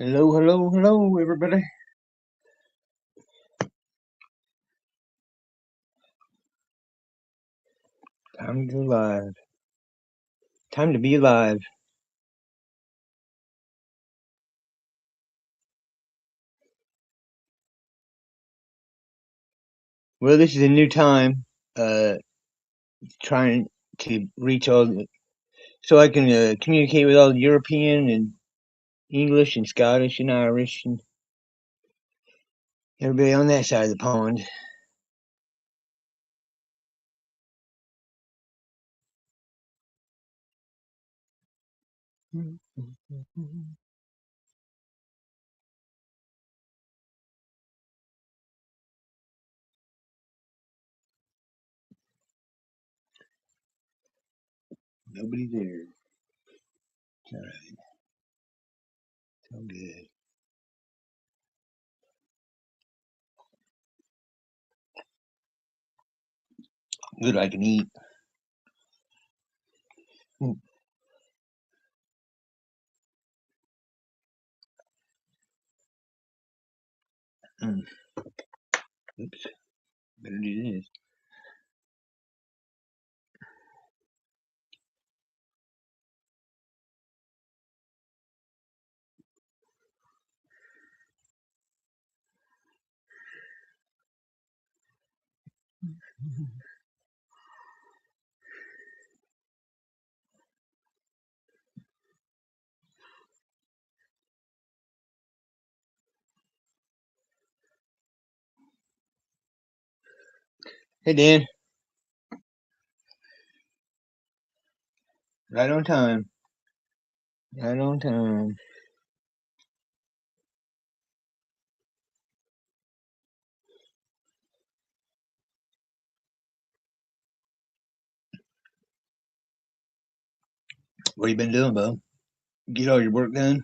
Hello, hello, hello, everybody. Time to go live. Time to be alive. Well, this is a new time. Trying to reach so I can communicate with all the European and English and Scottish and Irish and everybody on that side of the pond. Nobody there. It's all right. It's all good. Good, I can eat. Mm. Oops. Better do this. Hey, Dan. Right on time. Right on time. What you been doing, Bo? Get all your work done?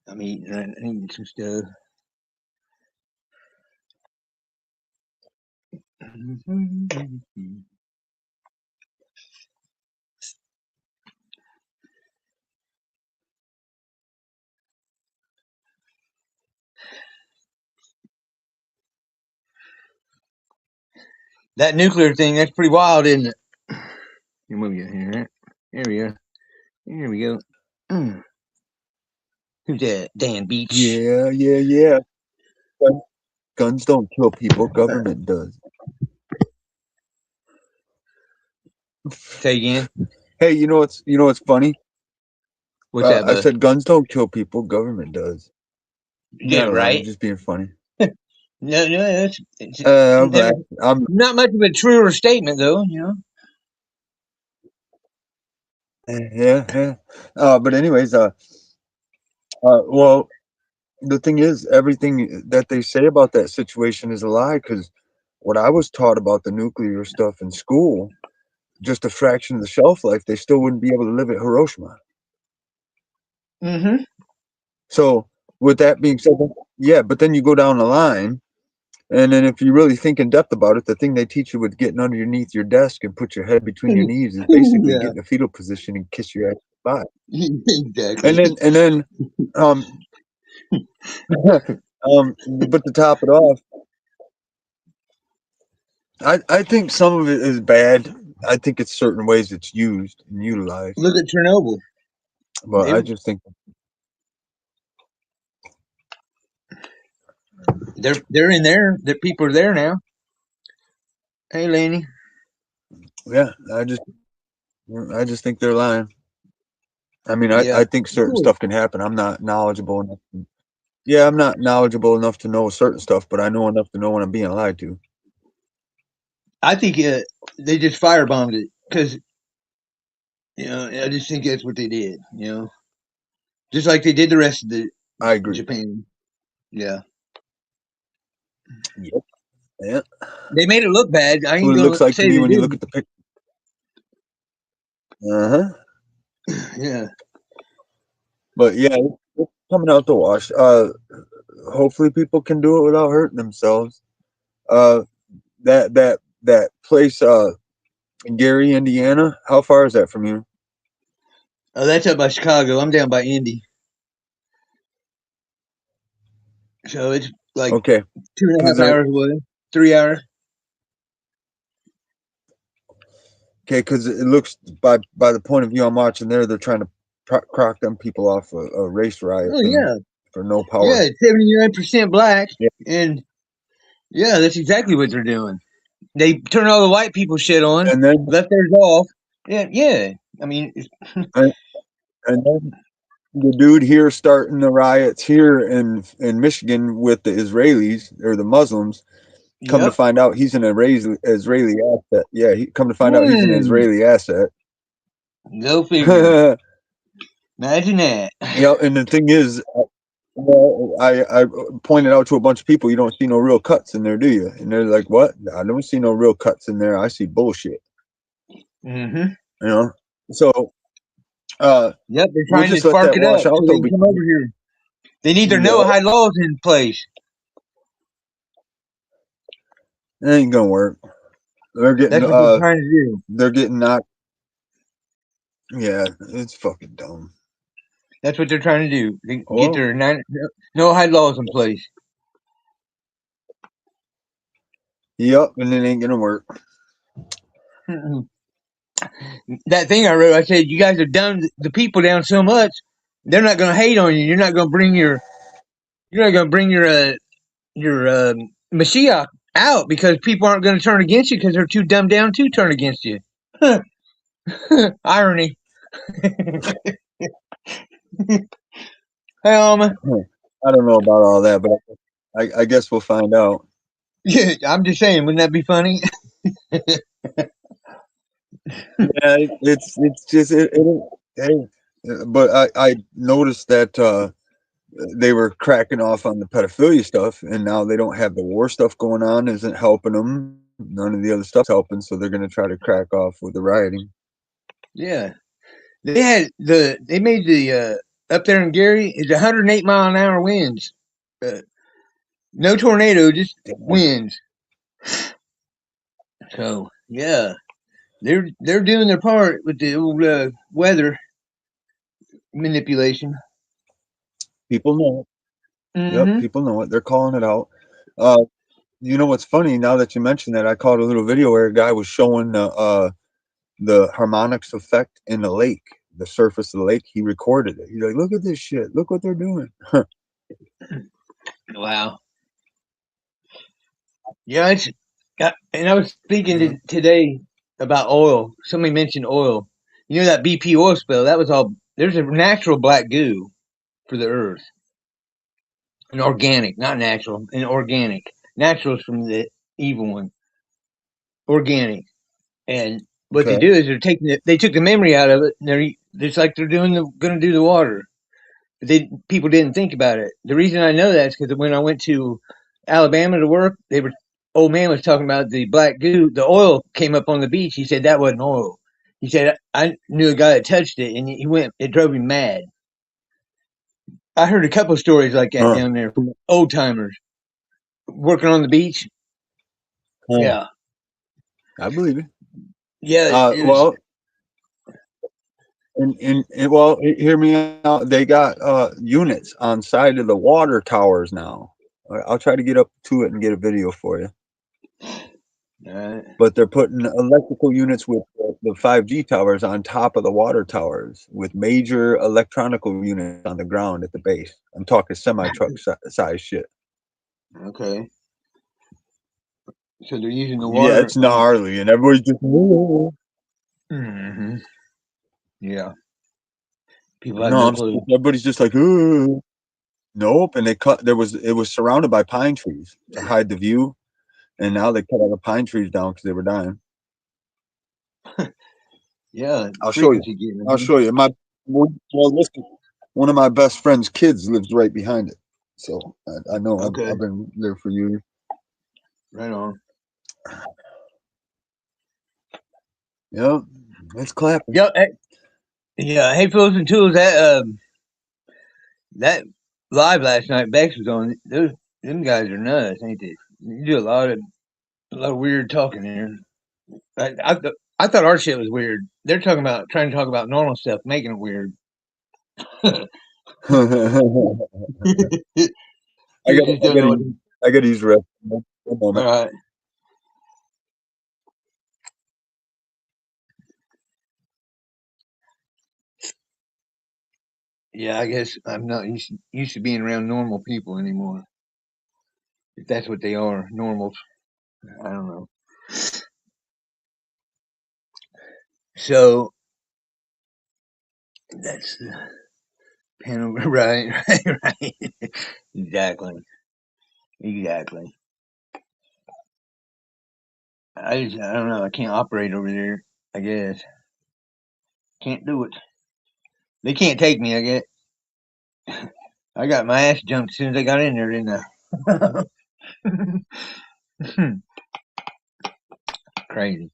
I'm eating. I'm eating some stuff. That nuclear thing, that's pretty wild, isn't it? Let me move you here. Right? There we go. There we go. Mm. Who's that? Dan Beach. Yeah. Guns don't kill people, government does. Say again. Hey, you know what's funny? What's that, I bud? said guns don't kill people, government does. Yeah, I don't know, right. just being funny. No, it's I'm never back. I'm not much of a truer statement, though. yeah. But anyways, well, the thing is, everything that they say about that situation is a lie. Because what I was taught about the nuclear stuff in school, just a fraction of the shelf life, they still wouldn't be able to live at Hiroshima. Mm-hmm. So, with that being said, yeah, but then you go down the line. And then if you really think in depth about it, the thing they teach you with getting underneath your desk and put your head between your knees is basically Yeah, get in a fetal position and kiss your ass goodbye. And exactly. then um but to top it off, I think some of it is bad. I think it's certain ways it's used and utilized. Look at Chernobyl. But They I just think they're in there. The people are there now. Hey, Laney. yeah, I just think they're lying. I mean, Yeah. I think certain Cool. stuff can happen. I'm not knowledgeable enough. Yeah, I'm not knowledgeable enough to know certain stuff, but I know enough to know when I'm being lied to. I think they just firebombed it because I just think that's what they did. Just like they did the rest of the I agree. Japan. Yeah. Yep. Yeah. They made it look bad. I That's what ain't it gonna looks like to say me they when you look didn't. at the picture. Uh-huh. Yeah. But yeah, it's coming out the wash. Hopefully people can do it without hurting themselves. Uh, that place, in Gary, Indiana. How far is that from you? Oh, that's up by Chicago. I'm down by Indy, so it's like Okay, 2.5 hours away, 3 hours. okay, because it looks by the point of view I'm watching there, they're trying to crock them people off a race riot Oh thing yeah, for no yeah. power. It's 79% black, Yeah, and yeah, that's exactly what they're doing. They turn all the white people shit on, and then left theirs off. Yeah, yeah. I mean, and, and then the dude here starting the riots here in Michigan with the Israelis or the Muslims. Come to yep. find out, he's an Israeli asset. Yeah, he come to find out he's an Hmm. Israeli asset. Go figure. Imagine that. Yeah, and the thing is, well, I pointed out to a bunch of people, you don't see no real cuts in there, do you? And they're like, "What? I don't see no real cuts in there. I see bullshit." Mm-hmm. You know. So Yep, they're we'll trying to just let spark that it up wash so out, they though. can come Because over here. They need their yeah, no-high laws in place. it ain't gonna work. They're getting That's what they're trying to do. they're getting knocked. Yeah, it's fucking dumb. That's what they're trying to do. They get Well, their no-high laws in place. yep, and it ain't gonna work. That thing I wrote, I said, you guys have dumbed the people down so much, they're not going to hate on you. You're not going to bring your Mashiach out because people aren't going to turn against you because they're too dumbed down to turn against you. Irony. Hey, Alma. I don't know about all that, but I guess we'll find out. Yeah, I'm just saying, wouldn't that be funny? Yeah, it's just hey, but I noticed that they were cracking off on the pedophilia stuff, and now they don't have the war stuff going on. Isn't helping them. None of the other stuff's helping, so they're going to try to crack off with the rioting. Yeah, they made the up there in Gary is 108-mile-an-hour winds. Uh, no tornado, just Damn. winds. So yeah, they're doing their part with the old weather manipulation. People know it. Yep, Mm-hmm. people know it. They're calling it out. Uh, you know what's funny? Now that you mention that, I caught a little video where a guy was showing the harmonics effect in the lake, the surface of the lake. He recorded it. He's like, "Look at this shit. Look what they're doing." Wow. Yeah, and I was speaking Yeah. today about oil. Somebody mentioned oil. You know that BP oil spill? That was all. There's a natural black goo for the earth, an organic, not natural, an organic. Natural is from the evil one. Organic, and what they Okay. do is they took the memory out of it. And it's like they're going to do the water. People didn't think about it. The reason I know that is because when I went to Alabama to work, old man was talking about the black goo. The oil came up on the beach. He said that wasn't oil. He said I knew a guy that touched it, and he went. It drove him mad. I heard a couple of stories like that Huh. down there from old timers working on the beach. Huh. Yeah, I believe it. yeah. It was Well, and well, hear me out. They got units on side of the water towers now. I'll try to get up to it and get a video for you. uh, But they're putting electrical units with the 5G towers on top of the water towers with major electronical units on the ground at the base. I'm talking semi truck size shit. okay. So they're using the Yeah, water. it's gnarly, and everybody's just Mm-hmm. Yeah, people have no. no I'm clue. everybody's just like, ooh. Nope. And they cut. It was surrounded by pine trees to hide the view, and now they cut all the pine trees down because they were dying. Yeah, I'll show you. frequency I'll getting. show you. Well, listen, one of my best friend's kids lives right behind it, so I know Okay, I've been there for years. right on. Yeah, it's clapping. Yep. Yeah, hey, Phillips and Tools. That live last night, Bex was on. Them guys are nuts, ain't they? You do a lot of weird talking there. I thought our shit was weird. They're talking about trying to talk about normal stuff, making it weird. People just I don't gotta know what. use, I gotta use rest. One All moment. right. Yeah, I guess I'm not used to being around normal people anymore. If that's what they are, normals. I don't know. So that's the panel, right? Right, right. Exactly, exactly. I don't know. I can't operate over there. I guess can't do it. They can't take me. I guess I got my ass jumped as soon as I got in there, didn't I? Crazy.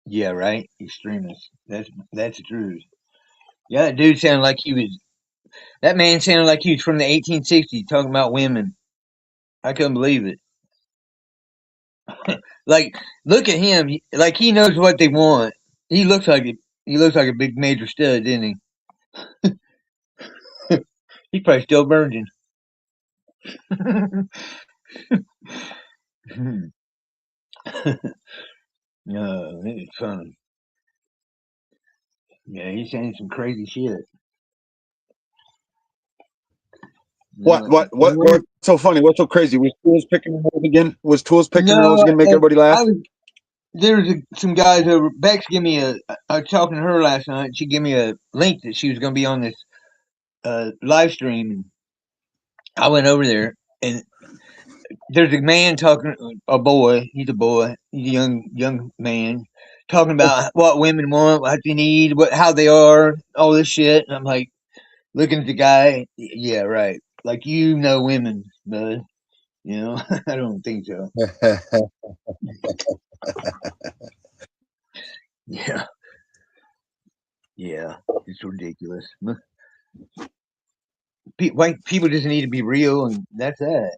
Yeah, right. Extremist. That's the truth. Yeah, that dude sounded like he was. That man sounded like he was from the 1860s talking about women. I couldn't believe it. Like, look at him. Like he knows what they want. He looks like it. He looks like a big major stud, didn't he? He's probably still virgin. No, it's funny. Yeah, he's saying some crazy shit. What? Yeah. What? I What? wonder. What's so funny? What's so crazy? Was Tools picking a nose again? Was Tools picking a nose No, again? Make everybody I laugh. was. There was some guys over. Bex give me a. I was talking to her last night. She gave me a link that she was going to be on this live stream. And I went over there, and there's a man talking. A boy. He's a boy. He's a young man talking about what women want, what they need, what how they are, all this shit. And I'm like looking at the guy. Yeah, right. Like you know women, bud. You know, I don't think so. Yeah, yeah. It's ridiculous. White people just need to be real, and that's that.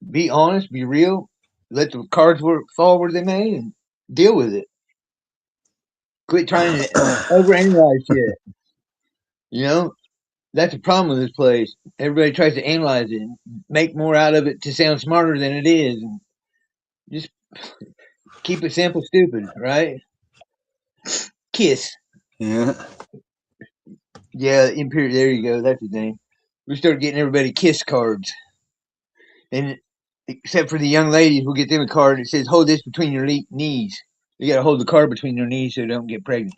Be honest, be real. Let the cards fall where they may, and deal with it. Quit trying to overanalyze shit. You know that's the problem with this place. Everybody tries to analyze it and make more out of it to sound smarter than it is. And just keep it simple, stupid, right? Kiss. Yeah. Yeah, Imperial. There you go. That's his name. We start getting everybody kiss cards, and except for the young ladies, we'll get them a card that says, "Hold this between your knees." You got to hold the card between your knees so you don't get pregnant.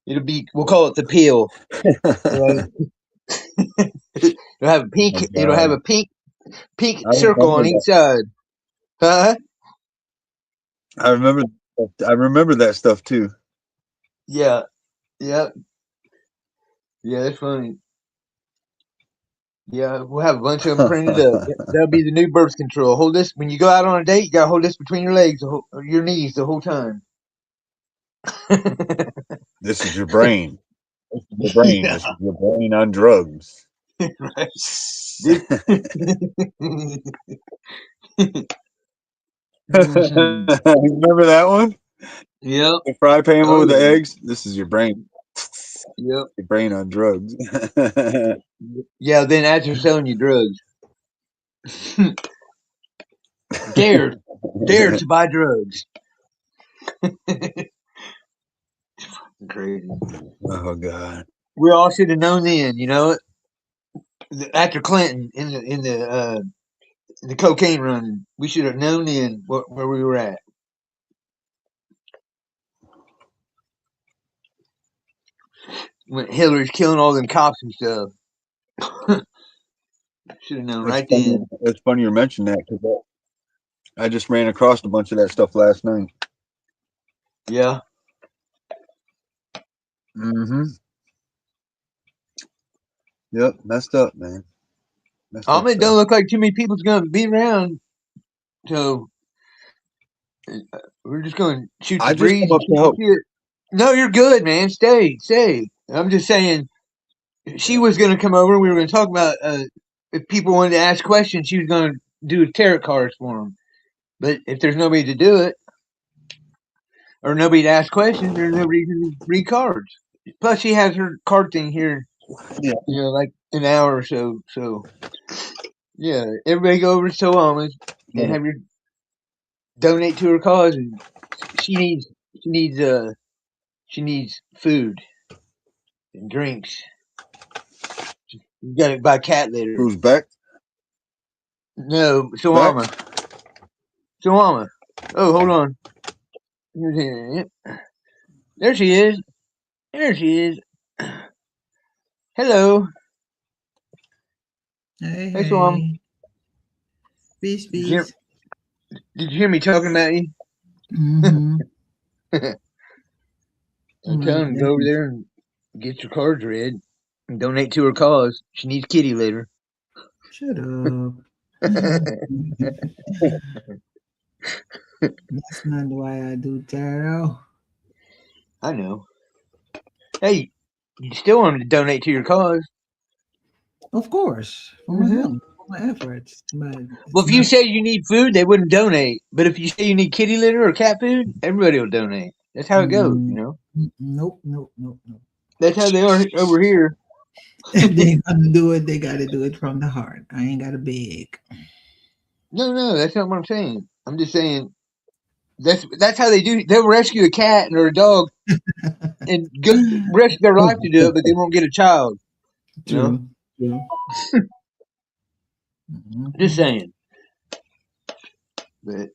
It'll be. We'll call it the pill. Right? It'll have a pink. Oh It'll have God, a pink I circle remember on each that. side. Huh? I remember. I remember that stuff too. Yeah. Yeah. Yeah. That's funny. Yeah, we'll have a bunch of them printed up. That'll be the new birth control. Hold this when you go out on a date. You gotta hold this between your legs, or your knees, the whole time. This is your brain. This is your brain. Yeah, This is your brain on drugs. right. This. Mhm. Remember that one? Yep. The fry pan one Oh with the yeah. eggs. This is your brain. Yep. Your brain on drugs. Yeah. Then as they're selling you drugs, dare, dare to buy drugs. Crazy. Oh God. We all should have known then. You know, after Clinton in the cocaine run, we should have known then where we were at. When Hillary's killing all them cops and stuff. Should have known It's right funny. then. It's funny you mention that because I just ran across a bunch of that stuff last night. Yeah. Mm-hmm. Yep. Messed up, man. Messed up It don't stuff. look like too many people's gonna be around, so we're just gonna shoot the I just breeze come and up to shoot the help. shit. No, you're good, man. Stay. I'm just saying, she was gonna come over. We were gonna talk about if people wanted to ask questions. She was gonna do tarot cards for them. But if there's nobody to do it, or nobody to ask questions, or nobody to read cards. Plus, she has her card thing here, Yeah. like an hour or so. So yeah, everybody go over to Soama's and Yeah. have your donate to her cause. And she needs she needs uh she needs food and drinks. You got to buy cat litter. Who's back? No, Back? Soama. Soama. Oh, hold on. There she is. There she is. Hello. Hey, Hey, Soama. hey. Peace, Did you, peace. did you hear me talking about you? Mm-hmm. I'm Well, telling you, go over then, there and get your cards read and donate to her cause. She needs kitty litter. shut up. That's not why I do tarot. I know. Hey, you still want me to donate to your cause? Of course, for my Mm-hmm. help, for my efforts. But Well, it's if you not. say you need food, they wouldn't donate. But if you say you need kitty litter or cat food, everybody will donate. That's how it goes, Mm, nope, nope, nope, nope. That's how they are over here. If they gonna do it, they gotta do it from the heart. I ain't gotta beg. No, no, that's not what I'm saying. I'm just saying that's how they do. They'll rescue a cat or a dog and go, risk their life to do it, but they won't get a child. You know, True, true. just Hmm. saying. But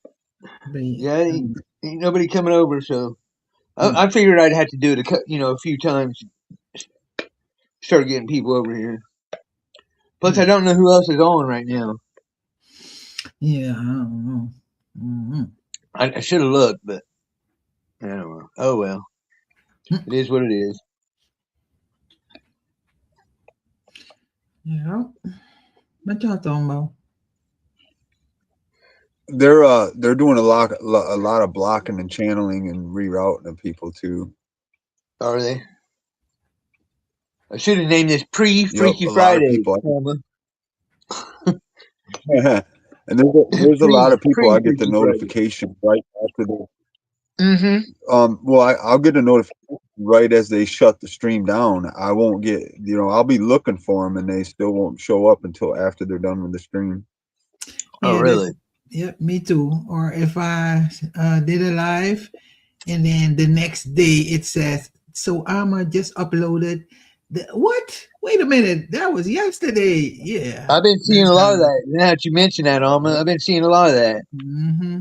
But yeah, um, ain't nobody coming over, so mm, I figured I'd have to do it a few times. Start getting people over here. Plus, I yeah, don't know who else is on right now. yeah. I don't know. Hmm. I should have looked, but I don't know. Oh well, it is what it is. Yeah. What y'all talking about? They're doing a lot of blocking and channeling and rerouting of people too. Are they? I should have named this Yep, pre-Freaky a lot of Friday, people. comma. And there's a lot pre of people I get the Freaky Friday. notification right after they Mm-hmm. well I'll get a notification right as they shut the stream down. I won't get I'll be looking for them and they still won't show up until after they're done with the stream. Oh Yeah, that's really? yeah, me too. Or if I did a live and then the next day it says, so I'ma just uploaded the what? Wait a minute, that was yesterday. Yeah, I've been seeing that's a how. lot of that. Now that you mention that, Alma, I've been seeing a lot of that. Mm-hmm.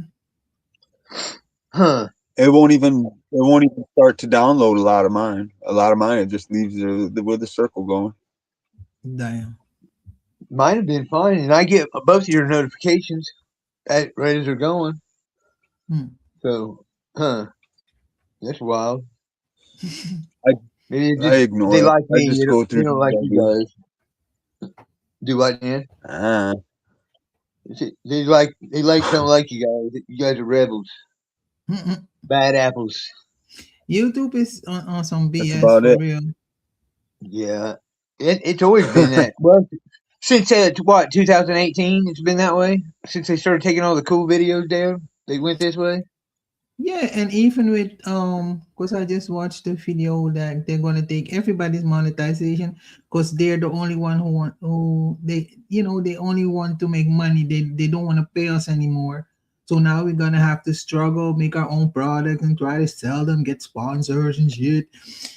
Huh? It won't even start to download a lot of mine. A lot of mine it just leaves with the circle going. Damn. Might have been fine, and I get both of your notifications right as they're going. Hmm. So, huh? That's wild. I Maybe I they ignore it. like I me. just go They through don't these like I you do. guys. Do what, man? Ah, They don't like you guys. You guys are rebels, Mm-mm. bad apples. YouTube is on some that's BS about for it. real. Yeah, it's always been that. Well, since what 2018, it's been that way. Since they started taking all the cool videos down, they went this way. Yeah, and even with because I just watched the video that they're gonna take everybody's monetization because they're the only one who they only want to make money. They don't want to pay us anymore. So now we're gonna have to struggle, make our own product and try to sell them, get sponsors and shit.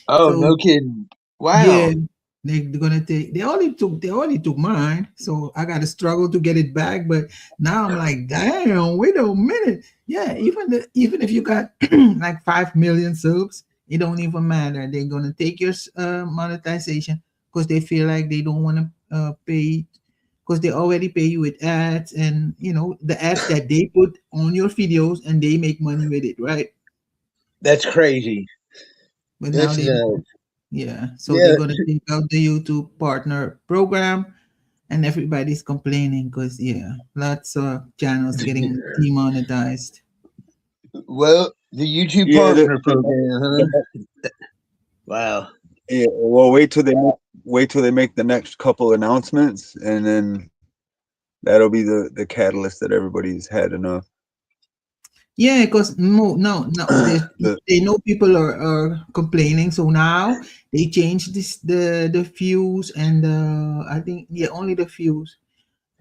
Oh, So no kidding! yeah, Wow. they're gonna take. They only took mine, so I got to struggle to get it back. But now I'm like, damn, wait a minute. Yeah, even if you got like 5 million subs, it don't even matter. They're gonna take your monetization because they feel like they don't want to pay because they already pay you with ads and the ads that they put on your videos and they make money with it, right? That's crazy. But now That's they don't. nuts. Yeah, so they're Yeah. gonna take out the YouTube partner program, and everybody's complaining because lots of channels getting demonetized. Well, the YouTube Yeah, Partner Program, huh? Wow. yeah. Well, wait till they make the next couple announcements, and then that'll be the catalyst that everybody's had enough. Yeah, because no, The they know people are complaining, so now they change this the views and I think yeah only the views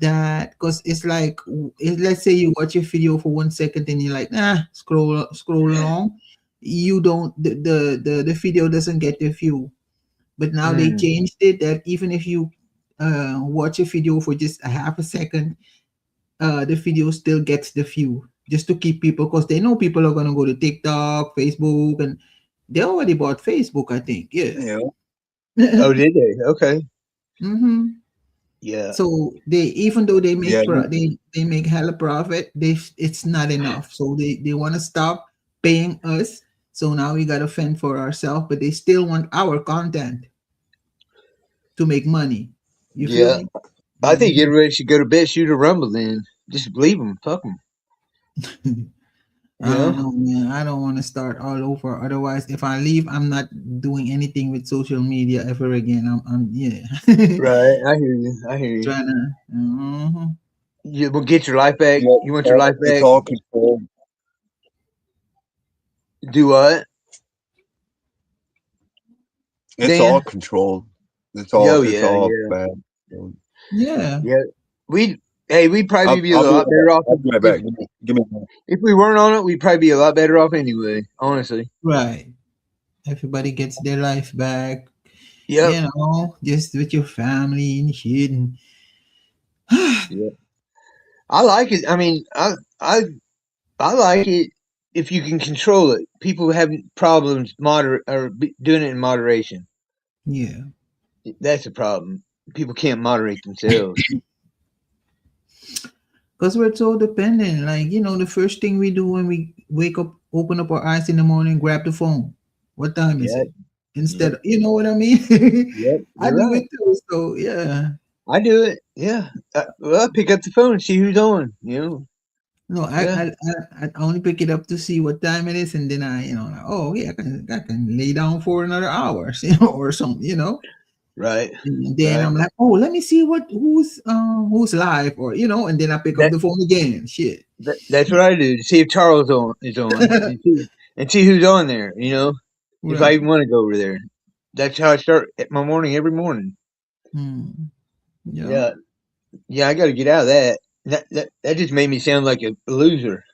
that because it's like let's say you watch a video for 1 second and you're like scroll along, you don't the video doesn't get the view, but now they Mm, changed it that even if you watch a video for just a half a second, the video still gets the view just to keep people because they know people are gonna go to TikTok, Facebook, and they already bought Facebook, I think. Yeah. you know, oh, did they? Okay. hmm Yeah. So they even though yeah, they make hella profit, it's not enough. So they want to stop paying us. So now we gotta fend for ourselves, but they still want our content to make money. You feel Yeah. me? I think Mhm. everybody should go to bed, shoot a rumble, then just leave them. Fuck them. I You know. don't know, man. I don't want to start all over. Otherwise, if I leave, I'm not doing anything with social media ever again. I'm yeah, Right. I hear you. I hear you. trying to. You will get your life back. yeah, You want your life it's back? all controlled. Do what? It's all Dan? controlled. Oh It's yeah, all yeah, bad. Yeah, yeah. We hey, we'd probably be a I'll be lot right better back. off I'll be right if back. Give me a minute. if we weren't on it. We'd probably be a lot better off anyway. Honestly. right. Everybody gets their life back. Yep. Just with your family and shit. And Yeah. I like it. I mean, I like it if you can control it. People have problems doing it in moderation. yeah, That's the problem. People can't moderate themselves. because we're so dependent. Like the first thing we do when we wake up, open up our eyes in the morning, grab the phone. What time is Yep. it? Yep. Instead, you know what I mean? Yep. I You're do right. it too. So yeah. I do it. Yeah. Well, I pick up the phone and see who's on. No, Yeah. I only pick it up to see what time it is, and then like, oh yeah, I can lay down for another hour, or something. Right. And then Right. I'm like, oh, let me see who's live, or and then I pick up That, the phone again. Shit. that's what I do. See if Charles is on and see who's on there. If I even Right. want to go over there. That's how I start my morning every morning. Hmm. Yeah. Yeah. Yeah. I got to get out of that. That just made me sound like a loser.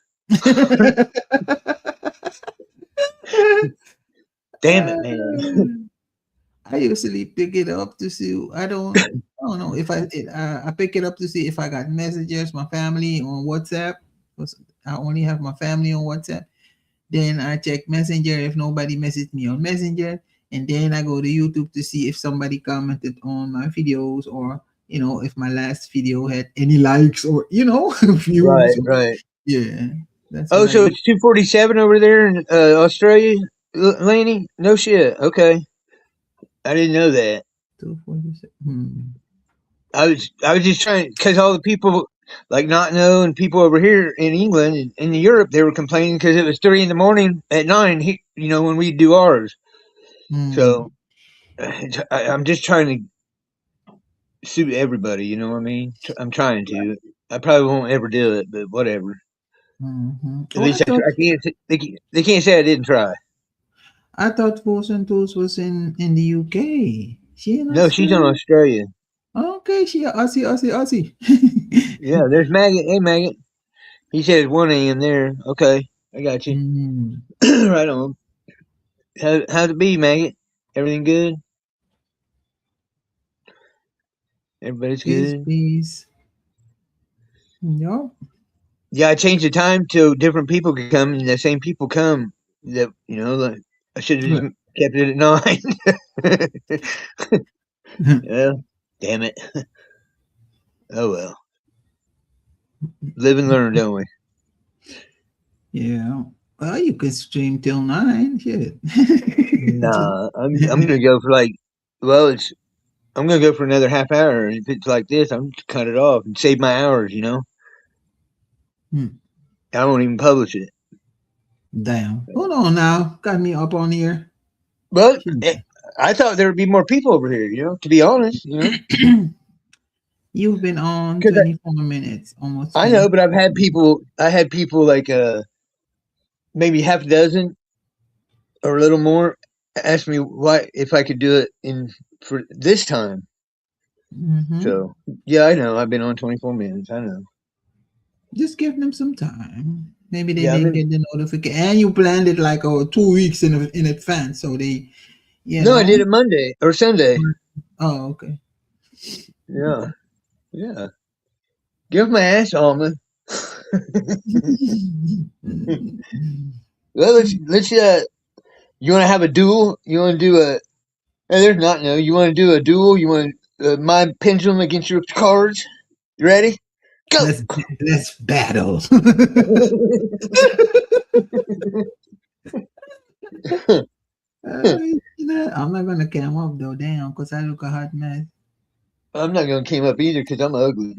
Damn it, man. I usually pick it up to see. I don't know if I pick it up to see if I got messages, my family on WhatsApp. 'Cause I only have my family on WhatsApp. Then I check Messenger if nobody messaged me on Messenger, and then I go to YouTube to see if somebody commented on my videos, or if my last video had any likes, or Right. views. Right. Yeah, that's what Oh, I so do. it's 2:47 over there in Australia, Laney? No shit. Okay, I didn't know that. 2:47. Hmm. I was just trying because all the people like not know and people over here in England and in Europe they were complaining because it was 3 in the morning at 9. When we do ours. Hmm. So I'm just trying to suit everybody. You know what I mean? I'm trying to. I probably won't ever do it, but whatever. Hmm. At Oh, least I can't. They can't say I didn't try. I thought Force and Tools was in the UK. She in No, she's on Australia? Australia. Okay, she a Aussie, Aussie, Aussie. Yeah, there's Maggot. Hey, Maggot. He said 1 a.m. there. Okay, I got you. Hmm. Right on. How's it be, Maggot? Everything good? Everybody's Peace, good. peace. Yup. Yeah, I changed the time so different people could come, and the same people come. Like I should have just Right. kept it at 9. Yeah, damn it. Oh well, live and learn, don't we? Yeah. Well, you could stream till 9. Shit. Nah, I'm gonna go for well, I'm gonna go for another half hour. And if it's like this, I'm just cut it off and save my hours. Hmm. I won't even publish it. Damn. Hold on now. Got me up on here. But Shit. I thought there would be more people over here. To be honest, You've been on because 24 minutes, almost I know, but 24. I had people like maybe half a dozen or a little more asked me why if I could do it in for this time. Mm-hmm. So yeah, I know I've been on 24 minutes. I know. Just give them some time. Maybe they Yeah, I've didn't been. get the notification, and you planned it like 2 weeks in advance, so they, you No, I know. did it Monday or Sunday. Oh, okay. Yeah, yeah. Give my ass almond. Well, let's. You want to have a duel? You want to do a? There's not no. You want to do a duel? You want my pendulum against your cards? You ready? Go. Let's battle. I'm not gonna come up though, damn, because I look a hot mess. I'm not gonna came up either because I'm ugly.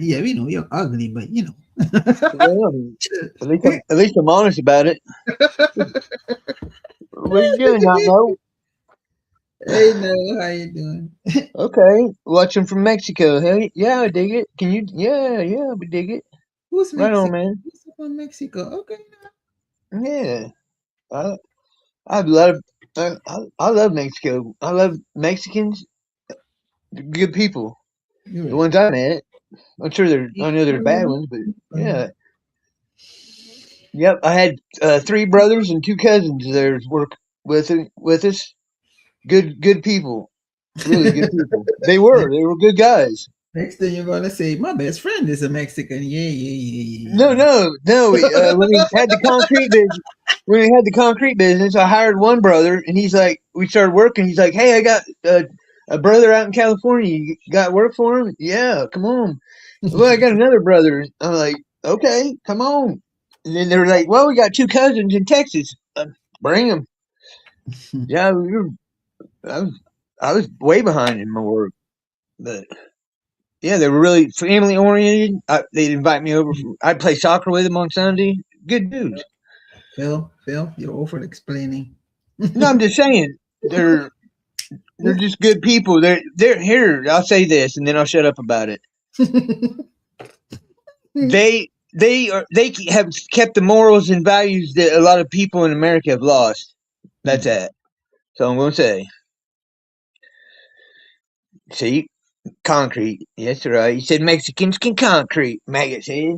Yeah, we know you're ugly, but you know. Well, at least I'm honest about it. What are you doing, not know? Hey, no, how you doing? Okay, watching from Mexico. Hey, yeah, I dig it. Can you? Yeah, yeah, we dig it. Who's Right on, Mexico? man. Who's from Mexico? Okay, Yeah, I I love I love Mexico. I love Mexicans. Good people. you're The right. ones I met. I know there's bad ones, but Uh, yeah. Yep, I had three brothers and two cousins there work with us. Good people. Really good people. next, They were good guys. next thing you're gonna say, my best friend is a Mexican. Yeah, No, yeah, no, no. When we had the concrete business, I hired one brother, and he's like, we started working. He's like, hey, I got a brother out in California. You got work for him? Yeah, come on. yeah, Well, I got another brother. I'm like, okay, come on. And then they were like, well, we got two cousins in Texas. Bring them. Yeah, I was I was way behind in my work, but yeah, they were really family oriented. They'd invite me over. I'd play soccer with them on Sunday. Good dudes. Phil, you're over explaining. No, I'm just saying they're just good people. They're here. I'll say this, and then I'll shut up about it. They have kept the morals and values that a lot of people in America have lost. That's that. So I'm going to say, see, concrete. Yes, right. You said Mexicans can concrete. Maggot said,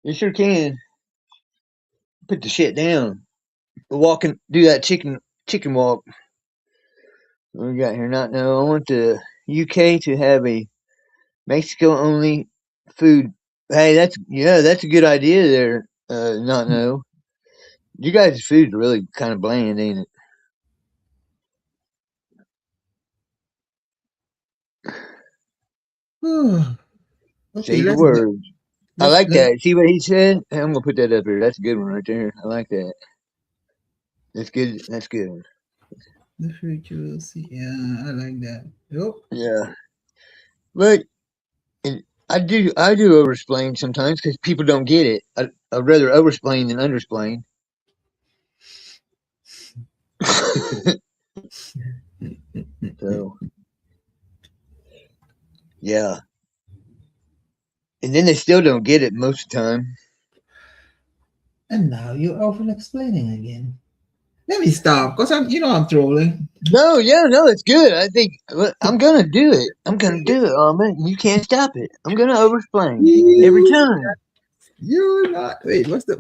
you sure can. Put the shit down. Walking, do that chicken walk. What we got here? Not know. I want the UK to have a Mexico only food. Hey, that's a good idea there. Not know. You guys' food's really kind of bland, ain't it? Okay, Say the words. I let's like that. See what he said? Hey, I'm gonna put that up here. That's a good one right there. I like that. That's good. That's good. the future will see. Yeah, I like that. Yep. Yeah, but and I do overexplain sometimes because people don't get it. I'd rather overexplain than underexplain. So yeah, and then they still don't get it most of the time. And now you're over explaining again. Let me stop, cause I'm trolling. No, yeah, no, it's good. I think I'm gonna do it. I'm gonna do it, oh man. You can't stop it. I'm gonna overexplain every You, time. you're not. Wait, what's the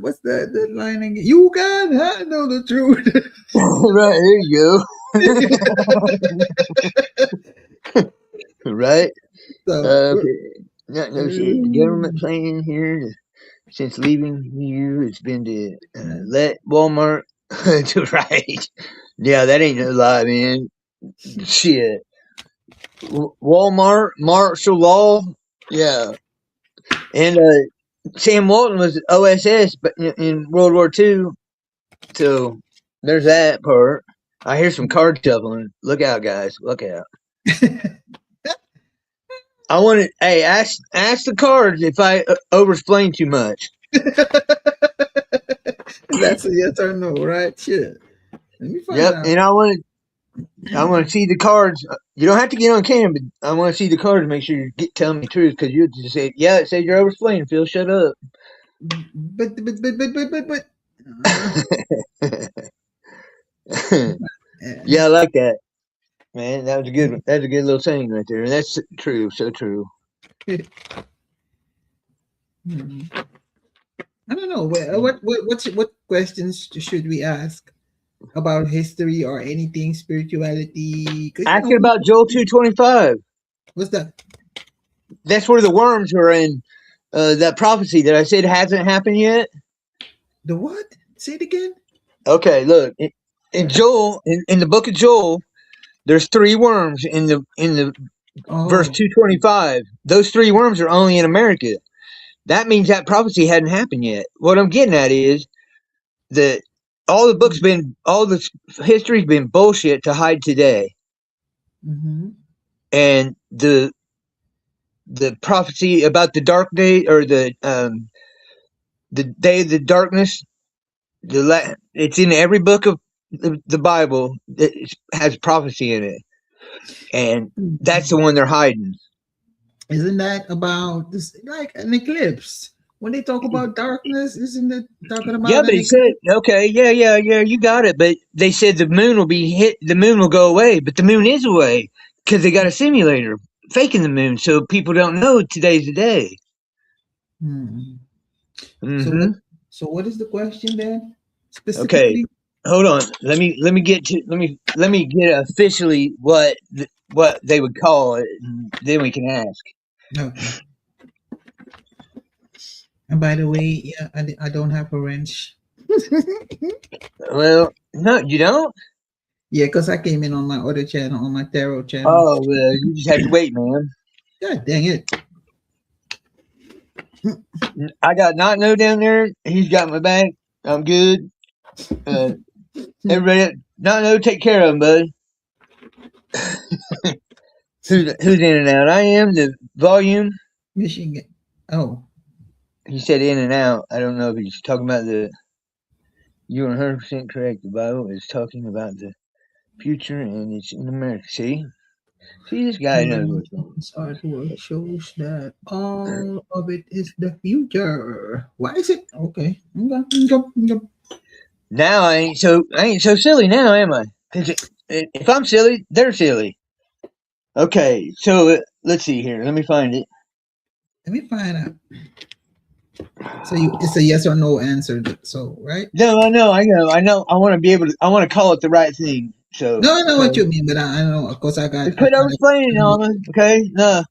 line again? You can handle the truth. Right, there you go. Right? So, Okay. Not no shit. The government plan here since leaving you has been to let Walmart to right. Yeah, that ain't no lie, man. Shit. Walmart, martial law. Yeah. And Sam Walton was OSS but in World War II. So there's that part. I hear some card shuffling. Look out, guys. Look out. I want to. Hey, ask the cards if I overexplain too much. that's a yes or no, right? Shit. Let me find Yep. out. And I want to see the cards. You don't have to get on camera, but I want to see the cards. And make sure you tell me the truth because you just say, yeah, it says you're overexplaining. Phil, shut up. But Yeah, I like that, man. That was a good one. That's a good little saying right there. And that's true, so true. Hmm. I don't know. What questions should we ask about history or anything spirituality? Because Ask it about Joel 2:25. what's that? That's where the worms are in that prophecy that I said hasn't happened yet. The what? Say it again. Okay, look. In Joel, in the book of Joel, there's three worms in the verse Oh. 225. Those three worms are only in America. That means that prophecy hadn't happened yet. What I'm getting at is that all the history's been bullshit to hide today, Mm-hmm. and the prophecy about the dark day or the day of the darkness, it's in every book of the Bible that has prophecy in it, and that's the one they're hiding. Isn't that about this like an eclipse? When they talk about darkness, isn't it talking Yeah, about but an he said, eclipse? okay, yeah, you got it. But they said the moon will be hit, the moon will go away, but the moon is away because they got a simulator faking the moon, so people don't know today's the day. Hmm. So what? Hmm. So what is the question then Okay, specifically? hold on. Let me get officially what they would call it, and then we can ask. Okay. And by the way, yeah, I don't have a wrench. Well, no, you don't. Yeah, because I came in on my other channel, on my tarot channel. Oh, well, you just have to wait, man. God dang it. I got not no down there. He's got my back. I'm good. Uh, everybody, not no, take care of him, bud. Who's in and out? I am the volume. Michigan. Oh, He said in and out. I don't know if he's talking about the. You're 100% correct. The Bible is talking about the future, and it's in America. See, this guy knows what's going on. this artwork shows that all of it is the future. Why is it? Okay. Okay. Okay. Now I ain't so silly now, am I? Because if I'm silly, they're silly. Okay, so let's see here. Let me find it. Let me find out. So it's a yes or no answer. So right? No, I know. I want to be able to. I want to call it the right thing. So, No, I know what okay. you mean, but I know. Of course, I Quit over kind explaining, Alma. Okay, no.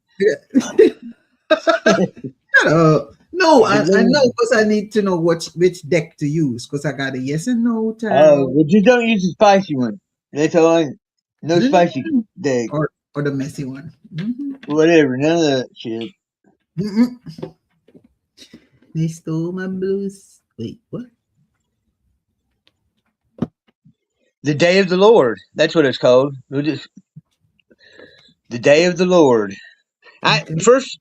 of. No, I know Oh, because I need to know which deck to use because I got a yes and no tarot well, just don't use the spicy one. That's all. No spicy deck. or the messy one. Mhm. Whatever. None of that shit. Mhm. They stole my blues. Wait, what? The day of the Lord. That's what it's called. We'll just the day of the Lord. I Okay. first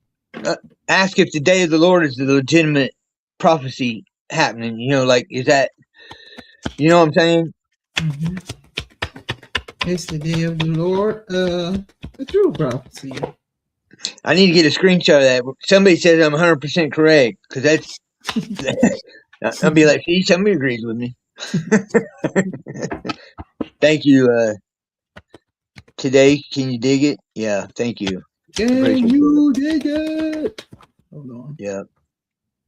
ask if the day of the Lord is the legitimate prophecy happening. You know, like is that? You know what I'm saying? Mhm. It's the day of the Lord. The true prophecy. I need to get a screenshot of that. Somebody says I'm 100% correct because that's. I'll be like, see, somebody agrees with me. Thank you. Today, can you dig it? Yeah, thank you. Can Appreciate that. you dig it? Hold on. Yeah,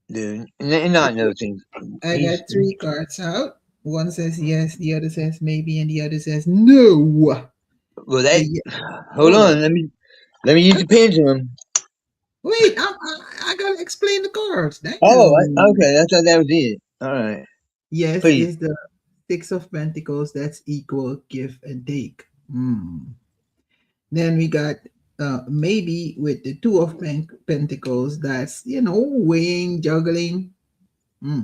dude. And not know things. I He's got three cards out. One says yes, the other says maybe, and the other says no. well. The That hold hold on. on. Let me use the pendulum. Wait, I gotta explain the cards. Oh, Damn. okay. I thought that was it. All right, Yes please. is the Six of Pentacles. That's equal give and take. Hmm. Then we got maybe with the Two of Pentacles. That's weighing, juggling. Hmm.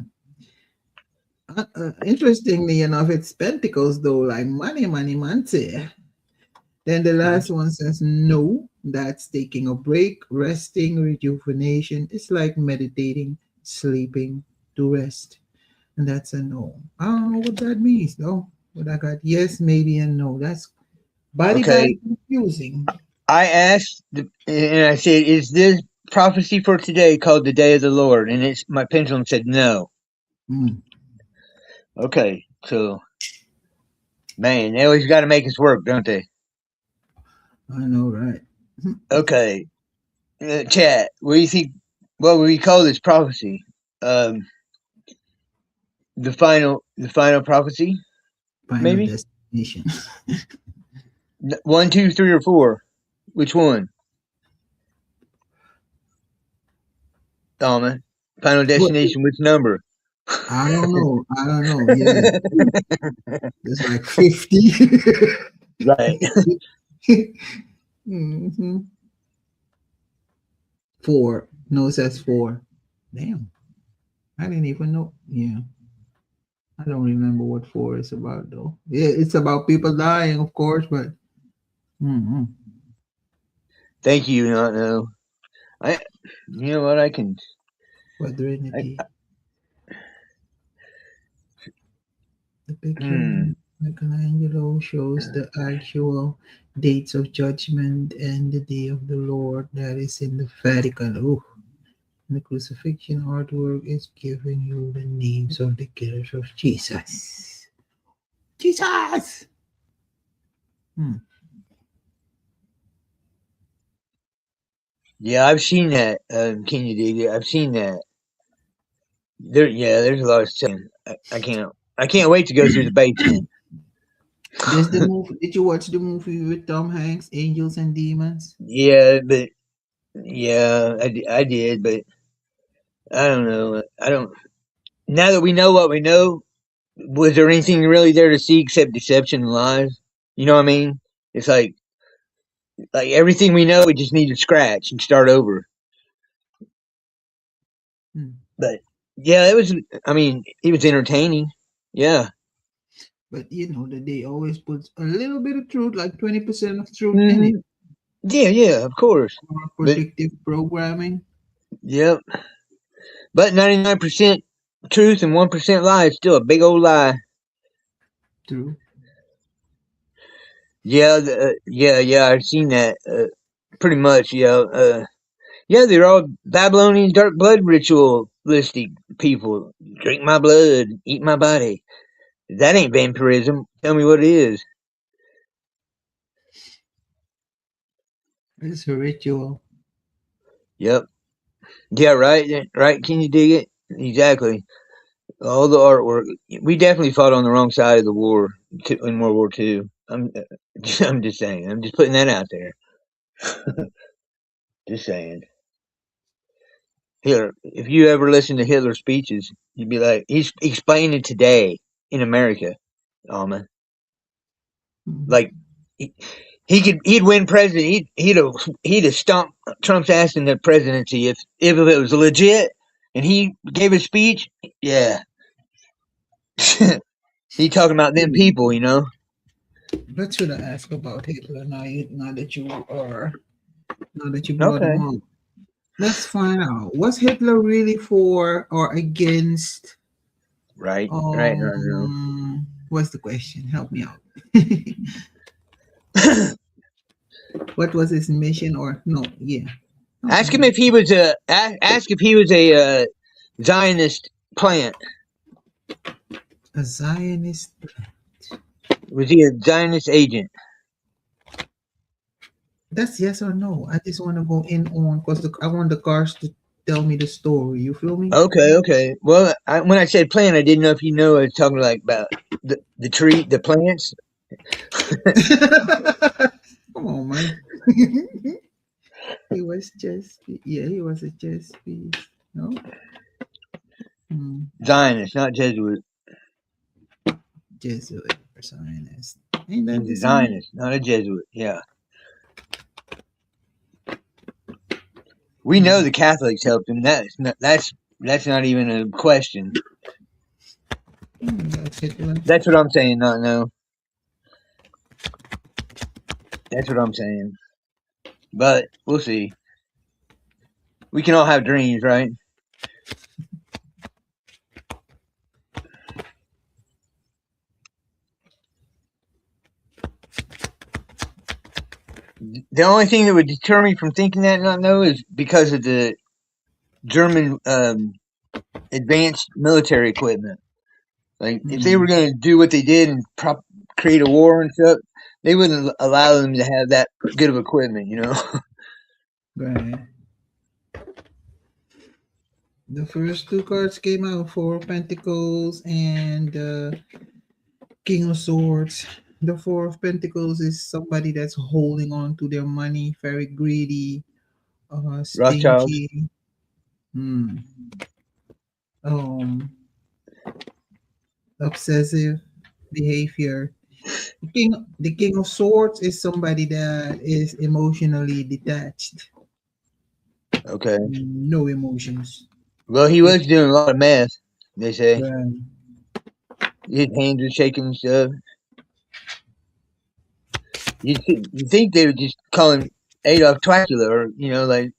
Interestingly enough, it's Pentacles though, like money, money, money. Then the last one says no. That's taking a break, resting, rejuvenation. It's like meditating, sleeping to rest. And that's a no. I don't know what that means though. But I got yes, maybe, and no. That's body Okay. confusing. I asked, and I said, "Is this prophecy for today called the Day of the Lord?" And it's my pendulum said no. Hmm. Okay, so man, they always got to make us work, don't they? I know, right? Okay, chat. What do you think? What would we call this prophecy? Um, the final prophecy, Final maybe destination. 1, 2, 3, or 4. Which one? Dama. Final What? destination. Which number? I don't know. I don't know. Yeah, it's like 50. Right. hmm 4. No, it says 4. Damn. I didn't even know. Yeah. I don't remember what 4 is about though. Yeah, it's about people dying, of course, but mm-hmm. Thank you. Not know. I. You know what? I can. I, Modernity. The picture hmm. in Michelangelo shows the actual dates of judgment and the day of the Lord that is in the Vatican. Oh, the crucifixion artwork is giving you the names of the killers of Jesus. Jesus! Hmm. Yeah, I've seen that. Can you dig it? I've seen that. There. Yeah, there's a lot of stuff. I can't. I can't wait to go through the basement. There's the movie. Did you watch the movie with Tom Hanks, Angels and Demons? Yeah, but yeah, I did, but I don't know. I don't. Now that we know what we know, was there anything really there to see except deception and lies? You know what I mean? It's like everything we know, we just need to scratch and start over. Hmm. But yeah, it was. I mean, it was entertaining. Yeah. But you know that they always put a little bit of truth, like 20% of truth in it. Hmm. Yeah, yeah, of course. Or But predictive programming. yep. But 99% truth and 1% lie is still a big old lie. True. Yeah, yeah. I've seen that. Pretty much. Yeah. Yeah, they're all Babylonian dark blood ritualistic people. Drink my blood, eat my body. That ain't vampirism. Tell me what it is. It's a ritual. Yep. Yeah, right. Right. Can you dig it? Exactly. All the artwork. We definitely fought on the wrong side of the war in World War II. I'm just saying. I'm just putting that out there. Just saying. Hitler. If you ever listen to Hitler's speeches, you'd be like, he's explaining today in America, Alma. Mhm. Like he'd win president. He'd have stomped Trump's ass in the presidency if it was legit and he gave a speech. Yeah, he talking about them people, you know. What should I ask about Hitler now? Now that you brought him Okay, up, let's find out. Was Hitler really for or against? right, What's the question? Help me out. What was his mission or no? Yeah, help ask me him out. if he was ask if he was a Zionist plant. A Zionist. Was he a Zionist agent? That's yes or no. I just want to go in on because I want the cars to tell me the story. You feel me? Okay. Well, when I said plant, I didn't know if you know I was talking like about the tree, the plants. Come on, man. He was just yeah, he was a chess piece. No? Hmm. Zionist, not Jesuit. Jesuit or Zionist. Ain't that He's the a same? Zionist, not a Jesuit. Yeah. We know Hmm. the Catholics helped him. That's not even a question. That's Hitler. That's what I'm saying. Not no. That's what I'm saying. But we'll see. We can all have dreams, right? The only thing that would deter me from thinking that not know is because of the German advanced military equipment. Like if they were going to do what they did and create a war and stuff, they wouldn't allow them to have that good of equipment, you know. Right. The first two cards came out, Four of Pentacles and King of Swords. The Four of Pentacles is somebody that's holding on to their money, very greedy, Rothschilds. stingy. Hmm. Um, Obsessive behavior. The King of Swords is somebody that is emotionally detached. Okay. No emotions. Well, he was doing a lot of meth. They say Right. his hands were shaking and stuff. You think they would just call him Adolf Twacula, or you know, like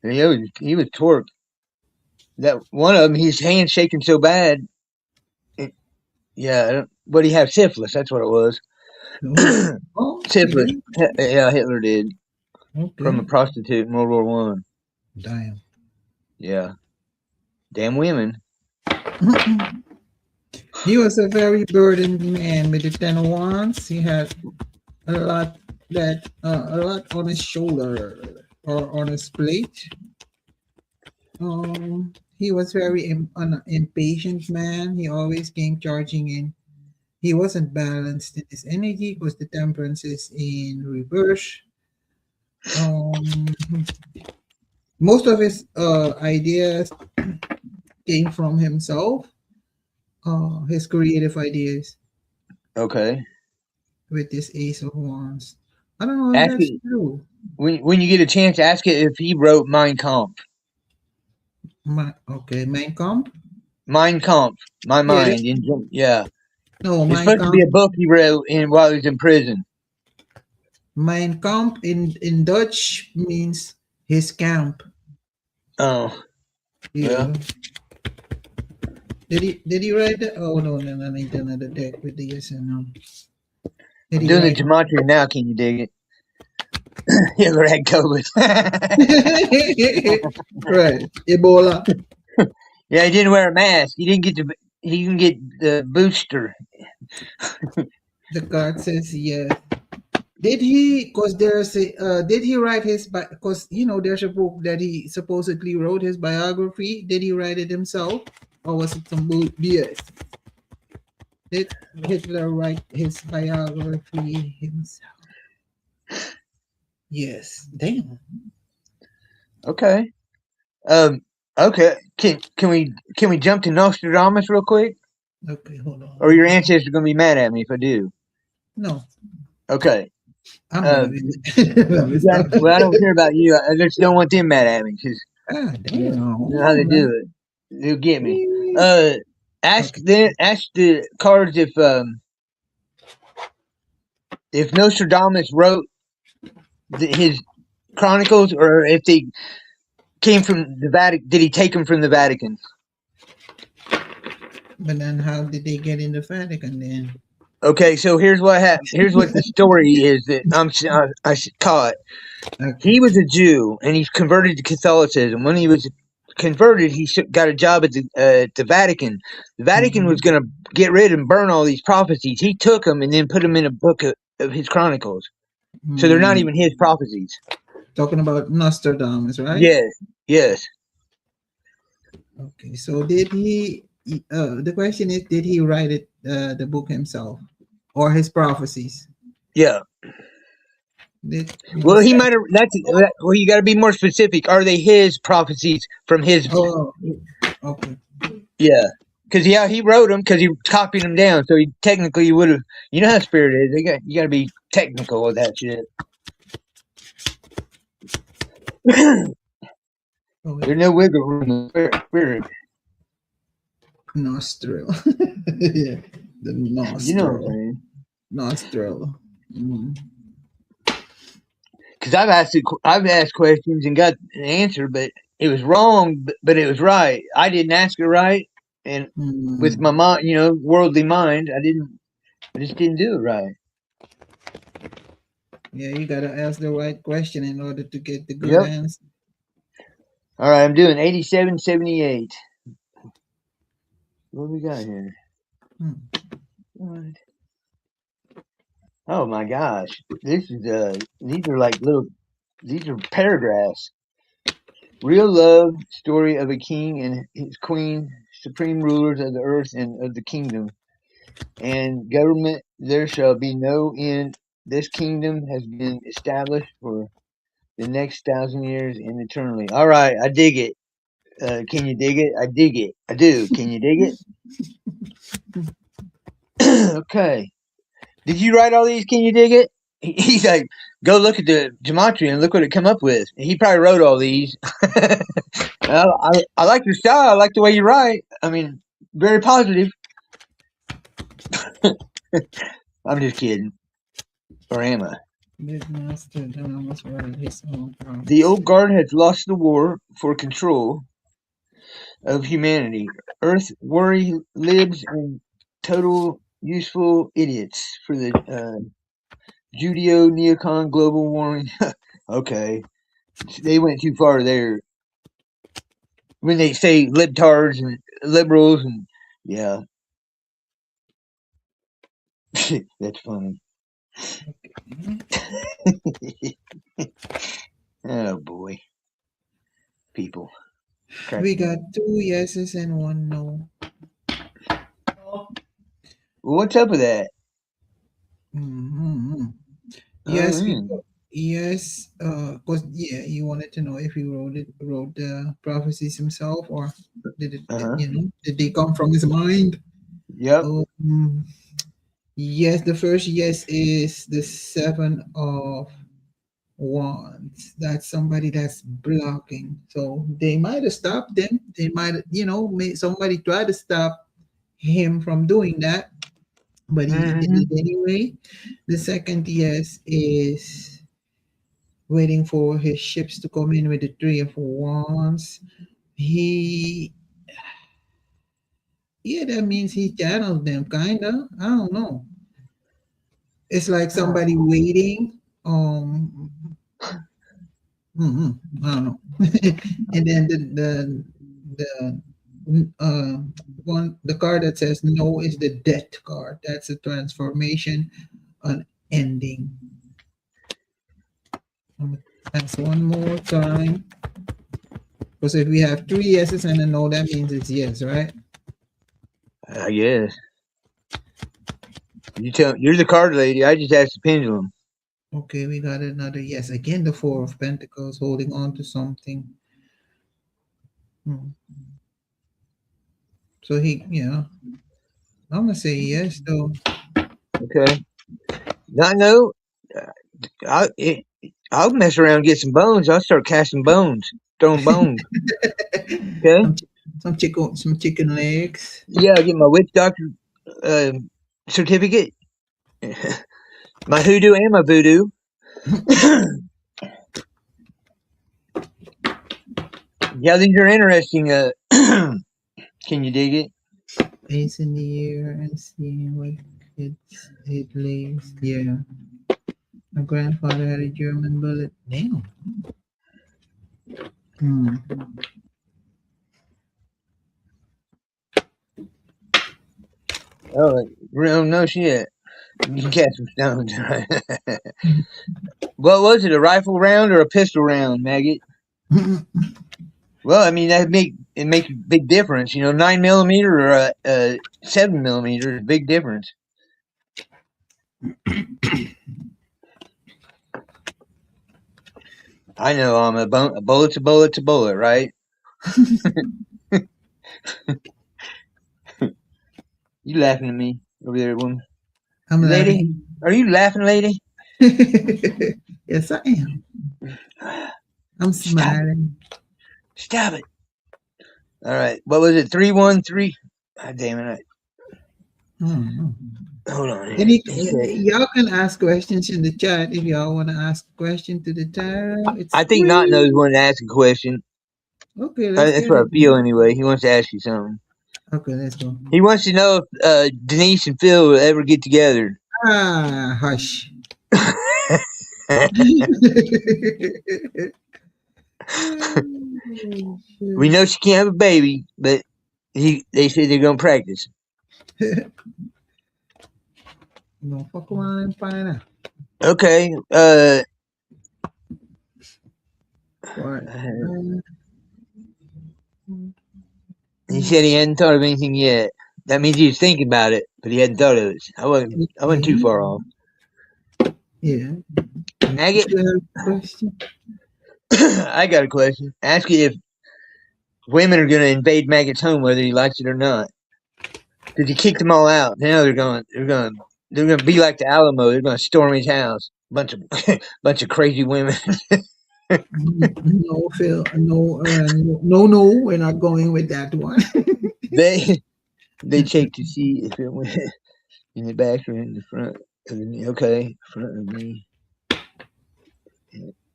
he was torqued. That one of them, his hands shaking so bad. It, yeah, but he had syphilis. That's what it was. Oh, oh, he Syphilis. did. Yeah, Hitler did from a Okay. prostitute in World War One. Damn. Yeah, damn women. He was a very burdened man with the Ten of Wands. He had a lot a lot on his shoulder or on his plate. He was very an impatient man. He always came charging in. He wasn't balanced in his energy because the temperance is in reverse. Um, most of his ideas came from himself. His creative ideas Okay. with this Ace of Wands. I don't know if Ask that's it true. when you get a chance. Ask it if he wrote Mein Kampf. Okay, Mein Kampf. Mein Kampf. My Yeah, mind. Yeah, no, it's Mein supposed to be Kampf. a book he wrote while he was in prison. Mein Kampf in Dutch means his camp. Oh, Yeah. well, Did he write that? Oh no, I need another deck with the yes and no. Did I'm he doing the write? gematria now. Can you dig it? Hitler had COVID. Right, Ebola. Yeah, he didn't wear a mask. He didn't get the. He didn't get the booster. The card says yes. Did he? Cause there's a. Did he write his? Cause there's a book that he supposedly wrote his biography. Did he write it himself, or was it some BS? Did Hitler write his biography himself? Yes. Damn. Okay. Um. Okay. Can we jump to Nostradamus real quick? Okay, hold on. Or your ancestors are gonna be mad at me if I do. No, Okay. I'm gonna Um. be. Let me stop. Well, I don't care about you. I just don't want them mad at me because Ah, you damn. know how they Hold do on. it. They'll get me. Uh. Okay. Ask the cards if Nostradamus wrote his chronicles, or if they came from the Vatican. Did he take them from the Vatican? But then, how did they get in the Vatican then? Okay, so here's what happened. Here's what the story is that I caught. Okay. He was a Jew and he's converted to Catholicism. When he was converted, he got a job at the Vatican. The Vatican was going to get rid and burn all these prophecies. He took them and then put them in a book of his chronicles. So they're not even his prophecies. Talking about Nostradamus, right? Yes, yes. Okay. So did he? The question is, did he write it, the book himself, or his prophecies? Yeah. Did Well, he might have. Well, you got to be more specific. Are they his prophecies from his? Oh, okay. Yeah, because he wrote them because he copied them down. So he technically would have. You know how spirit is. You got to be technical with that shit. There's no wiggle room in spirit. Nostril. Yeah, the nostril. You know what I'm saying? Nostril. Because I've asked questions and got an answer, but it was wrong, but it was right. I didn't ask it right, and with my mind, worldly mind, I just didn't do it right. Yeah, you gotta ask the right question in order to get the good Yep. answer. All right, I'm doing 87, 78. What we got here? Hmm. What? Oh my gosh. This is these are like little these are paragraphs. Real love story of a king and his queen, supreme rulers of the earth and of the kingdom. And government there shall be no end. This kingdom has been established for the next 1,000 years and eternally. All right, I dig it. Can you dig it? I dig it. I do. Can you dig it? Okay. Did you write all these? Can you dig it? He's like, go look at the gematria and look what it come up with. He probably wrote all these. I like your style. I like the way you write. I mean, very positive. I'm just kidding. Or am I? This master must write his own The old prophecy. guard has lost the war for control of humanity. Earth worry libs and total useful idiots for the Judeo neocon global warming. Okay, they went too far there. When they say libtards and liberals and yeah, that's funny. Okay. Oh boy, people. Crack We me got up. 2 yeses and 1 no. Well, what's up with that? Mm-hmm. Yes, Mm-hmm. yes. Cause yeah, you wanted to know if he wrote the prophecies himself, or Uh-huh. did they come from his mind? Yep. Um, yes, the first yes is the 7 of Wands. That's somebody that's blocking. So they might have stopped them. They might, somebody try to stop him from doing that, but he did Mm-hmm. it anyway. The second yes is waiting for his ships to come in with the 3 of Wands. He, yeah, that means he channeled them, kinda. I don't know. It's like somebody waiting. I don't know. And then the one the card that says no is the death card. That's a transformation, an ending. I'm gonna ask one more time. Because if we have 3 yeses and a no, that means it's yes, right? I guess. You're the card lady. I just asked the pendulum. Okay, we got another yes. Again, the 4 of Pentacles holding on to something. Hmm. So I'm gonna say yes though. Okay. Not no. I it, I'll mess around and get some bones. I'll start casting bones, throwing bones. Okay. some some chicken legs. Yeah, I'll get my witch doctor uh, certificate, my hoodoo and my voodoo. Yeah, these are interesting. Can you dig it? Face in the air and seeing what it lays. Yeah. My grandfather had a German bullet. Damn. Hmm. Oh, real no shit. You can cast some stones. What was it? A rifle round or a pistol round, maggot? Well, I mean it makes a big difference. 9 millimeter or a 7 millimeter is a big difference. I know a bullet's a bullet's a bullet, right? You laughing at me over there, woman? I'm Lady, laughing. are you laughing, lady? Yes, I am. I'm Stop it! smiling. Stop it! All right, what was it? 313. God damn it! Hmm. Hold on. Any Okay. y'all can ask questions in the chat if y'all want to ask a question to the tarot. It's I think Not knows free. wanted to ask a question. Okay, let's That's get what I it. feel anyway. He wants to ask you something. Okay, let's go. He wants to know if Denise and Phil will ever get together. Ah, hush. Oh, We shoot. know she can't have a baby, but They say they're gonna practice. No, fuck around and find out. Okay. What? He said he hadn't thought of anything yet. That means he was thinking about it, but he hadn't thought of it. I wasn't too far off. Yeah. Maggot, You have a question? I got a question. Ask you if women are going to invade Maggot's home, whether he likes it or not. Because he kicked them all out. Now they're going to be like the Alamo. They're going to storm his house. Bunch of crazy women. No, Phil. No. We're not going with that one. They check to see if it went in the back or in the front of me. Okay, front of me.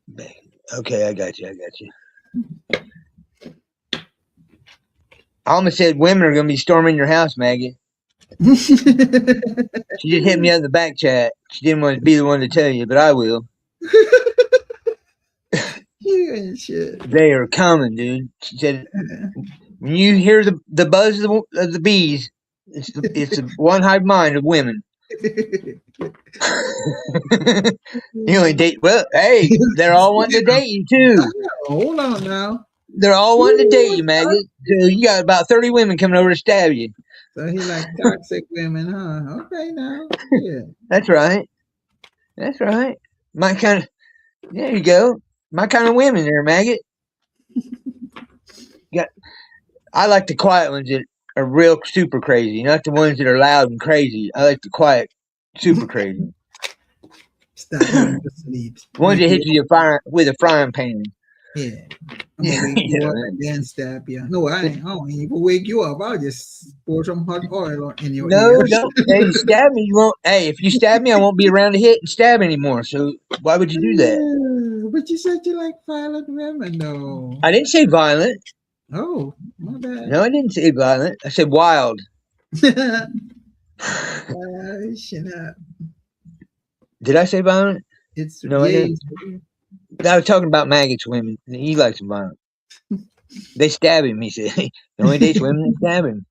Back. Okay, I got you. I almost said women are going to be storming your house, Maggie. She just hit me up in the back chat. She didn't want to be the one to tell you, but I will. You and shit. They are coming, dude. She said, when you hear the buzz of the bees, it's the one hive mind of women. You only date. Well, hey, they're all wanting to date you too. Hold on now. They're all wanting to date you, Maggie. So you got about 30 women coming over to stab you. So he like toxic women, huh? Okay, now. Yeah. That's right. My kind of. There you go. My kind of women there, Maggot. I like the quiet ones that are real super crazy, not the ones that are loud and crazy. I like the quiet, super crazy. Stop going to sleep. Ones that hit you with a frying pan. Yeah. I'm gonna wake you up and then stab you. No, I don't even wake you up. I'll just pour some hot oil in your ears. No. Hey, you stab me, you won't. Hey, if you stab me, I won't be around to hit and stab anymore. So why would you do that? But you said you like violent women, though. I didn't say violent. Oh, my bad. No, I didn't say violent. I said wild. Shut up. Did I say violent? It's no, I didn't. I was talking about Maggot's women. He likes them violent. They stab him, he said. He only dates women that stab him.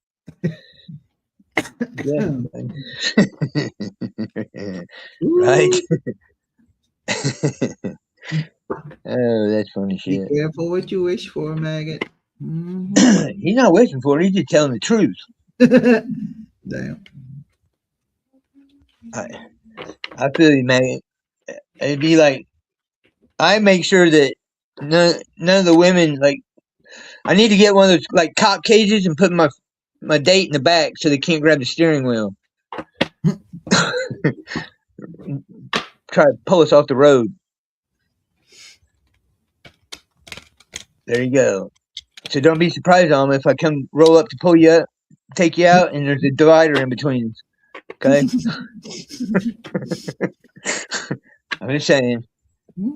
Right? Oh, that's funny shit. Be careful what you wish for, Maggot. Mm-hmm. He's not wishing for it. He's just telling the truth. Damn. I feel you, Maggot. It'd be like, I make sure that none of the women, like, I need to get one of those like cop cages and put my date in the back so they can't grab the steering wheel. Try to pull us off the road. There you go. So don't be surprised, Alma, if I come roll up to pull you up, take you out, and there's a divider in between us. Okay? I'm just saying.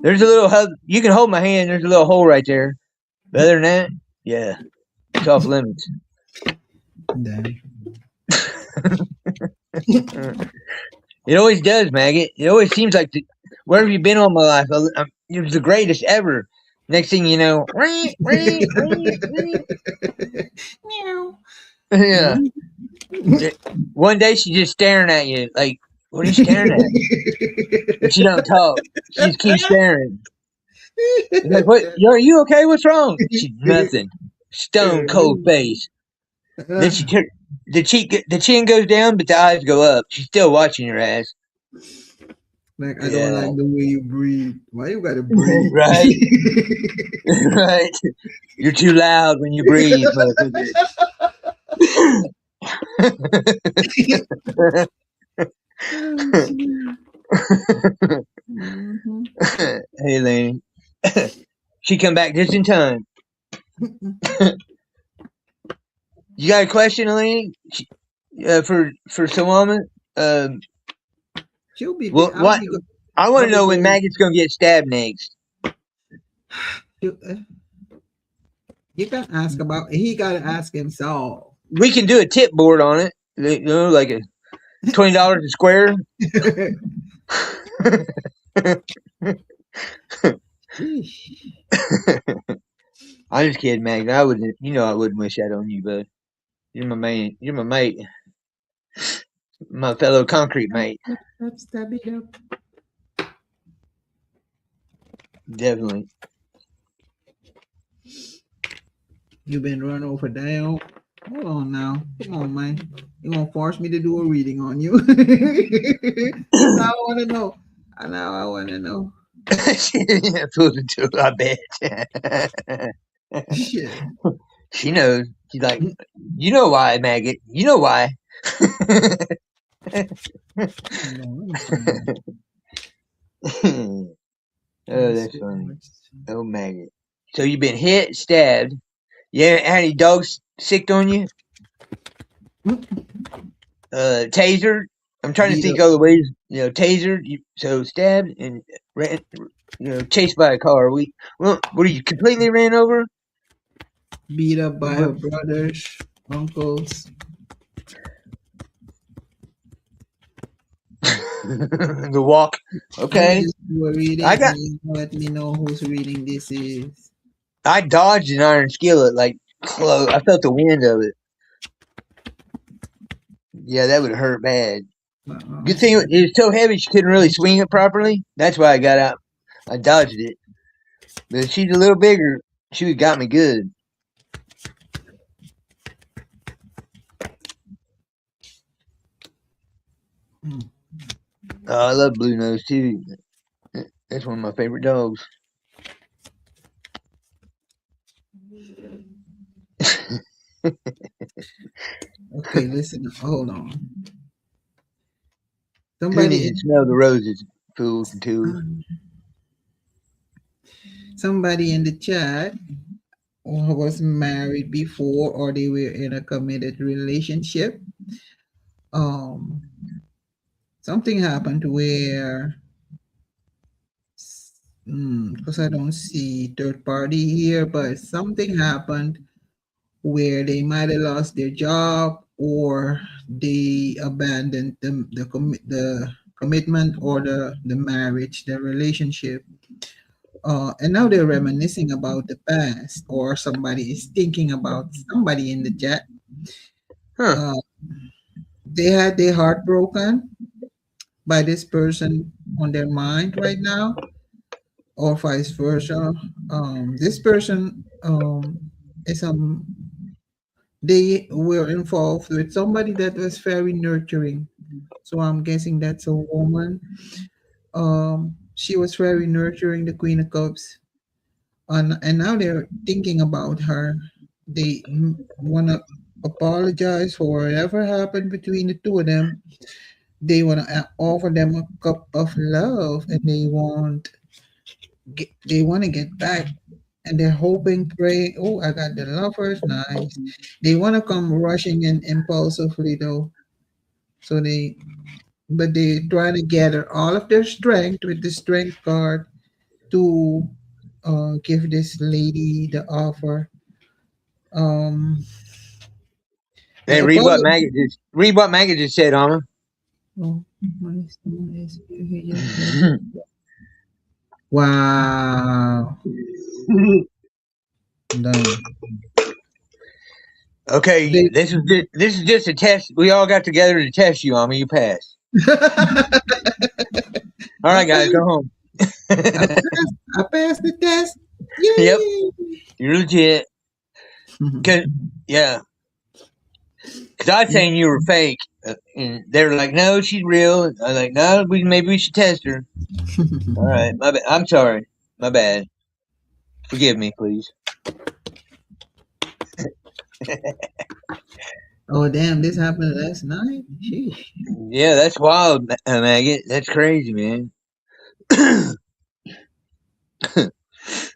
There's a little hug. You can hold my hand. There's a little hole right there. But other than that, yeah, it's off limits. Damn. It always does, Maggot. It always seems like wherever you've been all my life, it was the greatest ever. Next thing you know, yeah. One day she's just staring at you, like, what are you staring at? But she don't talk. She just keeps staring. Like, what? Are you okay? What's wrong? She's nothing. Stone cold face. Then the chin goes down, but the eyes go up. She's still watching your ass. Like, I don't like the way you breathe. Why you gotta breathe? Right. Right. You're too loud when you breathe, motherfucker. Hey, Laney. She come back just in time. You got a question, Elaine? For Salama? She'll be. Well, what? I want to know when Maggot's gonna get stabbed next. You can ask about. He gotta ask himself. We can do a tip board on it. You know, like a $20 a square. I'm just kidding, Maggot. I wouldn't. I wouldn't wish that on you, bud. You're my man. You're my mate. My fellow concrete mate. Stab it up. Definitely. You've been run over down. Hold on now. Come on, man. You gonna force me to do a reading on you? Cause now I wanna know. Now I wanna know. Fooled into I bet. Shit. She knows. She's like, you know why, maggot. You know why. No, I'm fine. Oh, Yes, that's funny. Oh, maggot. So you've been hit, stabbed. You haven't had any dogs sicked on you? Tasered. I'm trying to beat think up, of the ways. Tasered. So stabbed and ran. Chased by a car. Well, were you completely ran over? beat up by her brothers, uncles. The walk. Let me Okay. just do a reading I got. and you let me know whose reading this is. I dodged an iron skillet like close. I felt the wind of it. Yeah, that would hurt bad. Good thing it was so heavy she couldn't really swing it properly. That's why I got out. I dodged it. But if she's a little bigger, she would got me good. Oh, I love Blue Nose too. That's one of my favorite dogs. Okay, listen. Hold on. Who Somebody needs to smell the roses, fools and tools? somebody in the chat was married before or they were in a committed relationship. Um, something happened where because I don't see third party here, but something happened where they might have lost their job or they abandoned the commitment or the marriage, the relationship. And now they're reminiscing about the past, or somebody is thinking about somebody in the chat. Huh. Uh, they had their heart broken by this person on their mind right now, or vice versa. This person is they were involved with somebody that was very nurturing. So I'm guessing that's a woman. She was very nurturing, the Queen of Cups, and now they're thinking about her. They want to apologize for whatever happened between the two of them. They want to offer them a cup of love, and they want to get back. And they're hoping, praying. Oh, I got the lovers, nice. They want to come rushing in impulsively though. So but they trying to gather all of their strength with the strength card to give this lady the offer. Um, Hey, the apology. read what Maggot just said, Alma. Oh, my son is here. Wow, done. Okay, They, this is just a test. We all got together to test you, Alma. You passed. I All right, guys, passed. go home. I passed the test. Yep, Yay! you're legit. Cause yeah, cause I was Yeah. saying you were fake, and they were like, "No, she's real." I was like, "No, maybe we should test her." All right, my bad. I'm sorry. My bad. Forgive me, please. Oh damn! This happened last night. Sheesh. Yeah, that's wild, Maggot. That's crazy, man.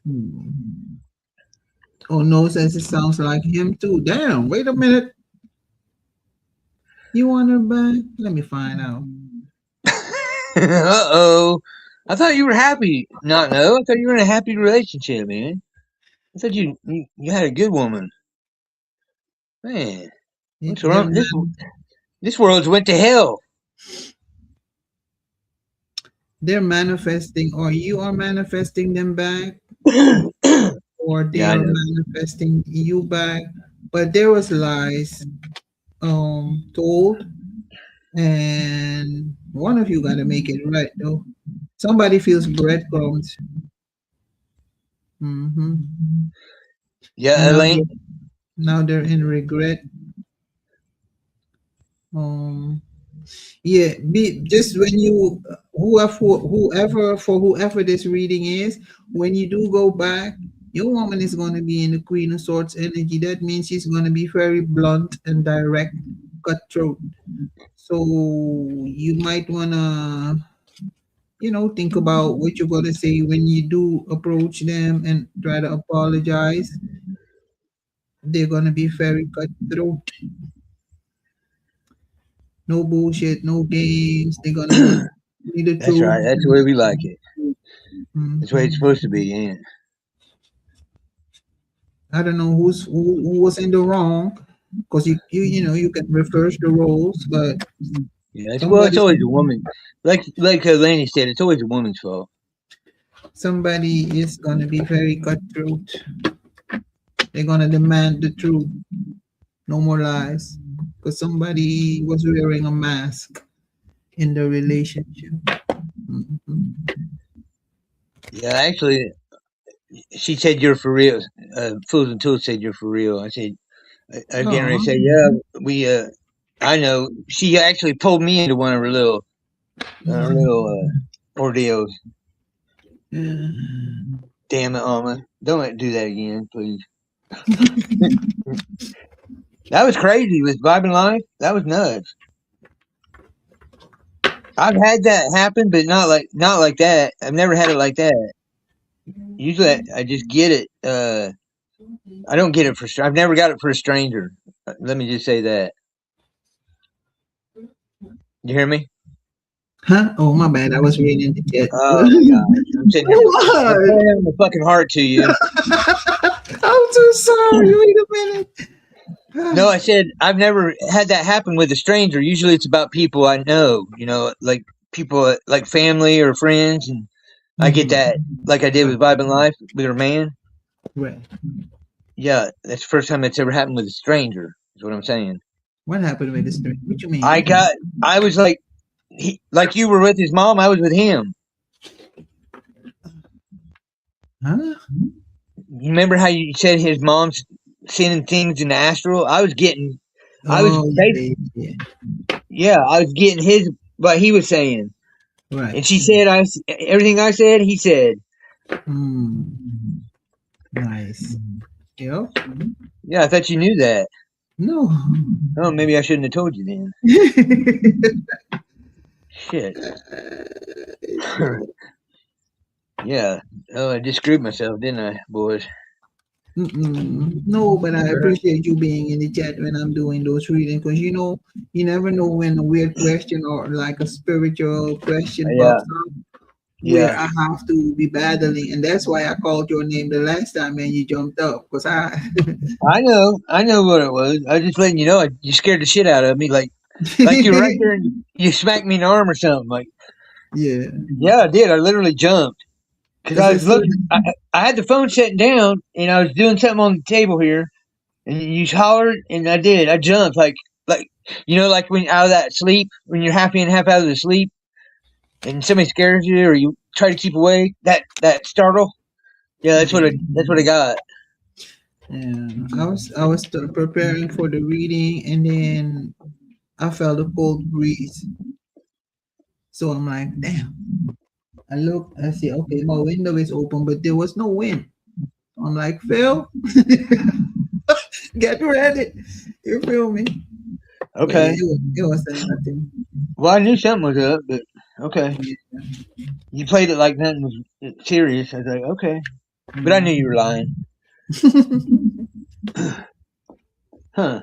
Hmm. Oh no, says it sounds like him too. Damn! Wait a minute. You want her back? Let me find out. Uh-oh. I thought you were happy. Not no. I thought you were in a happy relationship, man. I thought you had a good woman. Man, what's Their wrong? This world's went to hell. they're manifesting, or you are manifesting them back, or they Yeah, I are know. manifesting you back. But there was lies. told, and one of you got to make it right though. Somebody feels breadcrumbs. Mm-hmm. Yeah, And Elaine. now they're in regret. Um, yeah, be just when you whoever this reading is, when you do go back, your woman is going to be in the Queen of Swords energy. That means she's going to be very blunt and direct, cutthroat. So you might want to, think about what you're going to say when you do approach them and try to apologize. They're going to be very cutthroat. No bullshit, no games. They're going to want me the That's truth. right. That's the way we like it. That's the way it's Mhm. supposed to be, ain't it? I don't know who was in the wrong, because you can reverse the roles, but Yeah, it's somebody's always a woman. Like Laney said, it's always a woman's fault. somebody is gonna be very cutthroat. They're gonna demand the truth. No more lies, because somebody was wearing a mask in the relationship. Mhm. Yeah, actually, she said you're for real. Fools and Tools said you're for real. I said, I getting ready to Oh, say, yeah, we. I know. She actually pulled me into one of her little ordeals. Damn it, Alma! Don't do that again, please. That was crazy with Vibing Life. That was nuts. I've had that happen, but not like that. I've never had it like that. Usually, I just get it. I don't get it for. I've never got it for a stranger. Let me just say that. You hear me? huh? Oh, my bad. I was reading the chat. Oh my gosh! I'm sitting here. I'm What? pouring out my fucking heart to you. I'm so sorry. Wait a No, minute. I said I've never had that happen with a stranger. Usually, it's about people I know. Like people like family or friends, and I get Mhm. that. Like I did with Vibe and Life with her man. Right. Yeah, that's the first time it's ever happened with a stranger. Is what I'm saying. What happened with the stream? What you I mean? got. I was like you were with his mom. I was with him. Huh? You remember how you said his mom's sending things in the astral? I was, Oh, yeah, yeah, yeah, I was getting what he was saying. yeah. Right. And she said, everything I said, he said. Hmm. Nice. Yep. Yeah, I thought you knew that. No. Oh, maybe I shouldn't have told you then. Shit. Yeah. Oh, I just screwed myself, didn't I, boys? Mm-mm. No, but I appreciate you being in the chat when I'm doing those readings, because you never know when a weird question or like a spiritual question Yeah, pops up where yeah. I have to be battling, and that's why I called your name the last time and you jumped up, because I. I know what it was. I was just letting you know. You scared the shit out of me, like you're right there and you smacked me in the arm or something. Like, Yeah, yeah, I did. I literally jumped because because I as was soon. looking. I had the phone sitting down and I was doing something on the table here, and you hollered, and I did. I jumped like like when out of that sleep, when you're half in, half out of the sleep, and somebody scares you or you try to keep away. That startle. Yeah, that's what I got. Yeah, I was preparing for the reading, and then I felt a cold breeze. So I'm like, damn. I look, I see, okay, my window is open, but there was no wind. I'm like, Phil, get ready. You feel me? But yeah, Okay. it wasn't nothing. Well, I knew something was up, but okay. You played it like nothing was serious. I was like, okay, but I knew you were lying. Huh?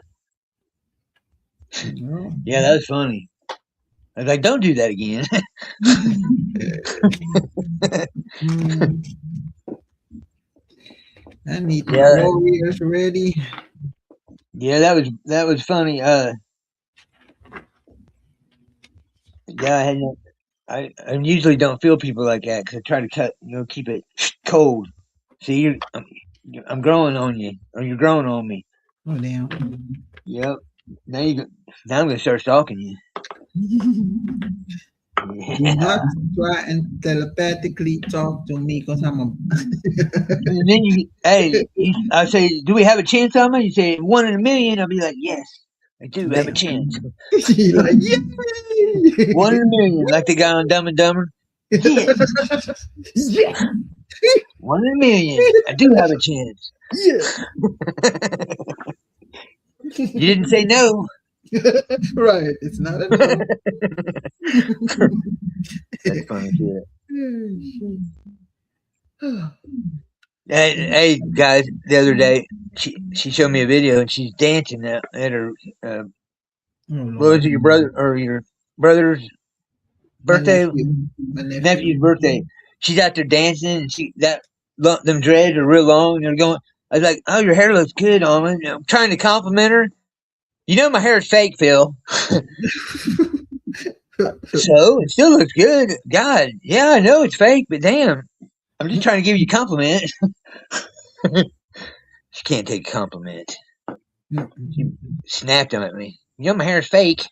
No. Yeah, that was funny. I was like, don't do that again. Mm, I need my Yeah, warriors ready. yeah, that was funny. Yeah, I usually don't feel people like that because I try to keep it cold. See, I'm growing on you, or you're growing on me. Oh damn. Yep. Now now I'm gonna start stalking you. Do Yeah. not try and telepathically talk to me because I'm a. And then I say, do we have a chance on it? You say 1 in 1,000,000. I'll be like, yes, I do have a Damn. chance. You're like, yay! 1 in 1,000,000, like the guy on Dumb and Dumber. Yes, Yeah. 1 in 1,000,000. I do have a chance. Yeah. You didn't say no. Right. It's not a no. That's funny shit. Hey, guys, the other day she showed me a video and she's dancing at her uh, Oh, what was Lord. it, your brother or your brother's My birthday, nephew. My nephew. nephew's birthday. She's out there dancing and them dreads are real long and they're going. I was like, oh, your hair looks good, Almond. I'm trying to compliment her. You know my hair is fake, Phil. So it still looks good. God, yeah, I know it's fake, but damn, I'm just trying to give you a compliment. She can't take a compliment. She snapped him at me. You know my hair is fake.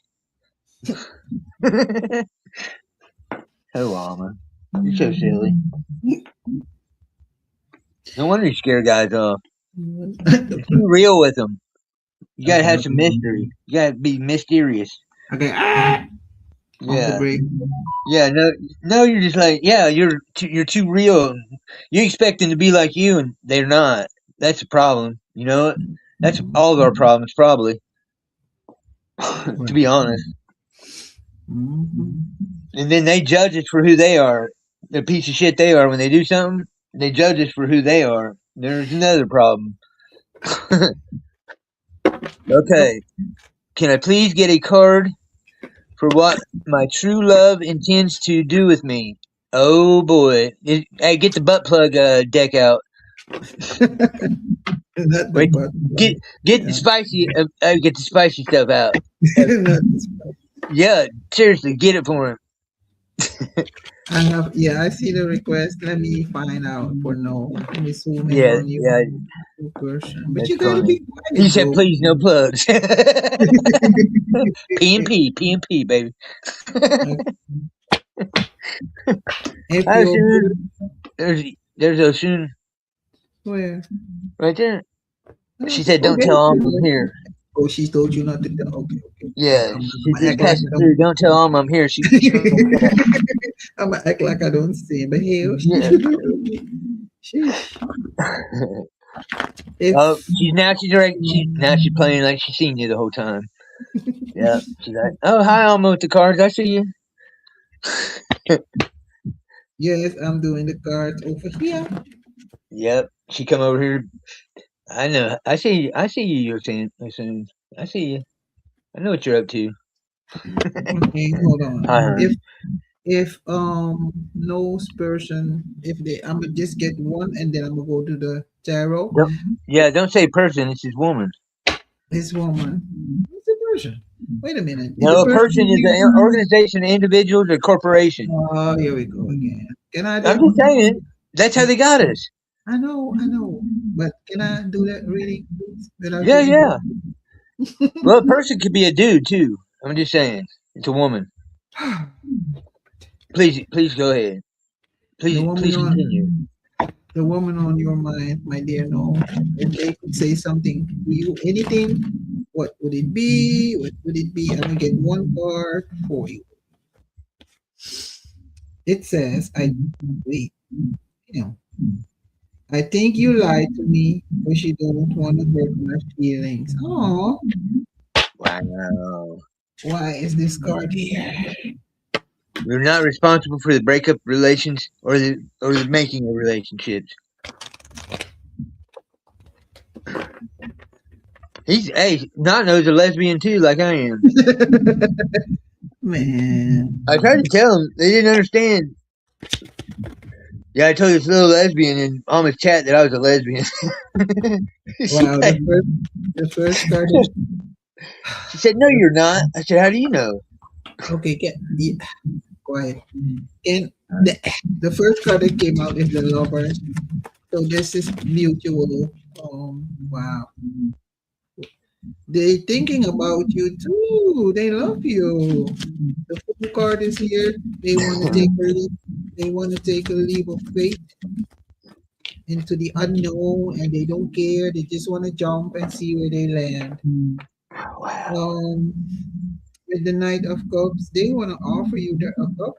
Oh, Alma, you're so silly. No wonder you scare guys off. You're too real with them. You gotta have some mystery. You gotta be mysterious. Okay. Off the Yeah, break. yeah. No. You're just like, yeah. You're too real. You expect them to be like you, and they're not. That's the problem. You know it. That's all of our problems, probably. To be honest. Mhm. And then they judge us for who they are. The piece of shit they are when they do something. They judge us for who they are. There's another problem. Okay. Can I please get a card for what my true love intends to do with me? Oh boy. Hey, get the butt plug deck out. Not the Wait, butt get plug. get the Yeah. spicy stuff out. Not the spice. Yeah, seriously, get it for him. I have, yeah, I see the request. Let me find out for no. Let me zoom in Yeah, on your yeah, version. But that's you gotta funny. be He quiet, said, bro. please, no plugs. P&P, baby. If Hi, you're Oshun. There's Oshun where? right there. Oh, She said, oh, don't there tell you Alma I'm go. here. Oh, she told you not to tell. Okay, okay. Yeah, I'm she said, gonna just act like passing I through. Don't tell Alma I'm here. She's don't. going to chat. I'm gonna act like I don't see. But hey, oh, Yeah. sheesh. If Oh, she's playing like she's seen you the whole time. Yeah. She's like, oh, hi, Alma with the cards. I see you. yes, I'm doing the cards over here. Yep. She come over here. I know. I see you. I see you, Oshun. I see you. I know what you're up to. Okay, hold on. Hi, honey. If no person, if they, I'm gonna just get one and then I'm gonna go to the tarot. Don't, yeah, don't say person. It's his woman. This woman, what's the person? Wait a minute. Is the No, a person person is an here? organization, individuals, or corporation. Oh, here we go again. Can I I'm do? just saying. That's how they got us. I know. But can I do that reading, please, without Yeah, getting yeah. Well, a person could be a dude too. I'm just saying. It's a woman. Please go ahead. the woman Please continue. on the woman on your mind, my dear. No, if they could say something to you, anything, what would it be? What would it be? I'm gonna get one card for you. It says, I wait. Damn. I think you lied to me because you don't want to hurt my feelings. Oh, Wow. why is this card here? We're not responsible for the breakup relations or the making of relationships. Not knows a lesbian too, like I am. Man. I tried to tell them, they didn't understand. Yeah, I told this little lesbian in Alma's chat that I was a lesbian. She Wow, said, the first card. she said, no, you're not. I said, how do you know? Okay, yeah, quiet. And the first card that came out is the lover. So this is mutual. Wow. They thinking about you too. They love you. The phone card is here. They want to take a leap. They want to take a leap of faith into the unknown, and they don't care. They just want to jump and see where they land. Wow. Um, with the Knight of Cups, they want to offer you a cup.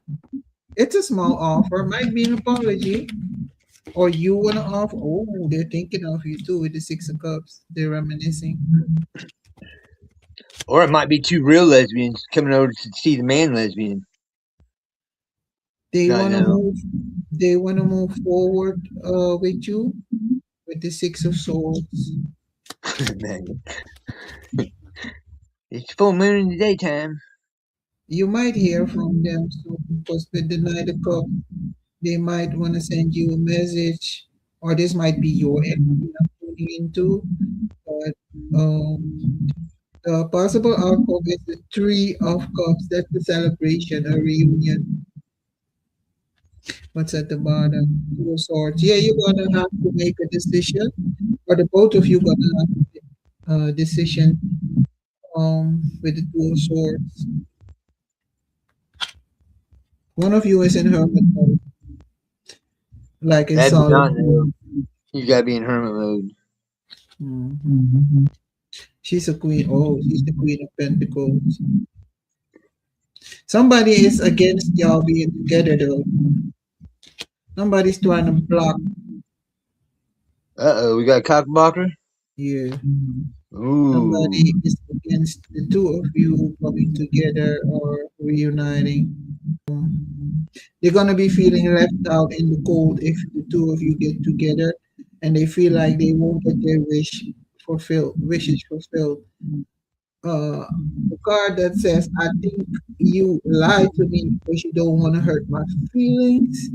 It's a small offer, might be an apology, or you want to offer. Oh, they're thinking of you too with the Six of Cups. They're reminiscing. Or it might be two real lesbians coming over to see the man lesbian. They Not want to now. move. They want to move forward with you with the Six of Swords. Man. It's full moon in the daytime. You might hear from them soon because with the Knight of Cups, they might want to send you a message, or this might be your energy I'm tuning into. But the possible outcome is the Three of Cups. That's the celebration, a reunion. What's at the bottom? Two of Swords. Yeah, you're gonna have to make a decision, or the both of you gonna have to make a decision with the Two of Swords. One of you is in hermit mode, like in That do not solitude. know. You gotta be in hermit mode. Mhm. She's a queen. Oh, she's the Queen of Pentacles. Somebody is against y'all being together though. Somebody's trying to block. We got a cockblocker. Yeah. Ooh. Somebody is against the two of you coming together or reuniting. They're gonna be feeling left out in the cold if the two of you get together, and they feel like they won't get their wishes fulfilled. Uh, the card that says, "I think you lied to me because you don't want to hurt my feelings."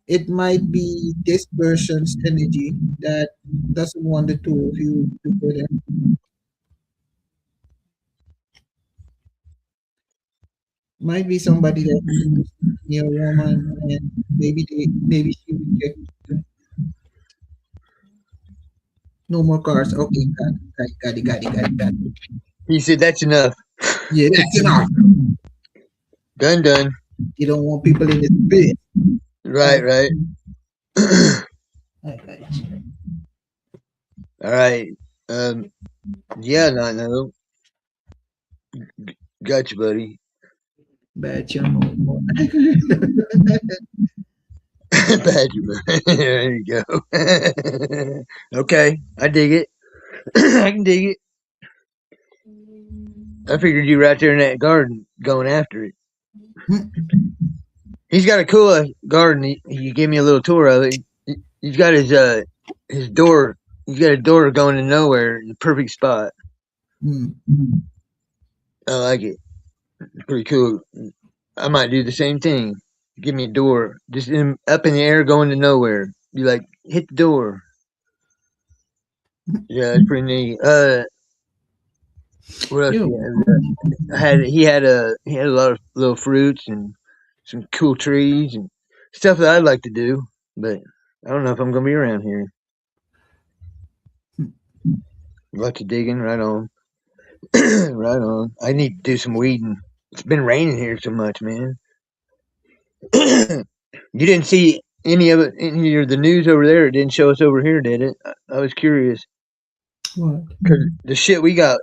It might be this person's energy that doesn't want the two of you together. Might be somebody that is near a woman, and maybe she rejected you. No more cards. Okay, got it. He said that's enough. Yeah, that's enough. Done. You don't want people in this bed. Right, Right. right. Right. All right. Yeah, not no. Gotcha, buddy. Bad channel. Badger, buddy. There you go. Okay, I dig it. I can dig it. I figured you right there in that garden going after it. He's got a cool garden. He gave me a little tour of it. He's got his door. He's got a door going to nowhere in the perfect spot. Mm. I like it. It's pretty cool. I might do the same thing. Give me a door, just up in the air, going to nowhere. Be like, hit the door. Yeah, it's pretty neat. What else? You He had a lot of little fruits and some cool trees and stuff that I'd like to do, but I don't know if I'm gonna be around here. Lots of digging, right on, right on. I need to do some weeding. It's been raining here so much, man. You didn't see any of it, any of the news over there. It didn't show us over here, did it? I was curious what? because the shit we got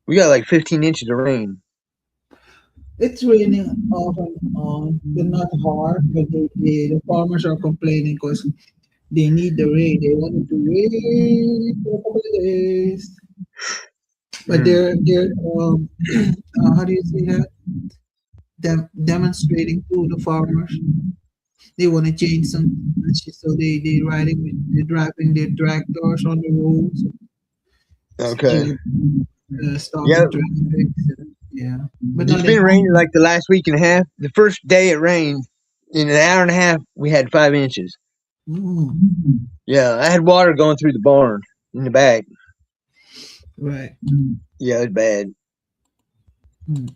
like 15 inches of rain. It's raining off and on, but not hard. But the farmers are complaining because they need the rain. They want it to rain for a couple of days. But Mm, they're how do you say that? Demonstrating to the farmers. They want to change some shit, so they're driving their tractors on the roads, okay. stopping Yeah, traffic. Yeah, but it's not in. been raining like the last week and a half. The first day it rained, in an hour and a half, we had 5 inches. Mm, Yeah, I had water going through the barn in the back. right. Yeah, it was bad. Mm.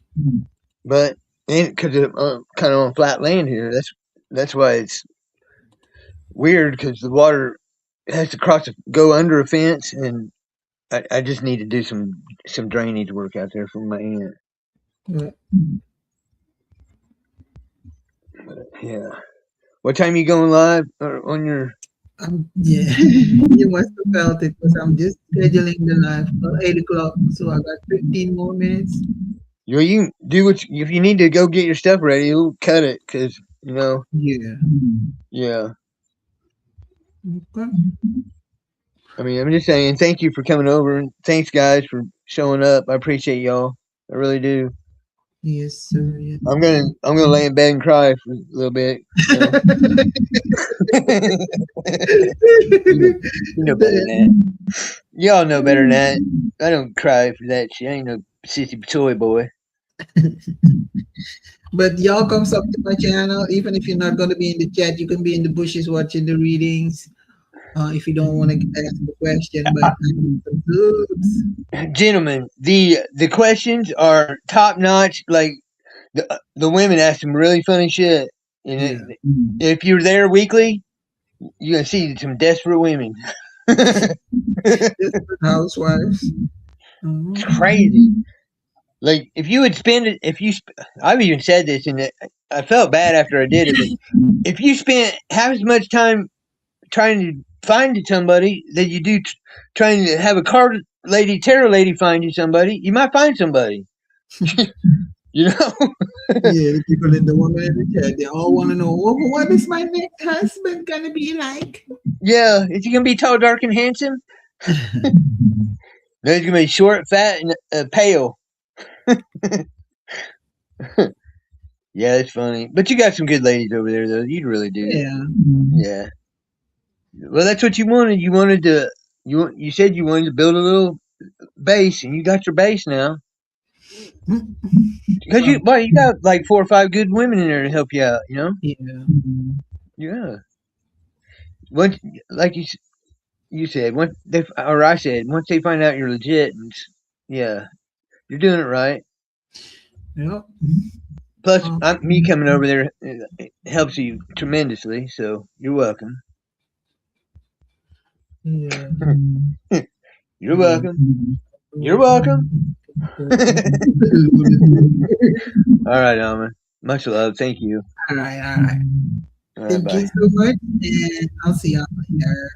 But because it's kind of on flat land here, that's why it's weird because the water has to go under a fence, and I just need to do some drainage work out there for my aunt. But, Yeah. What time you going live on your? yeah, you must have felt it because I'm just scheduling the live for 8 o'clock. So I got 15 more minutes. You do what if you need to go get your stuff ready. You cut it because Yeah. yeah. Okay. I mean, I'm just saying. Thank you for coming over, and thanks guys for showing up. I appreciate y'all. I really do. Yes, sir. Yes. I'm gonna lay in bed and cry for a little bit. You know better than that. Y'all know better than that. I don't cry for that shit. I ain't no sissy toy boy. But y'all come up to my channel, even if you're not going to be in the chat, you can be in the bushes watching the readings. If you don't want to ask the question, but I need some subs. Gentlemen, the questions are top notch. Like the women ask some really funny shit. And Yeah. if you're there weekly, you're gonna see some desperate women. Just housewives. It's Mhm. crazy. Like if you would spend it, I've even said this, and I felt bad after I did it. But if you spent half as much time trying to find somebody that you do trying to have a card lady, tarot lady find you somebody, you might find somebody. You know? Yeah, the people in the woman in the chat, they all want to know, what is my next husband going to be like? Yeah, is he gonna be tall, dark, and handsome? No, he's gonna be short, fat, and pale. Yeah, it's funny, but you got some good ladies over there, though. You really do. Yeah. Yeah. Well, that's what you wanted. You said you wanted to build a little base, and you got your base now. Because Well, you got like 4 or 5 good women in there to help you out. yeah. Yeah. Once, like you said, I said, once they find out you're legit, yeah, you're doing it right. Yep. Plus, Uh, me coming over there it helps you tremendously. So you're welcome. yeah. You're Yeah. welcome. You're welcome. All right, Alma. Much love. Thank you. All right. All right. All right, Thank you bye. so much. And I'll see y'all later.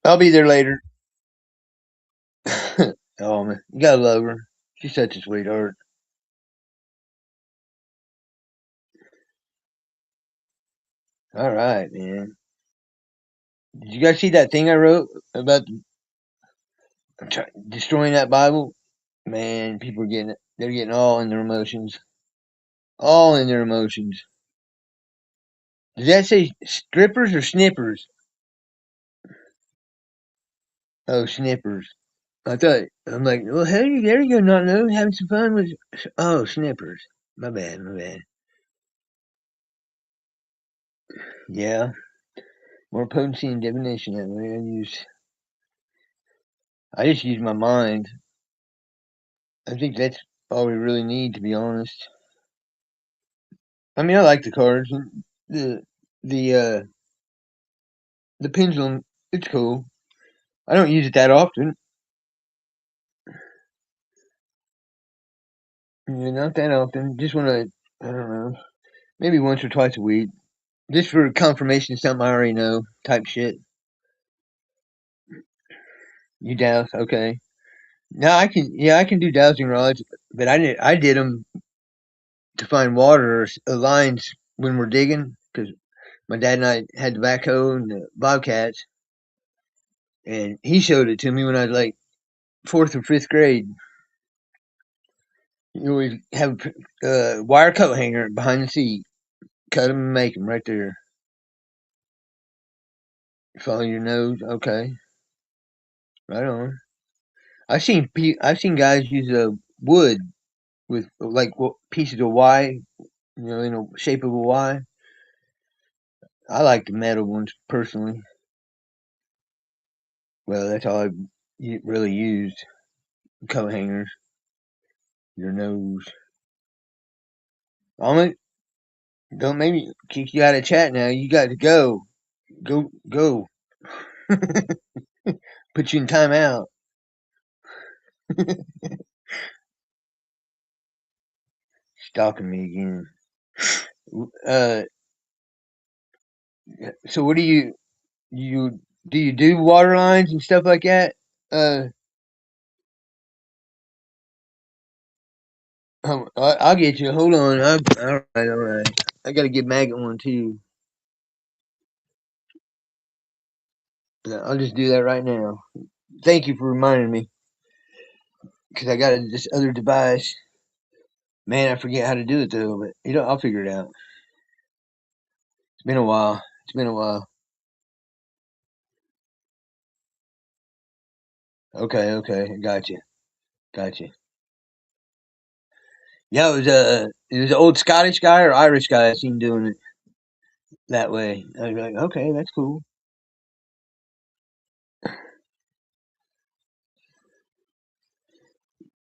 I'll be there later. Oh man, you gotta love her. She's such a sweetheart. All right, man. Did you guys see that thing I wrote about destroying that Bible? Man, people are they're getting all in their emotions. All in their emotions. Does that say strippers or snippers? Oh, snippers. I'm like, well, hey, there you go, not know, having some fun with. Oh, snippers. My bad, my bad. Yeah, more potency and divination that way. I just use my mind. I think that's all we really need, to be honest. I mean, I like the cards. The the uh the pendulum. It's cool. I don't use it that often. Not that often. Just when I don't know, maybe once or twice a week, just for confirmation of something I already know, type shit. You douse, okay? Now I can do dowsing rods, but I did them to find water or lines when we're digging because my dad and I had the backhoe and the bobcats, and he showed it to me when I was like 4th or 5th grade. You always have a wire coat hanger behind the seat, cut them and make them right there. Follow your nose, okay, right on. I've seen guys use wood with like pieces of Y, in a shape of a Y. I like the metal ones personally. Well, that's all I really used. Coat hangers, your nose. Almond, don't make me kick you out of chat now. You got to go. Go. Put you in timeout. Stalking me again. Uh, so what do you do water lines and stuff like that? Uh, I'll get you. Hold on. All right. I gotta get Magik one too. I'll just do that right now. Thank you for reminding me, because I got this other device. Man, I forget how to do it though, but I'll figure it out. It's been a while. It's been a while. Okay, gotcha. Yeah, it was an old Scottish guy or Irish guy I seen doing it that way. I was like, okay, that's cool.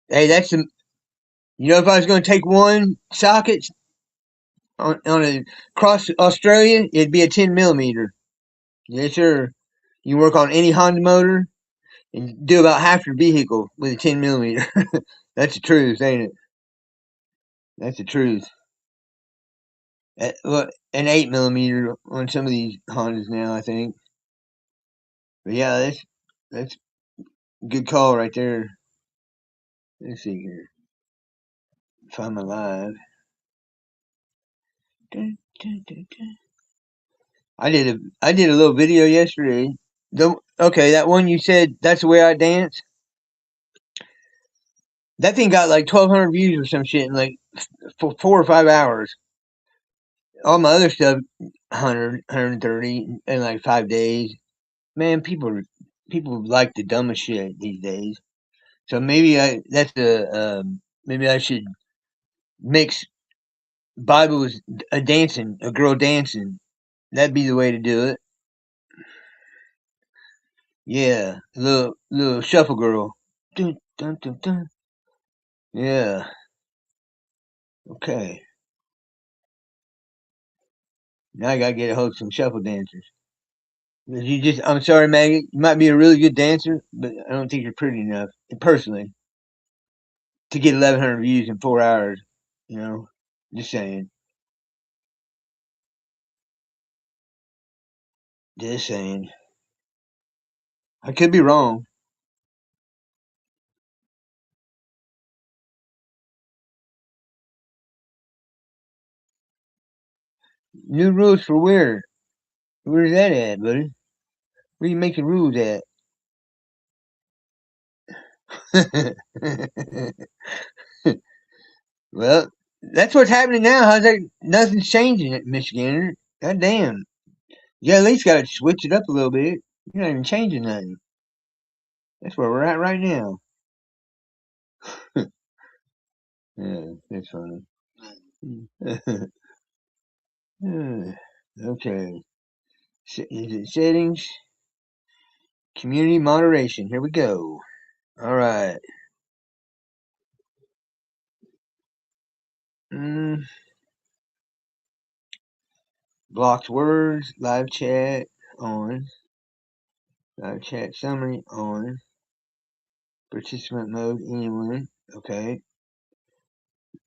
Hey, that's some. If I was going to take one socket on a across Australia, it'd be a 10 millimeter. Yes, sir. You work on any Honda motor and do about half your vehicle with a 10 millimeter. That's the truth, ain't it? That's the truth. Well, an 8 millimeter on some of these Hondas now, I think. But yeah, that's a good call right there. Let's see here. If I'm alive. Dun, dun, dun, dun. I did a little video yesterday. Okay, that one you said that's the way I dance. That thing got like 1,200 views or some shit in like 4 or 5 hours. All my other stuff, 130 in like 5 days. Man, people like the dumbest shit these days. So maybe I should mix Bible with a girl dancing. That'd be the way to do it. Yeah, little shuffle girl. Dun, dun, dun, dun. Yeah. Okay. Now I gotta get a hold of some shuffle dancers. I'm sorry, Maggie. You might be a really good dancer, but I don't think you're pretty enough, personally, to get 1,100 views in 4 hours. You know, just saying. Just saying. I could be wrong. New rules for where? Where's that at, buddy? Where you making rules at? Well, that's what's happening now. How's that? Nothing's changing at Michigander. God damn. You at least got to switch it up a little bit. You're not even changing nothing. That's where we're at right now. Yeah, that's funny. Okay. Is it settings? Community moderation. Here we go. All right. Mm, blocked words. Live chat on. Live chat summary on. Participant mode. Anyone. Okay.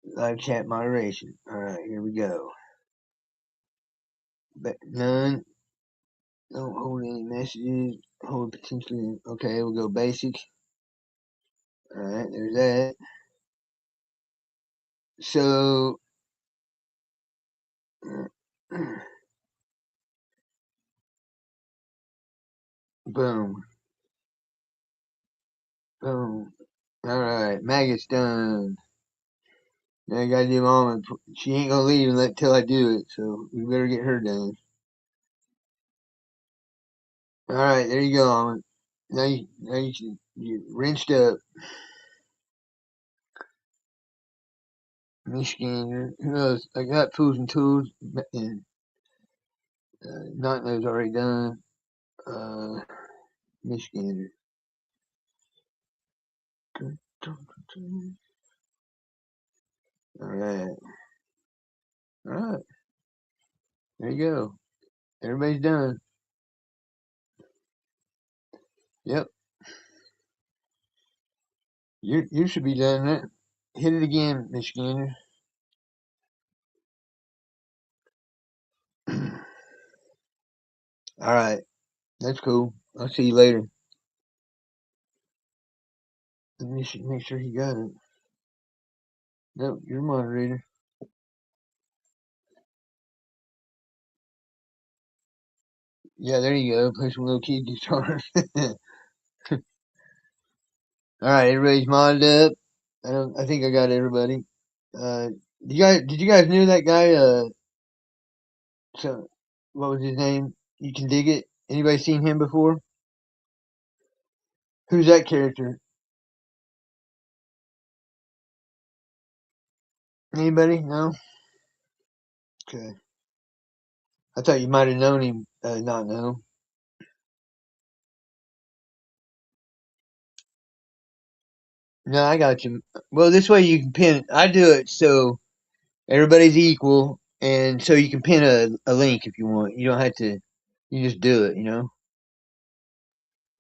Live chat moderation. All right. Here we go. But none. Don't hold any messages. Hold potentially. Okay. We'll go basic. All right. There's that. So. Boom. Boom. All right. Magic's done. Now I gotta do mama. She ain't gonna leave until I do it, so we better get her done. All right, there you go, Almond. You rinsed up. Michigan. Who knows? I got foods and tools, and not those already done. Uh, Michigan. All right, all right. There you go. Everybody's done. Yep. You should be done. That. Hit it again, Michigander. All right, that's cool. I'll see you later. Let me make sure he got it. No, you're moderator. Yeah, there you go. Play some little kid guitar. All right, everybody's modded up. I think I got everybody. Uh, did you guys know that guy? So what was his name? You can dig it. Anybody seen him before? Who's that character? Anybody? No. Okay. I thought you might have known him. Not know. No, I got you. Well, this way you can pin. I do it so everybody's equal, and so you can pin a link if you want. You don't have to. You just do it.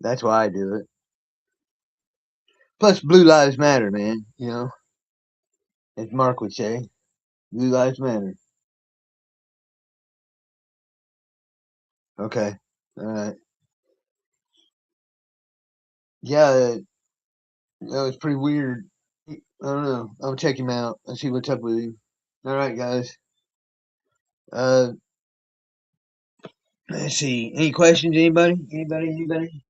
That's why I do it. Plus, Blue Lives Matter, man. As Mark would say, Blue Lives Matter. Okay. All right. Yeah, that was pretty weird. I don't know. I'll check him out. I'll see what's up with him. All right, guys. Uh, let's see. Any questions? Anybody? Anybody? Anybody?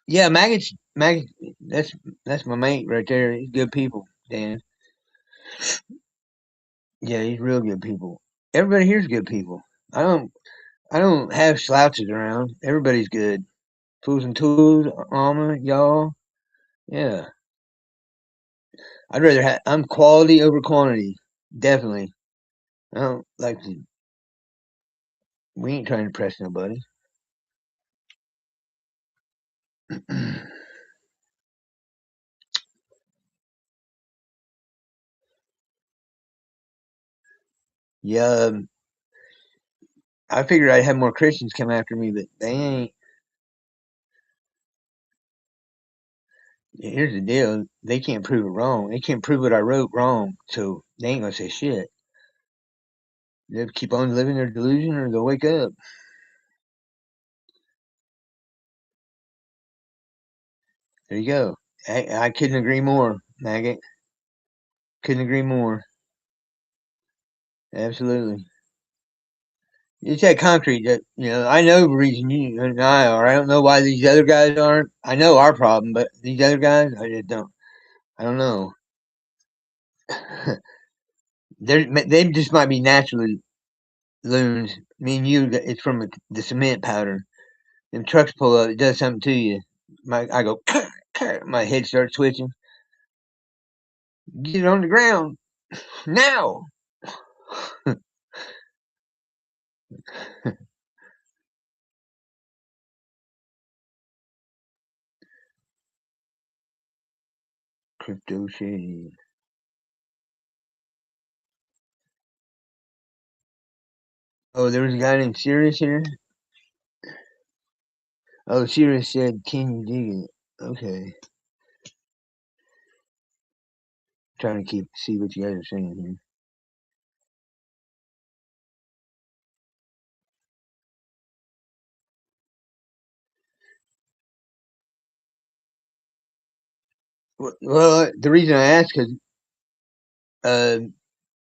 Yeah, Magik. That's my mate right there. He's good people, Dan. Yeah, he's real good people. Everybody here's good people. I don't. I don't have slouches around. Everybody's good. Fools and tools, Alma, y'all. Yeah. I'd rather have. I'm quality over quantity. Definitely. I don't like to. We ain't trying to impress nobody. Yeah, I figured I'd have more Christians come after me, but they ain't. Here's the deal: they can't prove it wrong. They can't prove what I wrote wrong, so they ain't gonna say shit. They'll keep on living their delusion, or they'll wake up. There you go. I couldn't agree more, Maggot. Couldn't agree more. Absolutely. It's that concrete that I know the reason you and I are. I don't know why these other guys aren't. I know our problem, but these other guys, I just don't. I don't know. They just might be naturally loons. Me and you, it's from the cement powder. Them trucks pull up, it does something to you. I go, my head starts twitching. Get it on the ground now. Crypto shade. Oh, there was a guy named Sirius here. Oh, Sirius said, "Can you dig it?" Okay, trying to see what you guys are saying here. Well, the reason I asked because uh,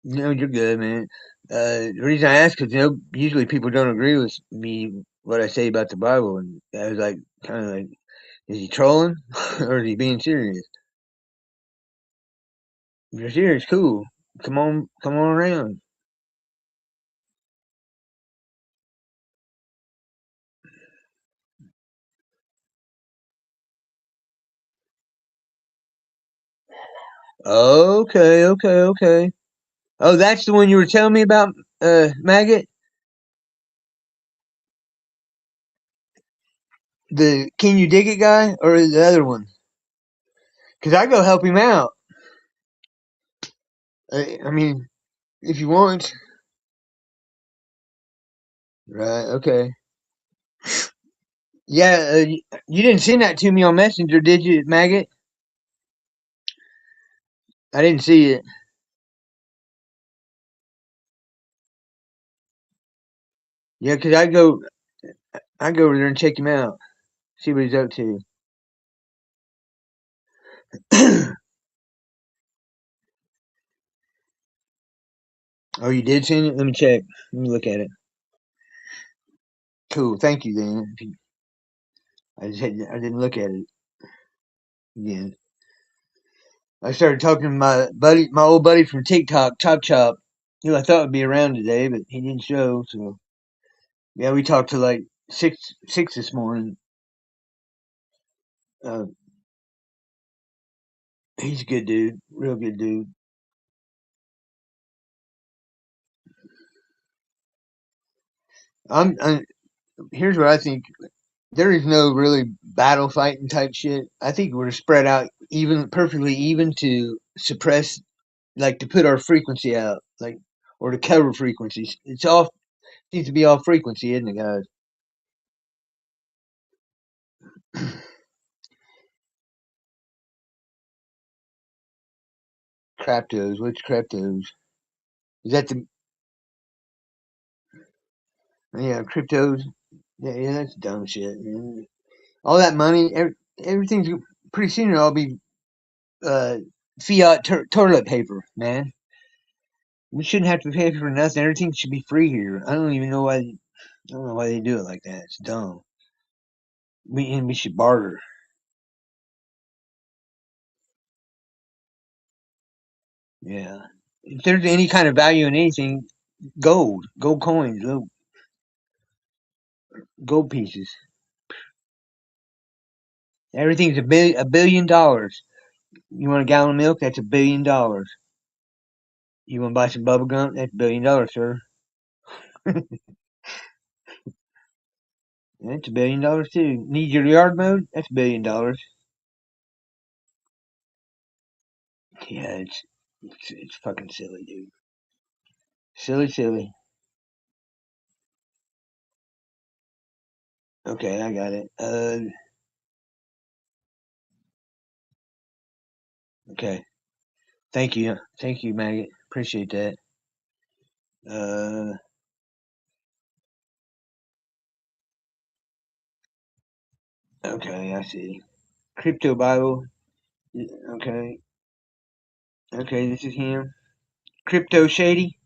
you're good, man. The reason I ask because usually people don't agree with me what I say about the Bible, and I was like, kind of like, is he trolling or is he being serious? If you're serious, cool. Come on around. Okay, okay, okay. Oh, that's the one you were telling me about, Maggot. The Can You Dig It guy, or the other one? Because I go help him out. I mean, if you want. Right. Okay. Yeah, you didn't send that to me on Messenger, did you, Maggot? I didn't see it. Yeah, 'cause I go over there and check him out, see what he's up to. Oh, you did send it? Let me check. Let me look at it. Cool. Thank you, then. I didn't look at it again. I started talking to my buddy, my old buddy from TikTok, Chop Chop, who I thought would be around today, but he didn't show. So yeah, we talked to like six this morning. Uh, he's a good dude, real good dude. I'm here's what I think. There is no really battle fighting type shit. I think we're spread out even perfectly even to suppress, like to put our frequency out, like or to cover frequencies. It's all seems to be all frequency, isn't it, guys? Craptos. What's craptos? Is that the yeah cryptos? Yeah, that's dumb shit. Man. All that money, everything's pretty soon. It'll all be uh, fiat toilet paper, man. We shouldn't have to pay for nothing. Everything should be free here. I don't even know why. I don't know why they do it like that. It's dumb. We should barter. Yeah. If there's any kind of value in anything, gold coins, gold pieces. Everything's $1 billion. You want a gallon of milk? That's $1 billion. You want to buy some bubble gum? That's $1 billion, sir. That's $1 billion too. Need your yard mowed? That's $1 billion. Yeah, it's fucking silly, dude. Silly, silly. Okay, I got it. Okay. Thank you, Maggot. Appreciate that. Uh, okay, I see. Crypto Bible. Okay, okay, this is him. Crypto Shady.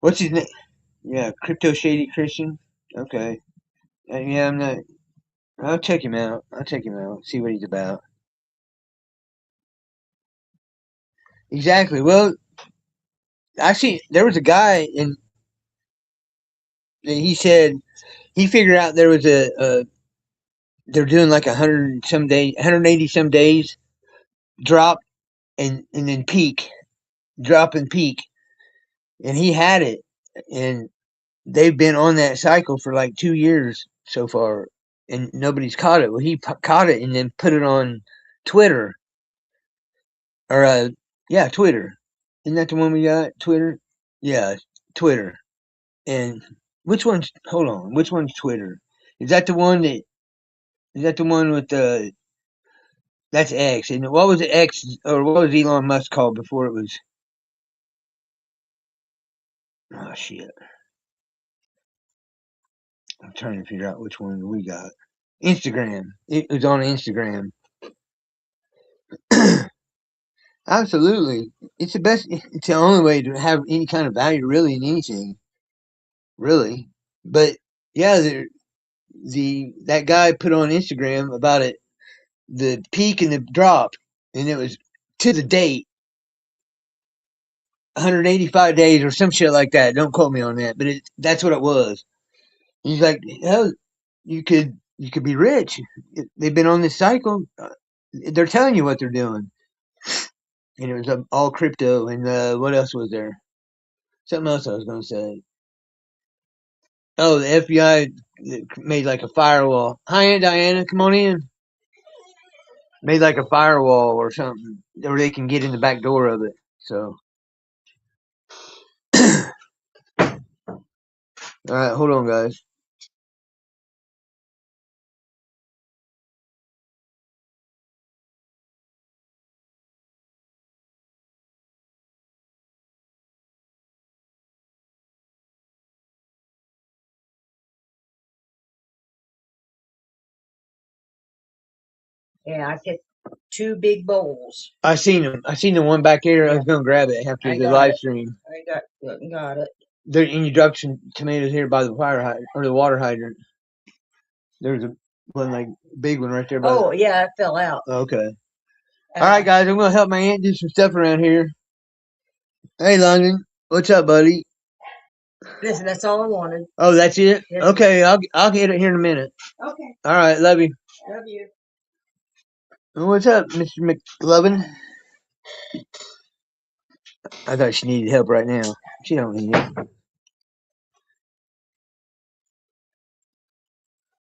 What's his name? Yeah, Crypto Shady Christian. Okay. Yeah, I'm not. I'll check him out. I'll check him out. See what he's about. Exactly. Well, actually, there was a guy, and he said he figured out there was a they're doing like 100 some days, 180 some days drop and then peak, drop and peak, and he had it, and they've been on that cycle for like 2 years so far, and nobody's caught it. Well, he caught it and then put it on Twitter or yeah, Twitter. Isn't that the one we got? Twitter. Yeah, Twitter. And which one's? Hold on. Which one's Twitter? Is that the one that? Is that the one with the? That's X. And what was it X or what was Elon Musk called before it was? Oh shit! I'm trying to figure out which one we got. Instagram. It was on Instagram. Absolutely, it's the best. It's the only way to have any kind of value, really, in anything, really. But yeah, the that guy put on Instagram about it, the peak and the drop, and it was to the date 185 days or some shit like that. Don't quote me on that, but that's what it was. He's like, hell, you could be rich. They've been on this cycle. They're telling you what they're doing, and it was all crypto. And what else was there? Something else I was going to say. Oh, the FBI made like a firewall. Hi, Aunt Diana, come on in. Made like a firewall or something, or they can get in the back door of it. So, all right, hold on, guys. Yeah, I picked 2 big bowls. I seen them. I seen the one back there. I was gonna grab it after I the got live it. stream. I got it. There, and you dropped some tomatoes here by the fire hydrant or the water hydrant. There's a one like big one right there. By Oh, yeah, it fell out. Okay. All right, guys. I'm gonna help my aunt do some stuff around here. Hey, London. What's up, buddy? Listen, that's all I wanted. Oh, that's it. Yes, Okay, I'll get it here in a minute. Okay. All right, love you. Love you. What's up, Mr. McLovin? I thought she needed help right now. She don't need it.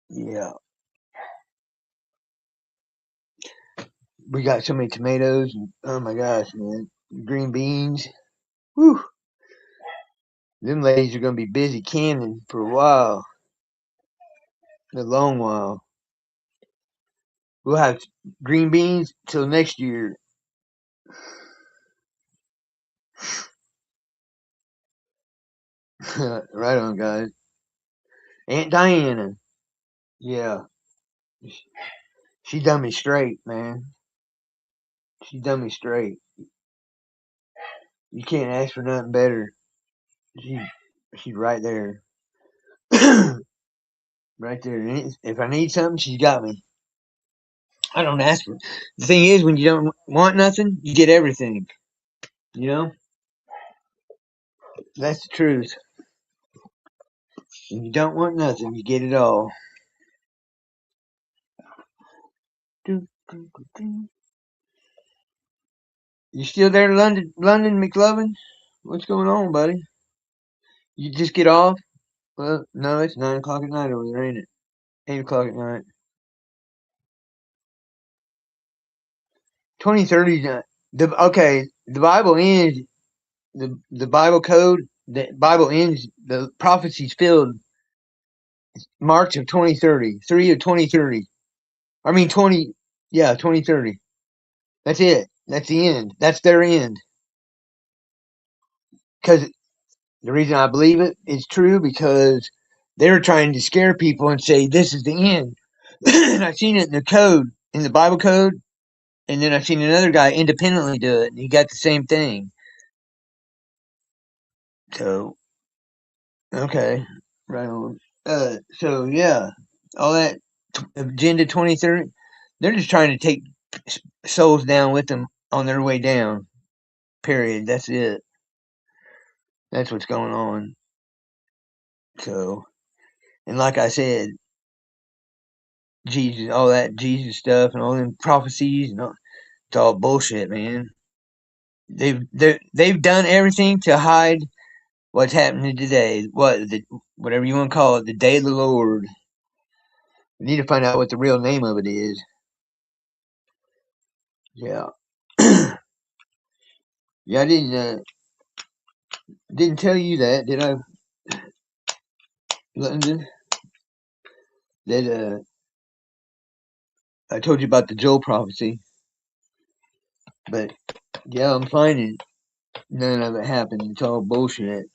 Yeah. We got so many tomatoes. And, oh my gosh, man. Green beans. Whew. Them ladies are gonna be busy canning for a while. A long while. We'll have green beans till next year. Right on, guys. Aunt Diana. Yeah. She done me straight, man. She done me straight. You can't ask for nothing better. She, she's right there. Right there. If I need something, she's got me. I don't ask for it. The thing is, when you don't want nothing, you get everything. You know? That's the truth. When you don't want nothing, you get it all. You still there, London McLovin? What's going on, buddy? You just get off? Well, no, it's 9 o'clock at night over there, ain't it? 8 o'clock at night. 2030. The Bible ends. The Bible code. The Bible ends. The prophecy's filled March of 2030. 3 of 2030. I mean 20. Yeah, 2030. That's it. That's the end. That's their end. Because the reason I believe it is true because they're trying to scare people and say this is the end. And I've seen it in the code, in the Bible code, and then I've seen another guy independently do it, and he got the same thing. So okay, right on. So yeah, all that Agenda 2030, they're just trying to take souls down with them on their way down. Period. That's it. That's what's going on. So, and like I said, Jesus, all that Jesus stuff and all them prophecies and all, it's all bullshit, man. They've done everything to hide what's happening today. Whatever you want to call it, the day of the Lord. We need to find out what the real name of it is. Yeah, yeah. I didn't tell you that, did I, London? That I told you about the Joel prophecy, but yeah, I'm finding none of it happened. It's all bullshit.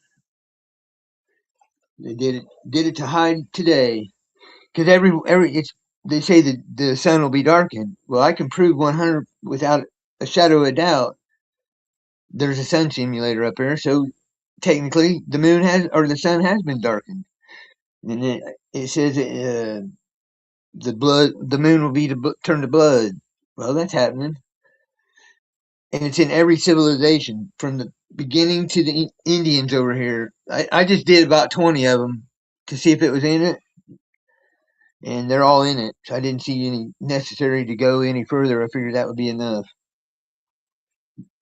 They did it to hide today, because every it's they say that the sun will be darkened. Well, I can prove 100 without a shadow of a doubt. There's a sun simulator up there, so technically the moon has or the sun has been darkened. And it says the moon will be turned to blood. Well, that's happening, and it's in every civilization from the beginning to the Indians over here. I just did about 20 of them to see if it was in it, and they're all in it. So I didn't see any necessary to go any further. I figured that would be enough.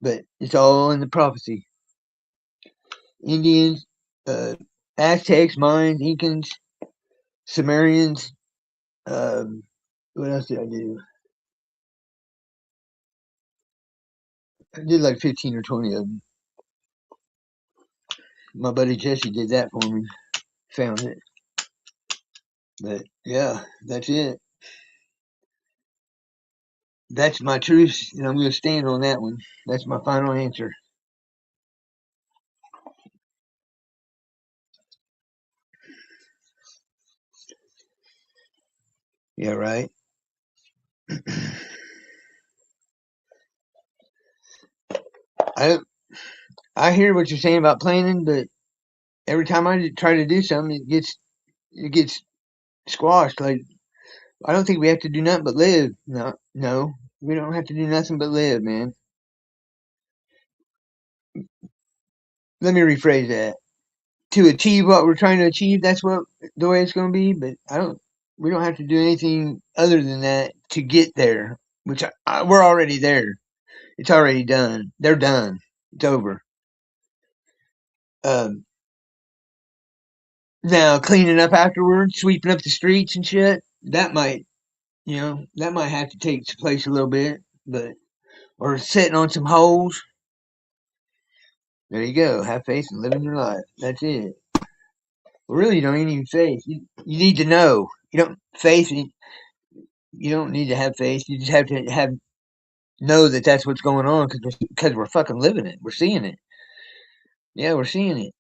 But it's all in the prophecy. Indians, uh, Aztecs, Mayans, Incans, Sumerians. Um, what else did I do? I did like 15 or 20 of them. My buddy Jesse did that for me. Found it. But yeah, that's it. That's my truth, and I'm going to stand on that one. That's my final answer. Yeah, right. I hear what you're saying about planning, but every time I try to do something, it gets squashed. Like I don't think we have to do nothing but live. No, no, we don't have to do nothing but live, man. Let me rephrase that. To achieve what we're trying to achieve, that's what the way it's going to be. But we don't have to do anything other than that to get there. Which we're already there. It's already done. They're done. It's over. Um, Now cleaning up afterwards, sweeping up the streets and shit. That might have to take place a little bit, but or sitting on some holes. There you go. Have faith and living your life. That's it. Well, really, you don't need faith. You need to know. You don't faith. You don't need to have faith. You just have to know that that's what's going on because we're fucking living it. We're seeing it. Yeah, we're seeing it.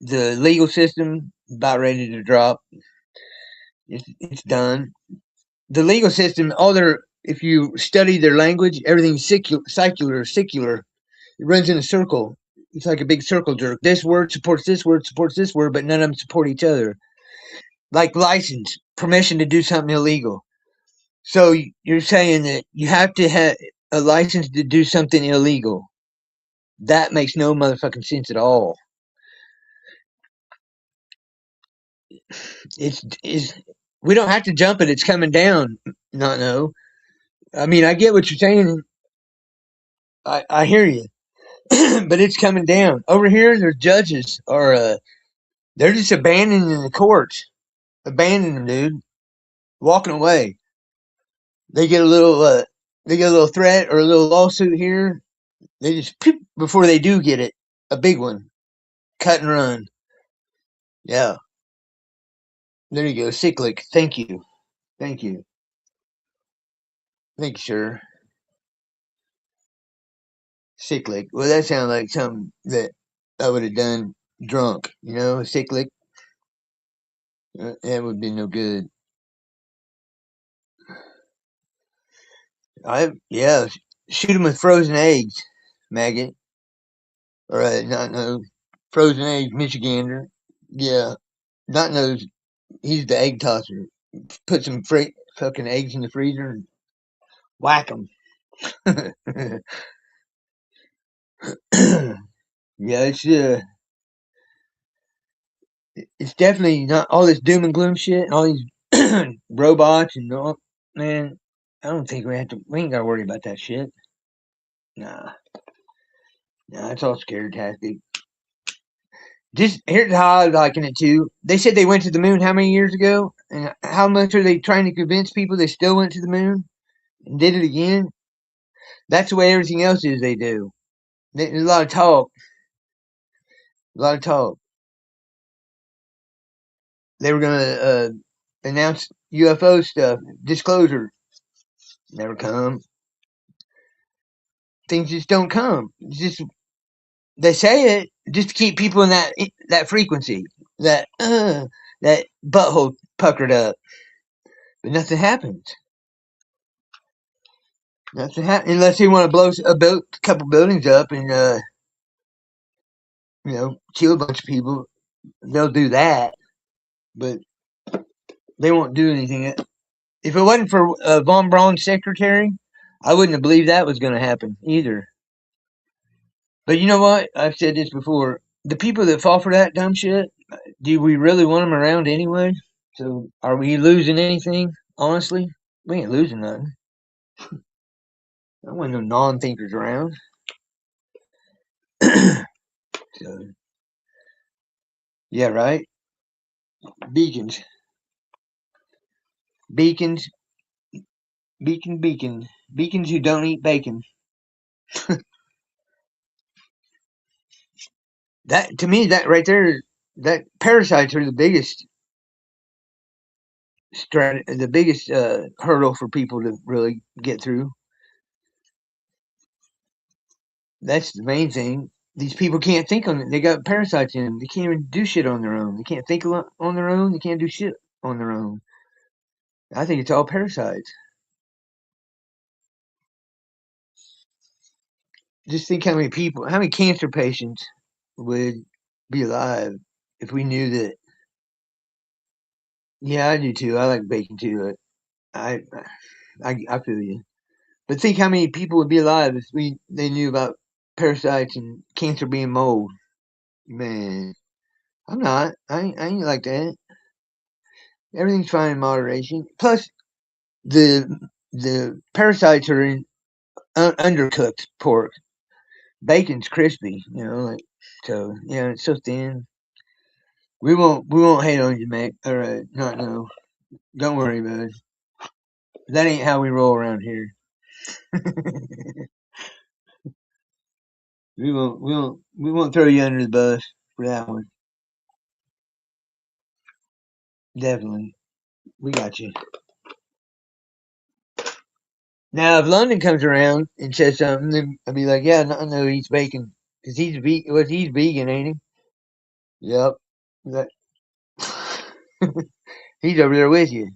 The legal system about ready to drop. It's done. The legal system, if you study their language, everything's secular. It runs in a circle. It's like a big circle jerk. This word supports this word, but none of them support each other. Like license, permission to do something illegal. So you're saying that you have to have a license to do something illegal. That makes no motherfucking sense at all. It's we don't have to jump it. It's coming down. No. I mean, I get what you're saying. I hear you, but it's coming down. Over here, their judges are they're just abandoning the courts, abandoning them, dude, walking away. They get a little threat or a little lawsuit here. They just before they do get it, a big one, cut and run. Yeah, there you go, cyclic. Thank you, thank you, thank you, sir. Cyclic. Well, that sounds like something that I would have done drunk. Cyclic. That would be no good. Yeah, shoot him with frozen eggs, maggot. Or not no frozen eggs, Michigander. Yeah, not knows. He's the egg tosser. Put some fucking eggs in the freezer and whack them. Yeah, it's definitely not all this doom and gloom shit and all these robots and all. Man, I don't think we ain't gotta worry about that shit. Nah, it's all scare tactic. Just here's how I liken it to. They said they went to the moon how many years ago, and how much are they trying to convince people they still went to the moon and did it again? That's the way everything else is. They do. There's a lot of talk. A lot of talk. They were gonna announce UFO stuff, disclosure. Never come. Things just don't come. It's just they say it just to keep people in that frequency, that butthole puckered up, but nothing happens. Nothing happens unless they want to blow a couple buildings up and kill a bunch of people. They'll do that, but they won't do anything. If it wasn't for von Braun's secretary, I wouldn't have believed that was going to happen either. But you know what? I've said this before. The people that fall for that dumb shit, do we really want them around anyway? So are we losing anything? Honestly, we ain't losing nothing. I want no non-thinkers around. So, yeah, right. Beacons, beacons, beacons who don't eat bacon. That to me, that right there, that parasites are the biggest hurdle for people to really get through. That's the main thing. These people can't think on it. They got parasites in them. They can't even do shit on their own. They can't think on their own. They can't do shit on their own. I think it's all parasites. just think how many cancer patients would be alive if we knew that. Yeah, I do too. I like bacon too. I I feel you. But think how many people would be alive if they knew about parasites and cancer being mold. Man, I'm not. I ain't like that. Everything's fine in moderation. Plus, the parasites are in undercooked pork. Bacon's crispy, like so. Yeah, it's so thin. We won't hate on you, Mac. All right, not no. Don't worry, bud. That ain't how we roll around here. We won't throw you under the bus for that one. Definitely, we got you. Now, if London comes around and says something, then I'll be like, yeah, I know he's bacon because he's vegan, ain't he? Yep. That- he's over there with you.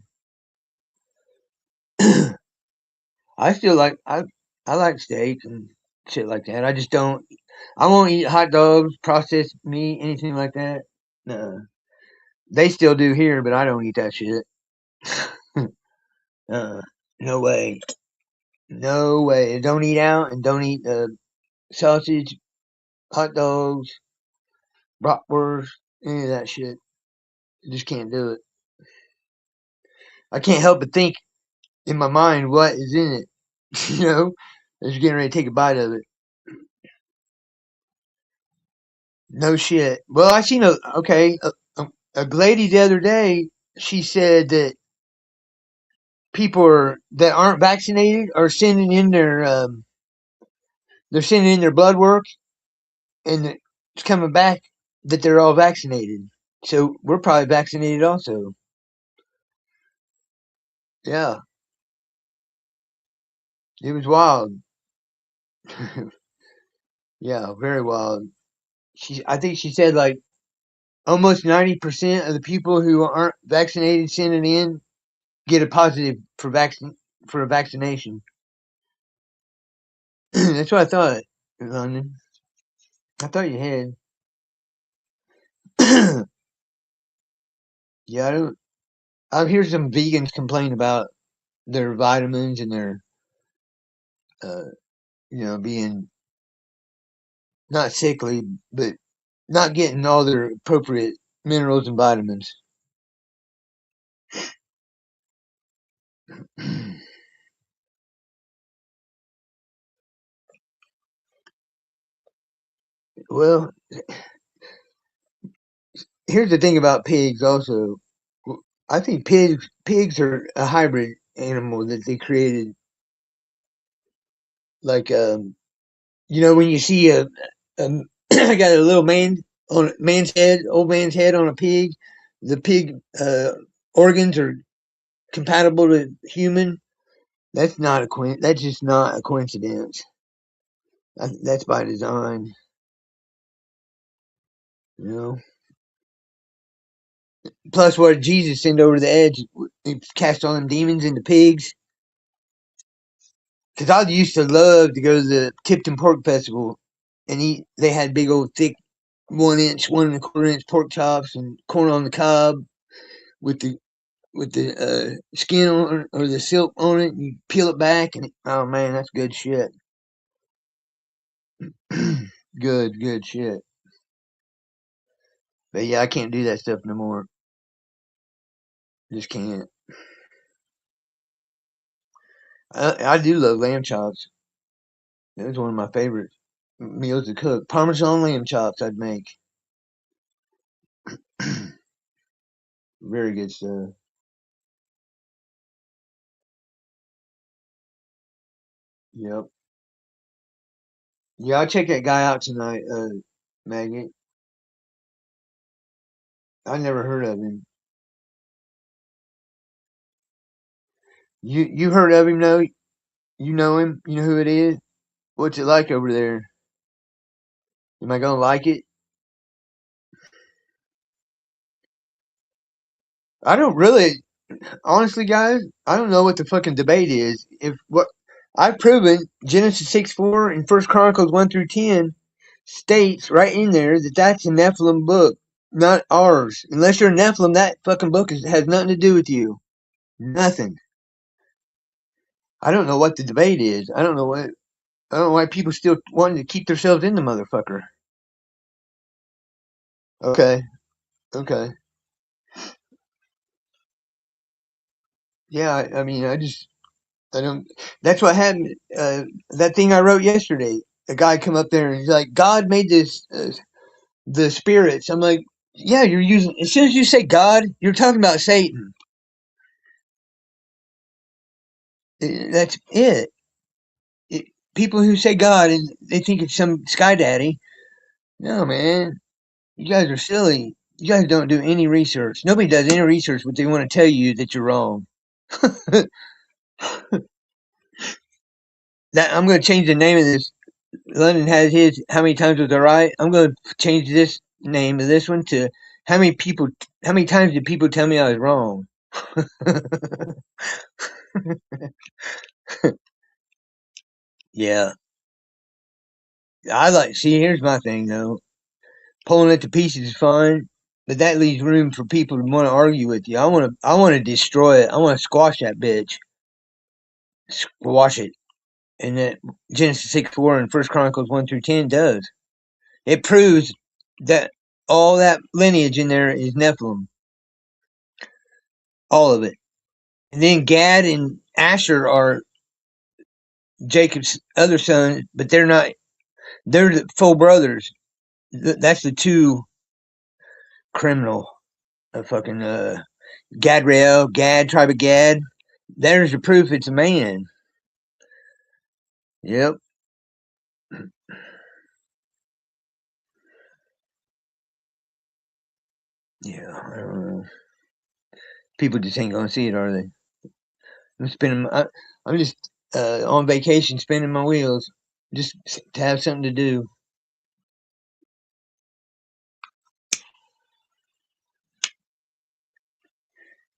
I still like I like steak and shit like that. I just don't. I won't eat hot dogs, processed meat, anything like that. No, they still do here, but I don't eat that shit. uh, no way, no way. Don't eat out and don't eat sausage, hot dogs, bratwurst, any of that shit. I just can't do it. I can't help but think in my mind what is in it. you know, as you're getting ready to take a bite of it. No shit. Well, I seen a lady the other day. She said that that aren't vaccinated are sending in they're sending in their blood work and it's coming back that they're all vaccinated. So we're probably vaccinated also. Yeah, it was wild. Yeah, very wild. I think she said like almost 90% of the people who aren't vaccinated sending in get a positive for a vaccination. That's what I thought, London. I thought you had. Yeah, I don't. I hear some vegans complain about their vitamins and their, uh, being not sickly, but not getting all their appropriate minerals and vitamins. Well, here's the thing about pigs. Also, I think pigs are a hybrid animal that they created. Like, when you see I got a little old man's head on a pig. The pig organs are compatible to human. That's just not a coincidence. That's by design. You know. Plus, what Jesus sent over the edge, he cast all them demons into pigs. Because I used to love to go to the Tipton Pork Festival and eat. They had big old thick 1 inch, 1 1/4 inch pork chops and corn on the cob with the skin on or the silk on it. And you peel it back and oh man, that's good shit. Good shit. But yeah, I can't do that stuff no more. Just can't. I do love lamb chops. That was one of my favorite meals to cook. Parmesan lamb chops I'd make. Very good stuff. Yep. Yeah, I'll check that guy out tonight, Magik. I never heard of him. You heard of him? No, you know him. You know who it is. What's it like over there? Am I gonna like it? I don't really, honestly, guys. I don't know what the fucking debate is. If what I've proven Genesis 6:4 and First Chronicles 1 through 10 states right in there that that's a Nephilim book, not ours. Unless you're a Nephilim, that fucking book has nothing to do with you. Nothing. I don't know what the debate is. I don't know why people still wanting to keep themselves in the motherfucker. Okay. Okay. Yeah, I mean, I don't. That's what happened. That thing I wrote yesterday. A guy come up there and he's like, God made this, the spirits. I'm like, yeah, you're using. As soon as you say God, you're talking about Satan. That's it. People who say God and they think it's some sky daddy. No, man, you guys are silly. You guys don't do any research. Nobody does any research, but they want to tell you that you're wrong. That I'm going to change the name of this. London has his. How many times was I right? I'm going to change this name of this one to how many people. How many times did people tell me I was wrong? Yeah, I like. See, here's my thing though. Pulling it to pieces is fine, but that leaves room for people to want to argue with you. I want to destroy it. I want to squash that bitch. Squash it. And that Genesis 6:4 and First Chronicles 1 through 10 does. It proves that all that lineage in there is Nephilim. All of it. And then Gad and Asher are Jacob's other sons, but they're not. They're the full brothers. That's the two criminal. Fucking Gadrael, Gad, tribe of Gad. There's the proof it's a man. Yep. Yeah, I don't know. People just ain't gonna see it, are they? I'm spinning. I'm just on vacation, spinning my wheels, just to have something to do.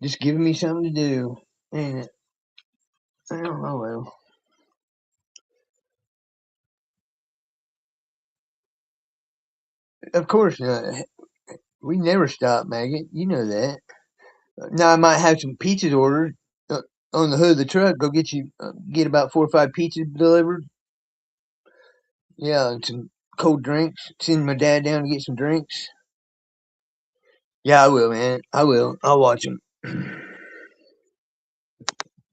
Just giving me something to do, ain't it? I don't know. Well, of course not. We never stop, Maggot. You know that. Now I might have some pizzas ordered on the hood of the truck. Go get about 4 or 5 pizzas delivered. Yeah, and some cold drinks. Send my dad down to get some drinks. Yeah, I will, man. I will. I'll watch them.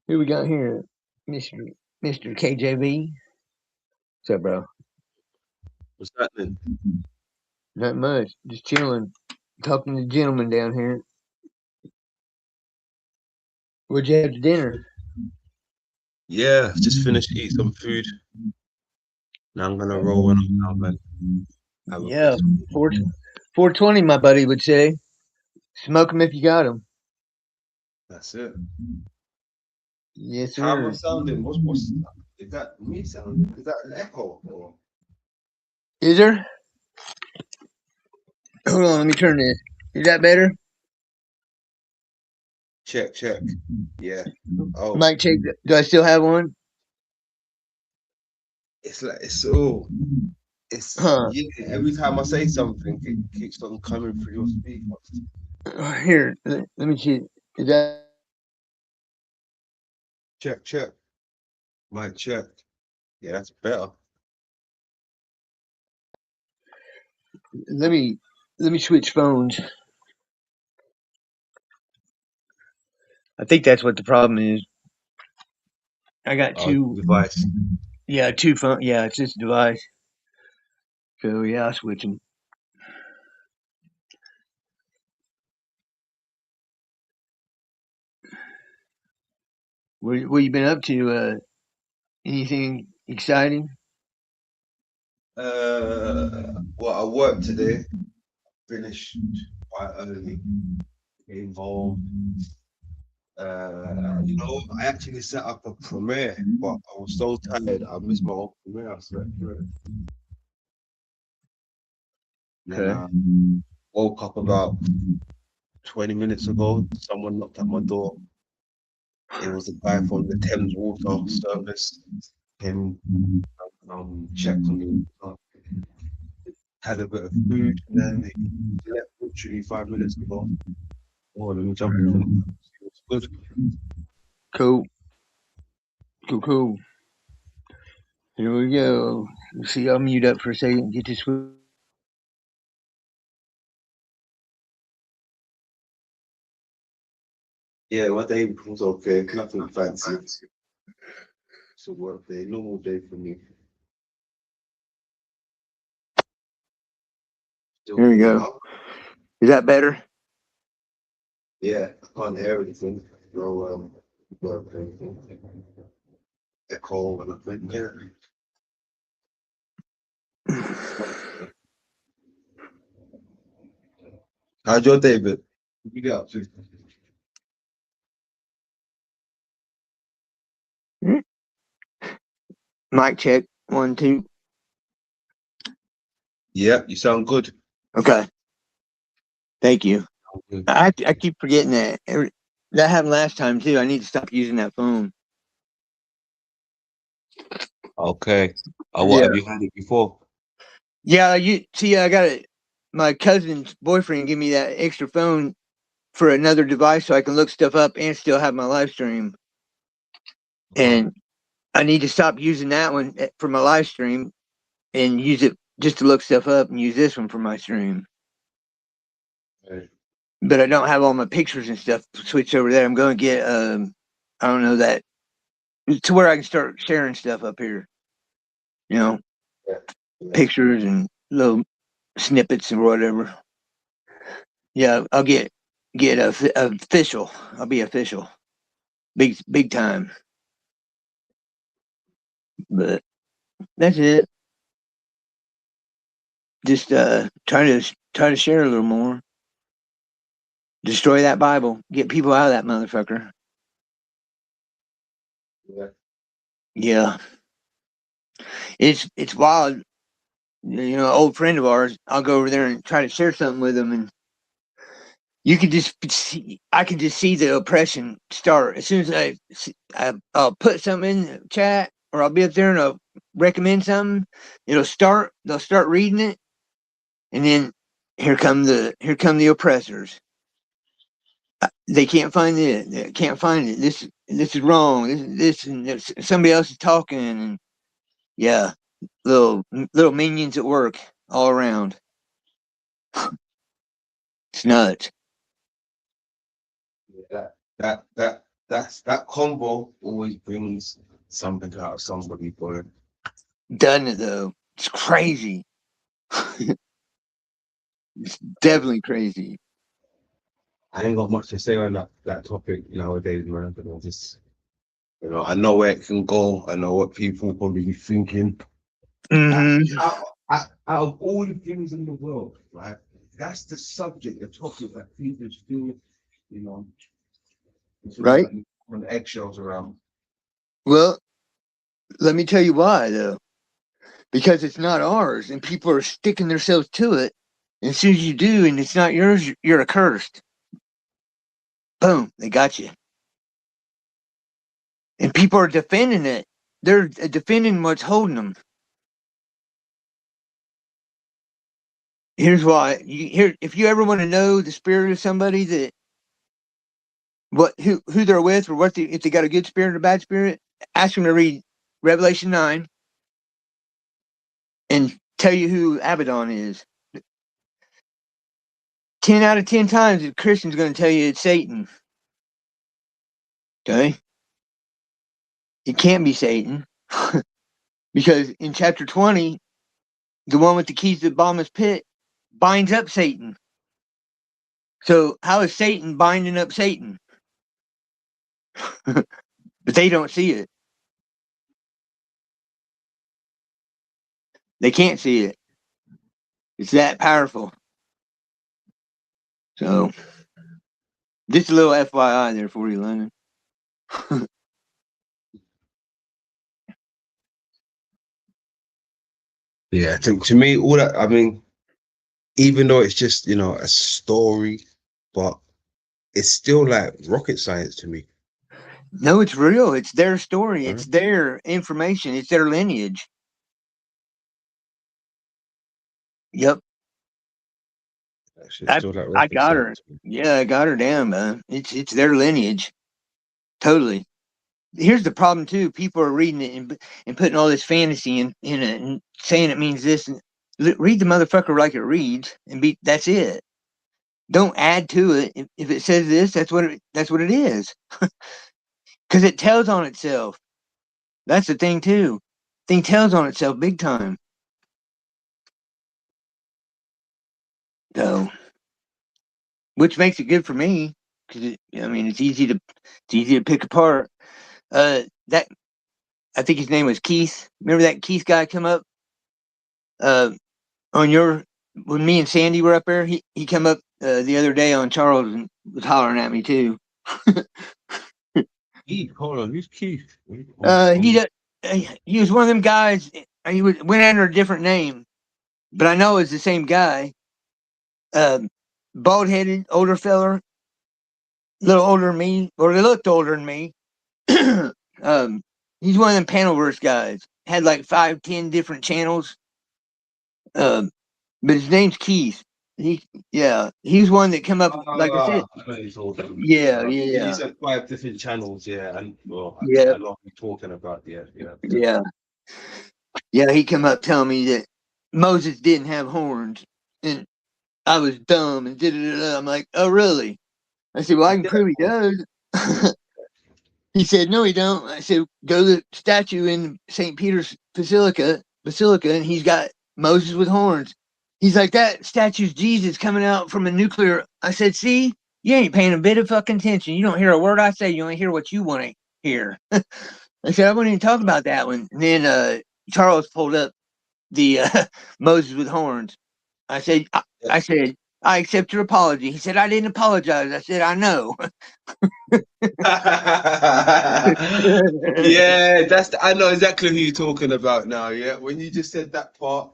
Who we got here? Mr. KJV. What's up, bro? What's happening? Not much. Just chilling. Talking to the gentleman down here. What'd you have to dinner? Yeah, just finished to eat some food. Now I'm gonna roll when I'm down, man. Have a quick Yeah, smoke. 420, my buddy would say. Smoke 'em if you got 'em. That's it. Yes, How am I sir. sounding? What's is that me sounding? Is that an echo? Or Is there? Hold on, let me turn this. Is that better? check. Yeah. Oh, Mic check. Do I still have one? it's like it's Huh. yeah. Every time I say something, it keeps on coming through your speakers. Here, let me see. Is that? Check. Mic check. Yeah, that's better. Let me switch phones. I think that's what the problem is. I got Oh, two. device. Yeah, two phone. Yeah, it's this device. So yeah, I'll switch them. What you been up to? Anything exciting? Well, I worked today. Finished quite early. Came home. I actually set up a premiere, but I was so tired. I missed my own premiere. I slept through it. Then Okay. I woke up about 20 minutes ago. Someone knocked at my door. It was a guy from the Thames Water Service. Came checked on me, had a bit of food, and then he left literally 5 minutes ago. Oh, let me jump off and see what's good. Cool. Cool. Here we go. Let's see, I'll mute up for a second. Get this. Yeah, my day was okay. Nothing fancy. It's a work day, normal day for me. Here we go. Is that better? Yeah, I can't hear anything. No work or anything. Echo and I think, yeah. How's your day been? What you get up to? Mic check. 1, 2. Yeah, you sound good. Okay. Thank you. Good. I keep forgetting that. That happened last time too. I need to stop using that phone. Okay. What Yeah. have you had it before? Yeah, you see, I got my cousin's boyfriend give me that extra phone for another device so I can look stuff up and still have my live stream. And I need to stop using that one for my live stream and use it just to look stuff up and use this one for my stream. Okay. But I don't have all my pictures and stuff switched over there. I'm going to get, I don't know, that to where I can start sharing stuff up here. You know, Yeah. pictures and little snippets or whatever. Yeah, I'll get official. I'll be official, big time. But that's it. Just try to share a little more. Destroy that Bible. Get people out of that motherfucker. Yeah. Yeah, it's wild. You know, an old friend of ours. I'll go over there and try to share something with him, and you can just see. I can just see the oppression start as soon as I'll put something in the chat, or I'll be up there and I'll recommend something. It'll start. They'll start reading it, and then here come the oppressors. They can't find it. They can't find it. This is wrong. This and this. Somebody else is talking, and yeah, little minions at work all around. It's nuts. That combo always brings something out of somebody, boy. Doesn't it though? It's crazy. It's definitely crazy. I ain't got much to say on that topic nowadays, man. But I just, I know where it can go. I know what people will probably be thinking. Mm-hmm. Out of all the things in the world, right? That's the subject, the topic that people still, Right? like on eggshells around. Well, let me tell you why though. Because it's not ours, and people are sticking themselves to it. And as soon as you do, and it's not yours, you're accursed. Boom, they got you. And people are defending it. They're defending what's holding them. Here's why. If you ever want to know the spirit of somebody that who they're with, or if they got a good spirit or a bad spirit, ask them to read Revelation 9 and tell you who Abaddon is. 10 out of 10 times, a Christian's going to tell you it's Satan. Okay? It can't be Satan. Because in chapter 20, the one with the keys to the bottomless pit binds up Satan. So how is Satan binding up Satan? But they don't see it. They can't see it. It's that powerful. So, just a little FYI there for you, Lennon. Yeah, to me, all that, I mean, even though it's just, a story, but it's still like rocket science to me. No, it's real. It's their story. It's their information. It's their lineage. Yep. Actually, still that I reference got out her. to me. Yeah, I got her down, man. It's their lineage. Totally. Here's the problem too. People are reading it and putting all this fantasy in it and saying it means this. And read the motherfucker like it reads, and that's it. Don't add to it. If it says this, that's what it is. Because it tells on itself. That's the thing too. Thing tells on itself big time. So, which makes it good for me because I mean it's easy to pick apart. That I think his name was Keith. Remember that Keith guy come up on your when me and Sandy were up there? He come up the other day on Charles and was hollering at me too. Keith, hold on, who's Keith? He was one of them guys. Went under a different name, but I know it's the same guy. Bald headed, older feller, a little older than me, or they looked older than me. He's one of them panelverse guys. Had like 5, 10 different channels. But his name's Keith. He's one that come up like I said. I know he's all them. Yeah, He's at 5 different channels, yeah, and well, I yeah, know what you're talking about, yeah. yeah. He come up telling me that Moses didn't have horns, and I was dumb and did it. I'm like, oh really? I said, well, I can prove he does. He said, no, he don't. I said, go to the statue in St. Peter's Basilica, and he's got Moses with horns. He's like, that statue's Jesus coming out from a nuclear. I said, see, you ain't paying a bit of fucking attention. You don't hear a word I say. You only hear what you want to hear. I said, I wouldn't even talk about that one. And then Charles pulled up the Moses with horns. I said, I accept your apology. He said, I didn't apologize. I said, I know. Yeah, I know exactly who you're talking about now, yeah. When you just said that part,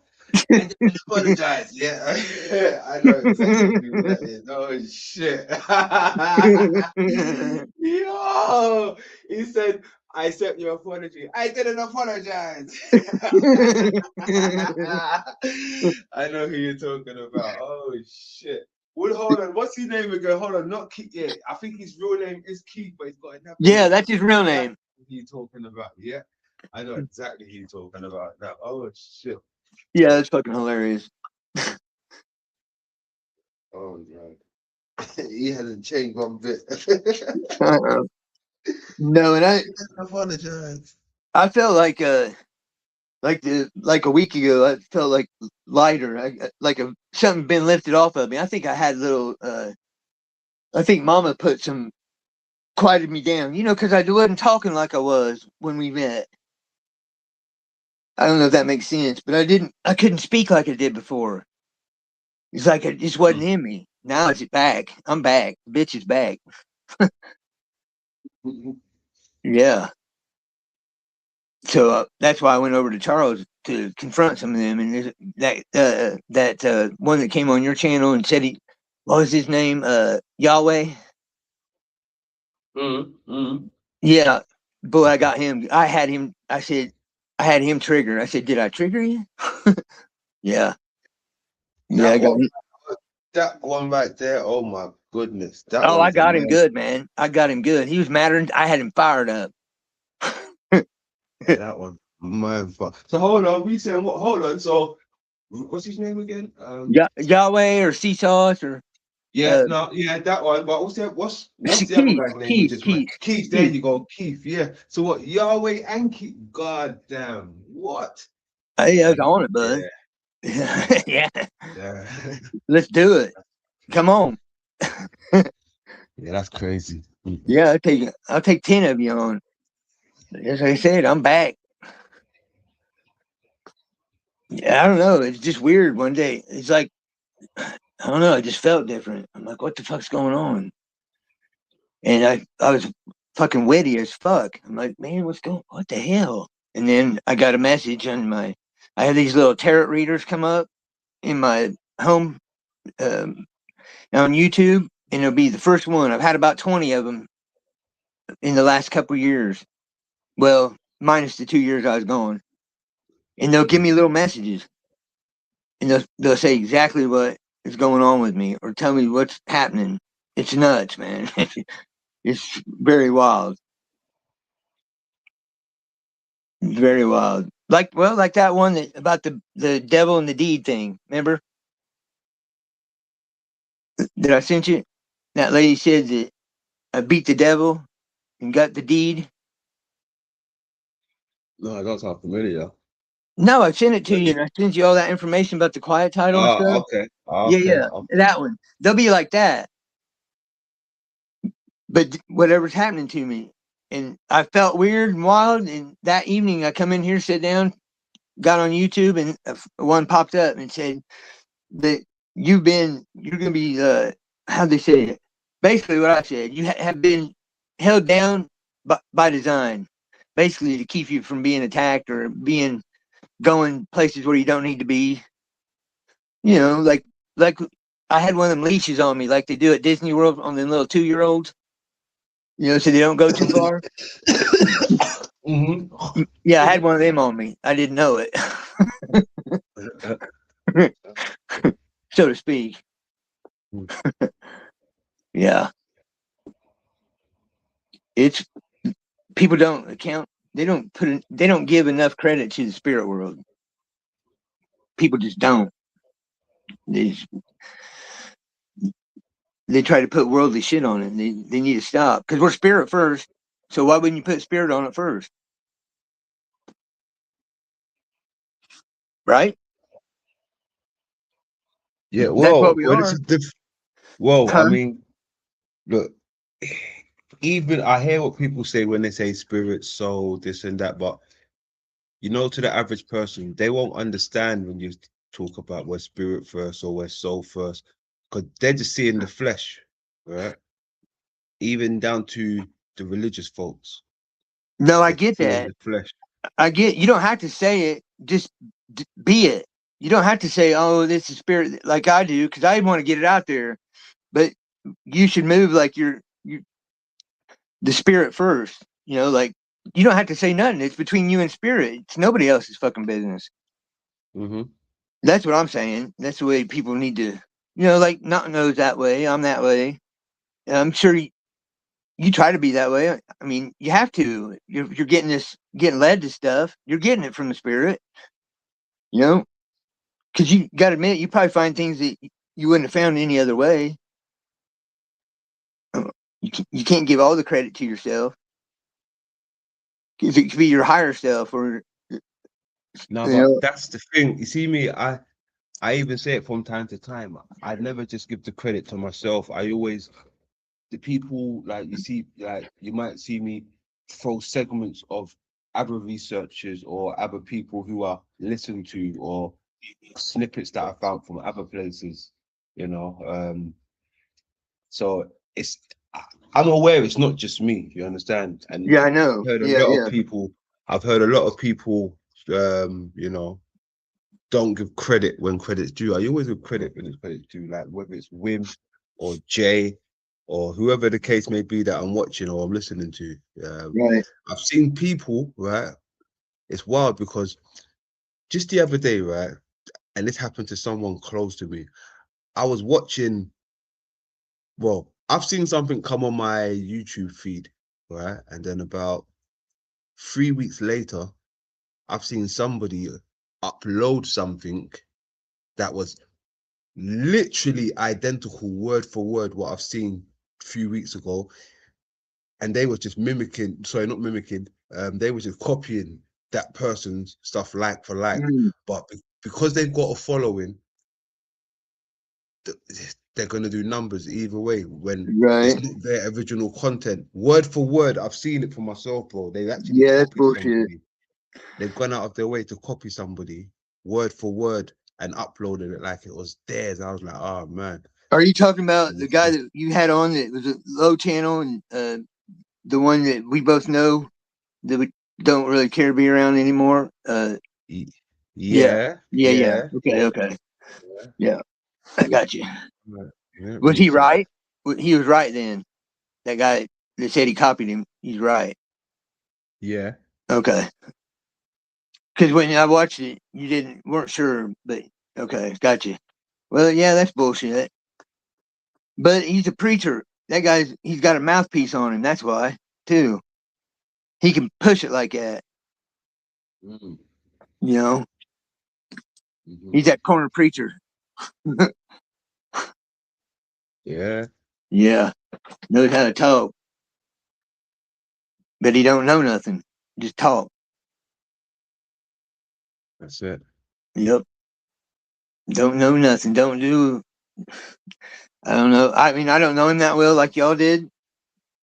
I didn't apologize, yeah. I know exactly who that is. Oh shit. Yo, he said, I accept your apology. I didn't apologize. I know who you're talking about. Oh shit. Well, hold on. What's his name again? Hold on. Not Keith. Yeah, I think his real name is Keith, but he's got another Yeah, name. that's his real name. Who you talking about? Yeah, I know exactly who you're talking about now. Oh shit. Yeah, that's fucking hilarious. Oh god. He hasn't changed one bit. No, and I apologize. I felt like a week ago, I felt like lighter, like something been lifted off of me. I think I had little. I think Mama put some quieted me down, because I wasn't talking like I was when we met. I don't know if that makes sense, but I couldn't speak like I did before. It's like it just wasn't in me. Now it's back. I'm back. The bitch is back. Yeah. So that's why I went over to Charles to confront some of them. And that one that came on your channel and said what was his name? Yahweh. Yeah, boy, I got him. I had him. I said I had him triggered. I said, did I trigger you? Yeah. Yeah, I got him. That one right there. Oh my goodness. That Oh, I one's got him amazing. good, man. I got him good. He was madder. I had him fired up. That one. My fuck. So hold on. We said what? Hold on. So what's his name again? Yahweh or Seasauce or Yeah, no, yeah, that one. But what's the other Keith. guy's name we just met? Keith, there Keith. you go, Keith. Yeah. So what? Yahweh and Keith. God damn. What? Hey, I was on it, bud. Yeah. Yeah. Yeah. Let's do it. Come on. Yeah, that's crazy. Yeah, I'll take 10 of you on. As I said, I'm back. Yeah, I don't know. It's just weird one day. It's like I don't know, I just felt different. I'm like, what the fuck's going on? And I was fucking witty as fuck. I'm like, man, what the hell? And then I got a message I had these little tarot readers come up in my home on YouTube, and it'll be the first one. I've had about 20 of them in the last couple of years. Well, minus the 2 years I was gone. And they'll give me little messages, and they'll say exactly what is going on with me, or tell me what's happening. It's nuts, man. It's very wild. It's very wild. Like that one about the devil and the deed thing. Remember that I sent you? That lady said that I beat the devil and got the deed. No, I don't sound familiar. No, I sent it to But you, and I sent you all that information about the quiet title and stuff. okay, Yeah, okay, yeah, okay. that one. They'll be like that. But whatever's happening to me, and I felt weird and wild. And that evening, I come in here, sit down, got on YouTube, and one popped up and said that you're gonna be how'd they say it? Basically, what I said, you have been held down by design, basically to keep you from being attacked or going places where you don't need to be. You know, like I had one of them leashes on me, like they do at Disney World on the little 2-year-olds. You know, so they don't go too far. Mm-hmm. Yeah, I had one of them on me. I didn't know it, so to speak. Yeah, it's people don't account. They don't they don't give enough credit to the spirit world. People just don't. They just, they try to put worldly shit on it. They need to stop because we're spirit first. So why wouldn't you put spirit on it first? Right? Yeah, That's what well, we well, this are. is well, I Huh? mean, look, even I hear what people say when they say spirit, soul, this and that, but to the average person, they won't understand when you talk about we're spirit first or we're soul first, because they're just seeing the flesh, right? Even down to the religious folks, No, I they're get seeing that. the flesh. I get. You don't have to say it. Just be it. You don't have to say, "Oh, this is spirit," like I do, because I want to get it out there. But you should move like you the spirit first. Like you don't have to say nothing. It's between you and spirit. It's nobody else's fucking business. Mm-hmm. That's what I'm saying. That's the way people need to, like not knows that way. I'm that way. And I'm sure you try to be that way. I mean, you have to. You're getting led to stuff. You're getting it from the spirit. You know, because you got to admit, you probably find things that you wouldn't have found any other way. You can't give all the credit to yourself. If it could be your higher self, or No, you but know, that's the thing. You see me, I even say it from time to time. I never just give the credit to myself. I always the people like you see, like you might see me throw segments of other researchers or other people who are listened to or snippets that I found from other places, you know. So it's I'm aware it's not just me, you understand? And yeah, I know, heard a yeah, lot of yeah, people, I've heard a lot of people don't give credit when credit's due. I always give credit when it's credit's due, like whether it's Wim or Jay or whoever the case may be that I'm watching or I'm listening to. right. I've seen people, right? It's wild because just the other day, right? And this happened to someone close to me. I was watching, well, I've seen something come on my YouTube feed, right? And then about 3 weeks later, I've seen somebody upload something that was literally identical word for word what I've seen a few weeks ago, and they were just mimicking. Sorry, not mimicking. They were just copying that person's stuff like for like, Mm, but because they've got a following, they're gonna do numbers either way when it's right. not their original content. Word for word, I've seen it for myself, bro. They've actually Yeah, that's copied bullshit. somebody. They've gone out of their way to copy somebody word for word and uploaded it like it was theirs. I was like, oh man. Are you talking about the guy that you had on that was a low channel, and the one that we both know that we don't really care to be around anymore? Yeah, Yeah, yeah, yeah. yeah, Okay, okay. yeah, Yeah, I got you. yeah, yeah, Was he so right? He was right then. That guy that said he copied him, he's right. Yeah. Okay. Because when I watched it, you weren't sure, but okay, got you. Well, yeah, that's bullshit. But he's a preacher. He's got a mouthpiece on him. That's why, too. He can push it like that. Mm. You know, Mhm. he's that corner preacher. Yeah. Yeah, knows how to talk, but he don't know nothing. Just talk. That's it. Yep. Don't know nothing. Don't do. I don't know. I mean, I don't know him that well like y'all did.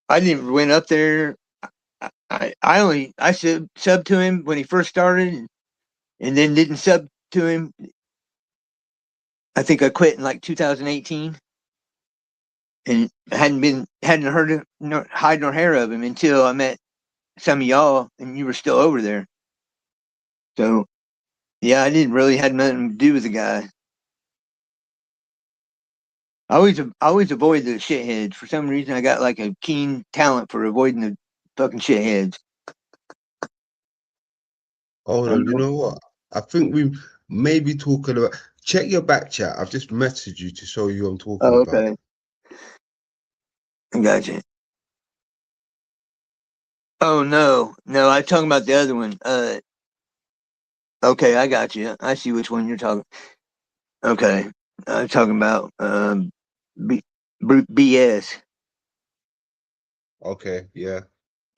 I didn't went up there. I subbed to him when he first started, and then didn't sub to him. I think I quit in like 2018, and hadn't heard nor hide nor hair of him until I met some of y'all, and you were still over there. So yeah, I didn't really had nothing to do with the guy. I always avoid the shitheads. For some reason, I got like a keen talent for avoiding the fucking shitheads. Hold I on. You know. know what? I think we may be talking about. Check your back chat. I've just messaged you to show you I'm talking Oh, about. okay. I got you. Oh no, I'm talking about the other one. Okay, I got you. I see which one you're talking. Okay, I'm talking about B, BS. Okay. Yeah.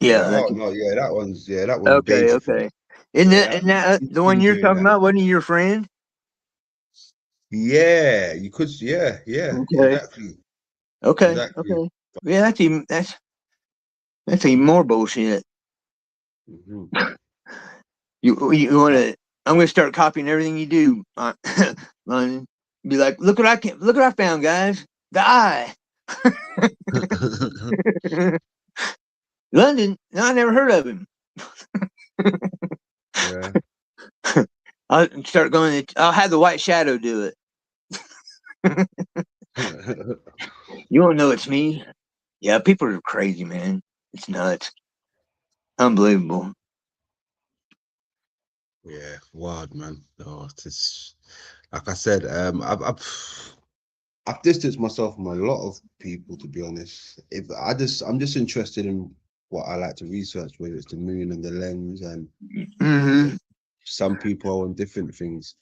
Yeah. Yeah, Oh that's no. That one's okay. basic. Okay. Isn't Yeah. that, isn't that He's the one been you're doing talking that. about? Wasn't he your friend? Yeah. You could. Yeah. Yeah. Okay. Exactly. Okay. Exactly. Okay. Yeah, that's even more bullshit. Mhm. You want to? I'm gonna start copying everything you do, London. Be like, look what I found, guys. The eye. London. No, I never heard of him. Yeah. I'll start going. I'll have the White Shadow do it. You won't know it's me. Yeah, people are crazy, man. It's nuts. Unbelievable. Yeah, wild man. Oh, it's like I said, I've distanced myself from a lot of people, to be honest. I'm just interested in what I like to research, whether it's the moon and the lens, and Hmm. some people are on different things,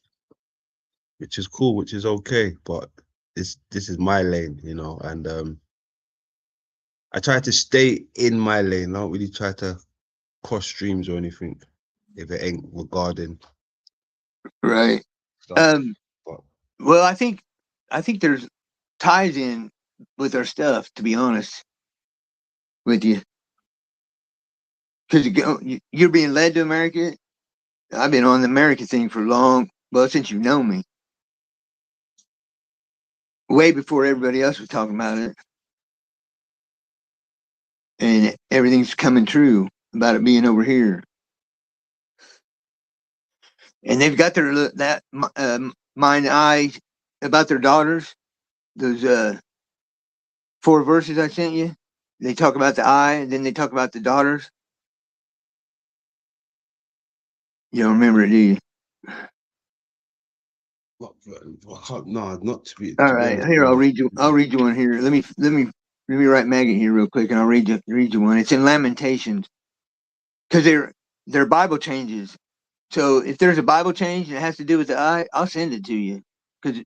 which is cool, which is okay. But this is my lane, and I try to stay in my lane. I don't really try to cross streams or anything if it ain't regarding Right. stuff. Um. But Well, I think there's ties in with our stuff. To be honest with you, because you're being led to America. I've been on the America thing for long. Well, since you've known me, way before everybody else was talking about it, and everything's coming true about it being over here. And they've got that mind eye about their daughters. Those 4 verses I sent you. They talk about the eye, and then they talk about the daughters. You don't remember it, do you? what, I can't, no, not All to be right, honest, here I'll bro. read you. I'll read you one here. Let me write Magik here real quick, and I'll read you one. It's in Lamentations because they're Bible changes. So if there's a Bible change and it has to do with the eye, I'll send it to you. Because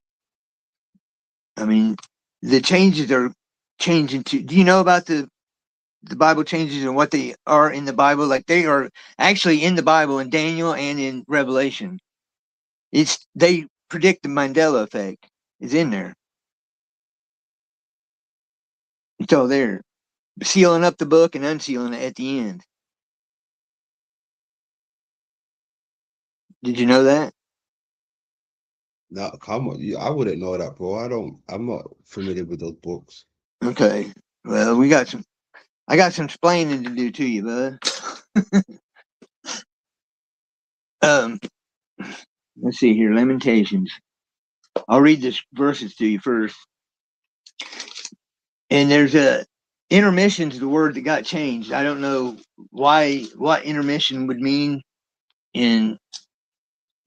I mean, the changes are changing to. Do you know about the Bible changes and what they are in the Bible? Like they are actually in the Bible in Daniel and in Revelation. They predict the Mandela effect is in there. It's all there. Sealing up the book and unsealing it at the end. Did you know that? No, come on, I wouldn't know that, bro. I'm not familiar with those books. Okay. Well, I got some explaining to do to you, bud. um, let's see here. Lamentations. I'll read this verses to you first. And there's intermission's the word that got changed. I don't know what intermission would mean. In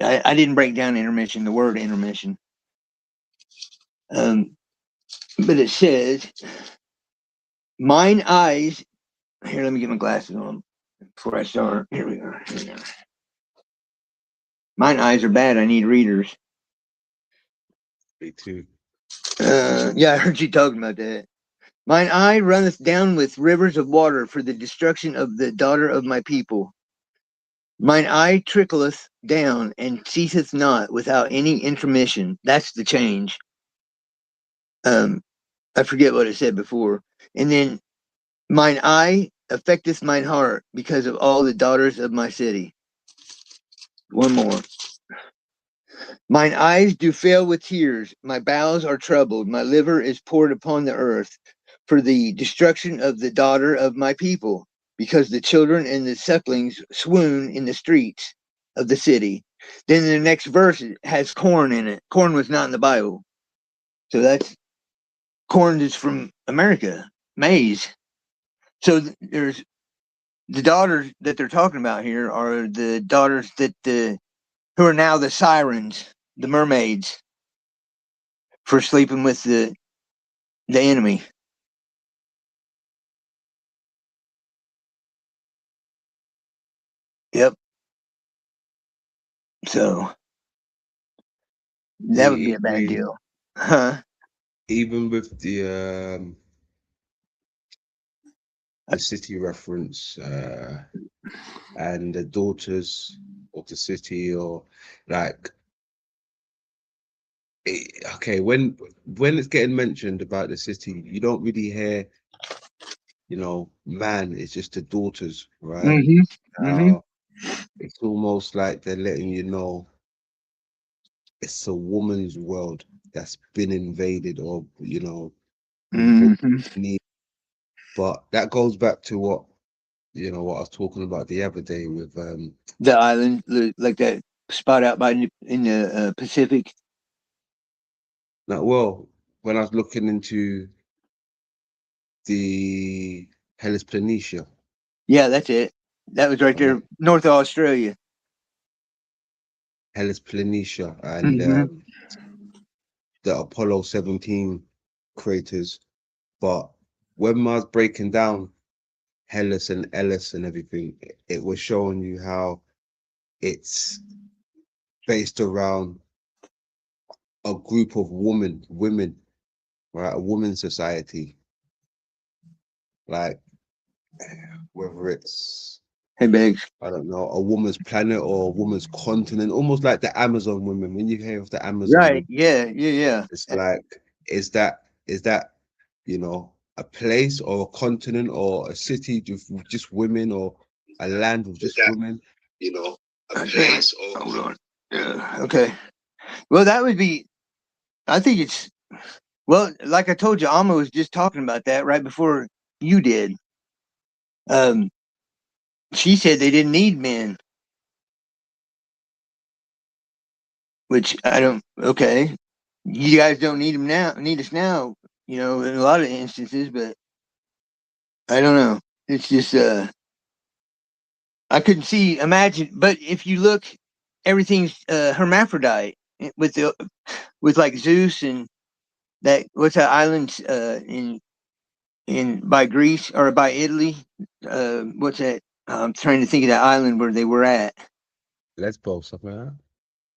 I didn't break down intermission, the word intermission. But it says, mine eyes. Here, let me get my glasses on before I start. Here we are. Mine eyes are bad. I need readers. Me too. Yeah, I heard you talking about that. Mine eye runneth down with rivers of water for the destruction of the daughter of my people. Mine eye trickleth down and ceaseth not without any intermission. That's the change. I forget what it said before. And then mine eye affecteth mine heart because of all the daughters of my city. One more. Mine eyes do fail with tears, my bowels are troubled, my liver is poured upon the earth for the destruction of the daughter of my people, because the children and the sucklings swoon in the streets of the city. Then the next verse has corn in it. Corn was not in the Bible. So that's corn is from America, maize. So there's the daughters that they're talking about here are the daughters that who are now the sirens, the mermaids, for sleeping with the enemy. Yep. So that would be See, a bad deal. Huh? even with the city reference and the daughters of the city, or like, okay, when it's getting mentioned about the city, you don't really hear, man, it's just the daughters, right? Mm-hmm. Mm-hmm. Now it's almost like they're letting you know it's a woman's world that's been invaded, or involved Mm-hmm. in it. But that goes back to what I was talking about the other day with The island, like that spot out by in the Pacific. now, well, when I was looking into the Hellas Planitia, Yeah, that's it. That was right right? there, north of Australia. Hellas Planitia and Mm-hmm. the Apollo 17 craters. But when I was breaking down Hellas and Ellis and everything, it was showing you how it's based around a group of women, right? A woman society, like whether it's, Hey, Biggs. I don't know, a woman's planet or a woman's continent, almost like the Amazon women. When you hear of the Amazon Right. women, Yeah. Yeah. it's like, is that a place or a continent or a city with just women, or a land with just women? A place. Hold on. Yeah. Okay. Well, that would be. I think it's. Well, like I told you, Alma was just talking about that right before you did. Um, she said they didn't need men, which I don't. Okay, you guys don't need them now. Need us now, in a lot of instances, but I don't know. It's just I couldn't imagine. But if you look, everything's hermaphrodite with like Zeus and that. What's that island in by Greece or by Italy? What's that? I'm trying to think of that island where they were at. Lesbos, something like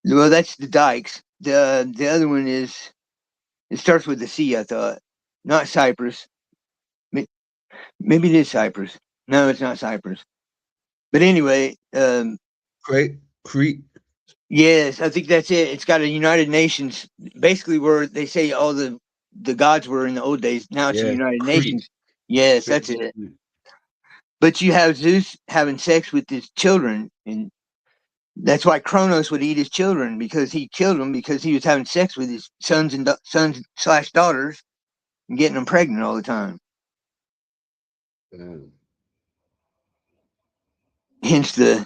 that. Well, that's the dikes. The other one is it starts with the C. I thought not Cyprus. Maybe it is Cyprus. No, it's not Cyprus. But anyway, Great Crete. yes, I think that's it. It's got a United Nations, basically where they say all the gods were in the old days. Now it's a Yeah, United Crete. Nations. Yes, that's it. But you have Zeus having sex with his children, and that's why Kronos would eat his children because he killed them because he was having sex with his sons slash daughters and getting them pregnant all the time. Um, Hence the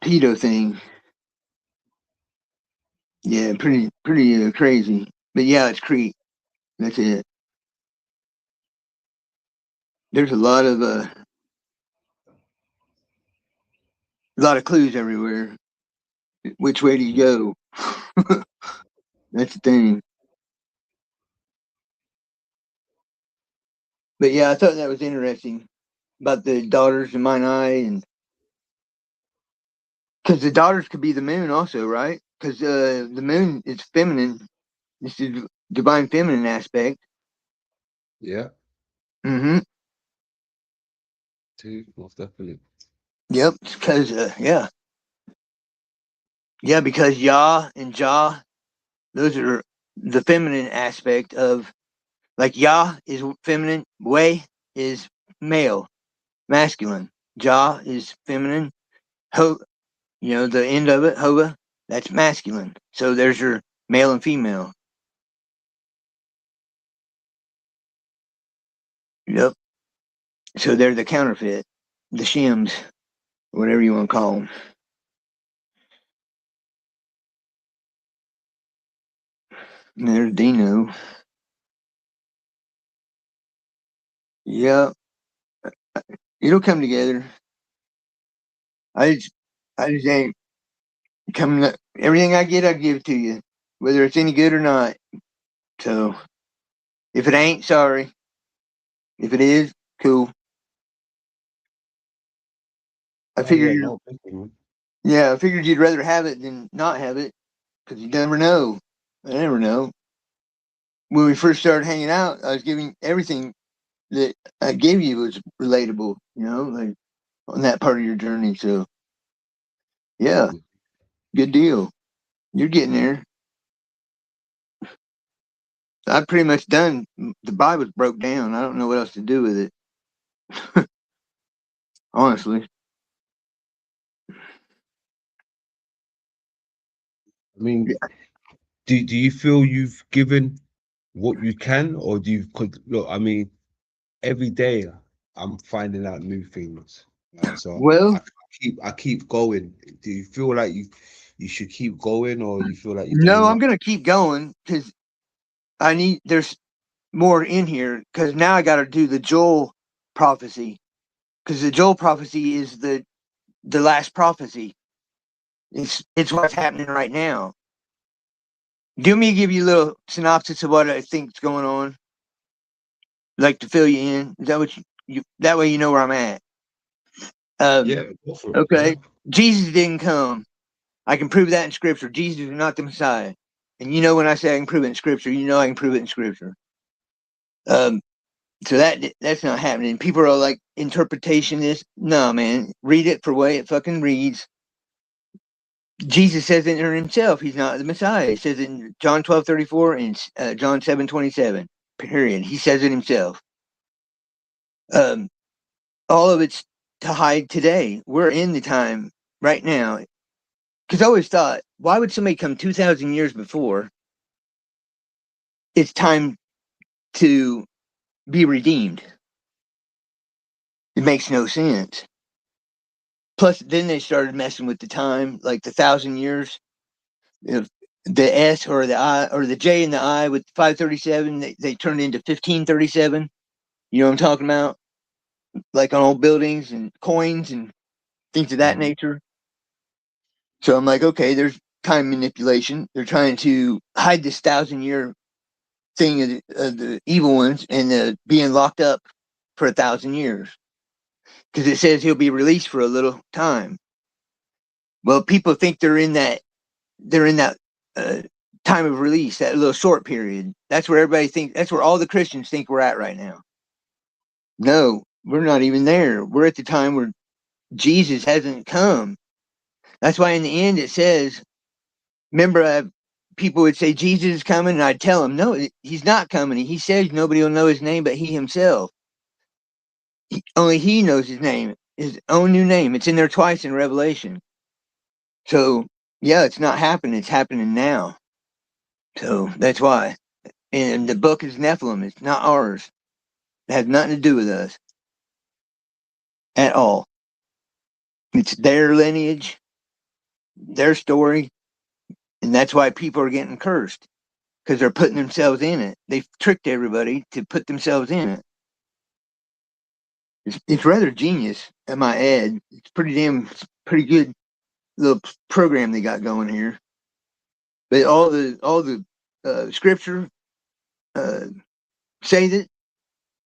pedo thing. Yeah, pretty crazy. But yeah, it's Crete. That's it. there's a lot of clues everywhere. Which way do you go? That's the thing. But yeah, I thought that was interesting about the daughters of mine eye, and because the daughters could be the moon also, right? Because the moon is feminine. This is divine feminine aspect. Yeah, Mm-hmm. too, most definitely. Yep. Because yeah, because Yah and Jah, those are the feminine aspect of, like, Yah is feminine, Way is male, masculine. Jah is feminine. Ho, the end of it, Hova, that's masculine. So there's your male and female. Yep. So they're the counterfeit, the shims, whatever you want to call them. And there's Dino. Yep. It'll come together. I just ain't coming up. Everything I get, I give it to you, whether it's any good or not. So if it ain't, sorry. If it is, cool. I Oh yeah, figured, no, thank you, man. yeah, I figured you'd rather have it than not have it, because you never know. I never know. When we first started hanging out, I was giving everything that I gave you was relatable, like on that part of your journey. So yeah, good deal. You're getting there. I've pretty much done. The Bible's broke down. I don't know what else to do with it, honestly. I mean, do you feel you've given what you can, or do you? Cause look, I mean, every day I'm finding out new things. So Well, I keep going. Do you feel like you should keep going, or you feel like you've done no, I'm enough? gonna keep going because there's more in here, because now I got to do the Joel prophecy, because the Joel prophecy is the last prophecy. It's what's happening right now. Do me give you a little synopsis of what I think's going on, like to fill you in. Is that what you that way you know where I'm at? Um, Yeah, go for it. Yeah. okay. Jesus didn't come. I can prove that in Scripture. Jesus is not the Messiah. And when I say I can prove it in Scripture, I can prove it in Scripture. Um, so that's not happening. People are like, interpretation is, no, man. Read it for what it fucking reads. Jesus says it in himself. He's not the Messiah. He says it in John 12:34 and John 7:27. Period. He says it himself. Um, all of it's to hide today. We're in the time right now. Because I always thought, why would somebody come 2,000 years before it's time to be redeemed? It makes no sense. Plus, then they started messing with the time, like the 1,000 years. If the S or the I or the J and the I with 537, they turned into 1537. You know what I'm talking about? Like on old buildings and coins and things of that Mhm. nature. So I'm like, okay, there's time manipulation. They're trying to hide this 1,000 year thing of the evil ones and being locked up for 1,000 years, because it says he'll be released for a little time. Well, people think they're in that uh, time of release, that little short period. That's where everybody thinks. That's where all the Christians think we're at right now. No, we're not even there. We're at the time where Jesus hasn't come. That's why in the end it says, remember, people would say Jesus is coming, and I'd tell them, no, he's not coming. He says nobody will know his name but he himself. Only he knows his name, his own new name. It's in there twice in Revelation. So yeah, it's not happening. It's happening now. So that's why. And the book is Nephilim. It's not ours. It has nothing to do with us at all. It's their lineage, their story, and that's why people are getting cursed, because they're putting themselves in it. They've tricked everybody to put themselves in it. It's rather genius, I might add. It's pretty good little program they got going here. But all the scripture uh, say that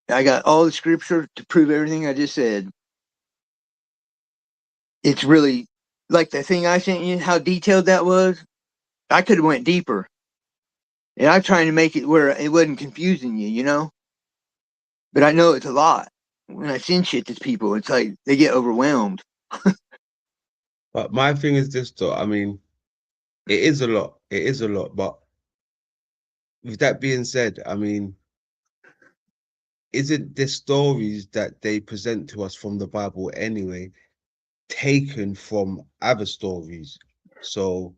I got all the scripture to prove everything I just said. It's really like the thing I sent you, how detailed that was. I could have went deeper. And I'm trying to make it where it wasn't confusing you, you know? But I know it's a lot. When I send shit to people, it's like they get overwhelmed. But my thing is this though, I mean, it is a lot. It is a lot. But with that being said, I mean, isn't the stories that they present to us from the Bible anyway taken from other stories? So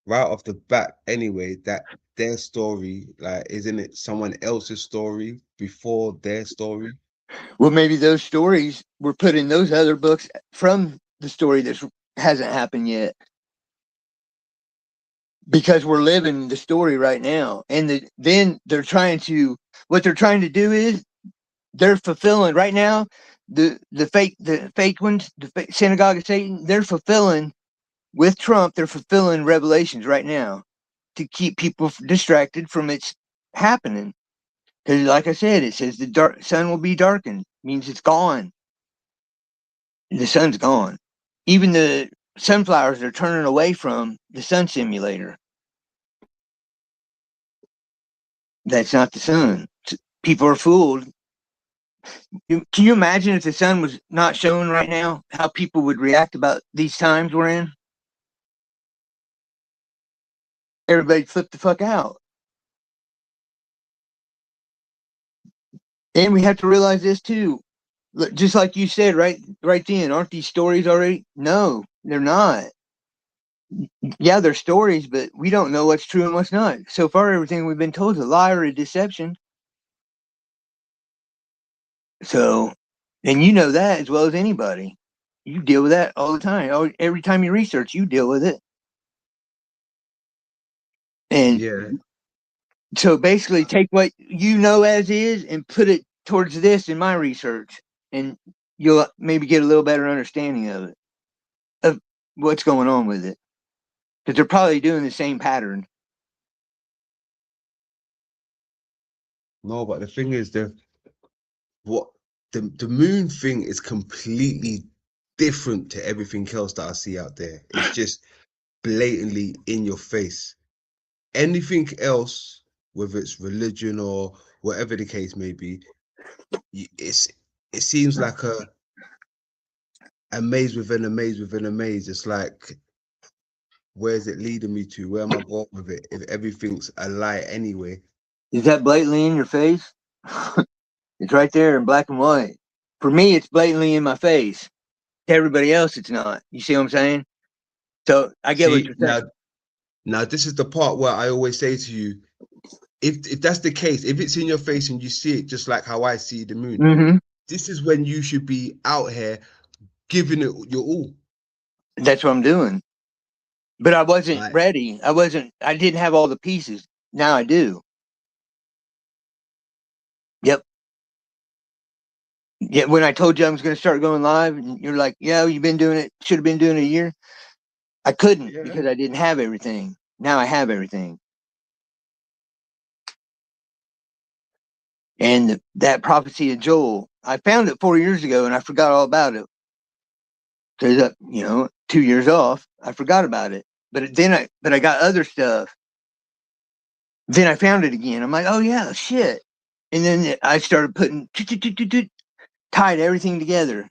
right off the bat, anyway, that their story, like, isn't it someone else's story before their story? Well, maybe those stories were put in those other books from the story that hasn't happened yet. Because we're living the story right now. And then what they're trying to do is they're fulfilling right now the fake ones, synagogue of Satan, they're fulfilling with Trump, they're fulfilling Revelations right now to keep people distracted from its happening. Because, like I said, it says the sun will be darkened, means it's gone. The sun's gone. Even the sunflowers are turning away from the sun simulator. That's not the sun. People are fooled. Can you imagine if the sun was not showing right now, how people would react about these times we're in? Everybody flip the fuck out. And we have to realize this too. Just like you said, right then, aren't these stories already? No, they're not. Yeah, they're stories, but we don't know what's true and what's not. So far, everything we've been told is a lie or a deception. So, and you know that as well as anybody. You deal with that all the time. Every time you research, you deal with it. And Yeah. so basically, take what you know as is and put it towards this in my research, and you'll maybe get a little better understanding of what's going on with it. Because they're probably doing the same pattern. No, but the thing is, what the moon thing is completely different to everything else that I see out there. It's just blatantly in your face. Anything else, whether it's religion or whatever the case may be, it seems like a maze within a maze within a maze. It's like, where's it leading me to? Where am I going with it? If everything's a lie anyway. Is that blatantly in your face? It's right there in black and white. For me, it's blatantly in my face. To everybody else, it's not. You see what I'm saying? So I get what See, you're saying. now this is the part where I always say to you, if that's the case, if it's in your face and you see it just like how I see the moon, Mm-hmm. this is when you should be out here giving it your all. That's what I'm doing. But I wasn't Like, ready. I didn't have all the pieces. Now I do. Yep. Yeah, when I told you I was going to start going live, and you're like, "Yeah, you've been doing it. Should have been doing it a year." I couldn't yeah, because I didn't have everything. Now I have everything. And that prophecy of Joel, I found it 4 years ago, and I forgot all about it. Because 2 years off, I forgot about it. But I got other stuff. Then I found it again. I'm like, oh yeah, shit. And then I started tied everything together,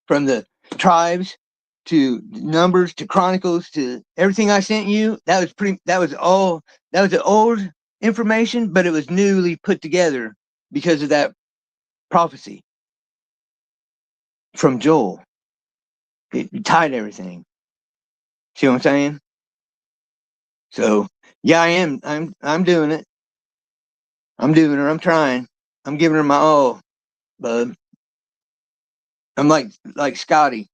from the tribes to numbers to chronicles to everything I sent you. That was the old information, but it was newly put together because of that prophecy from Joel. It tied everything. See what I'm saying? So yeah, I am. I'm doing it. I'm doing her. I'm trying. I'm giving her my all, bud. I'm like Scotty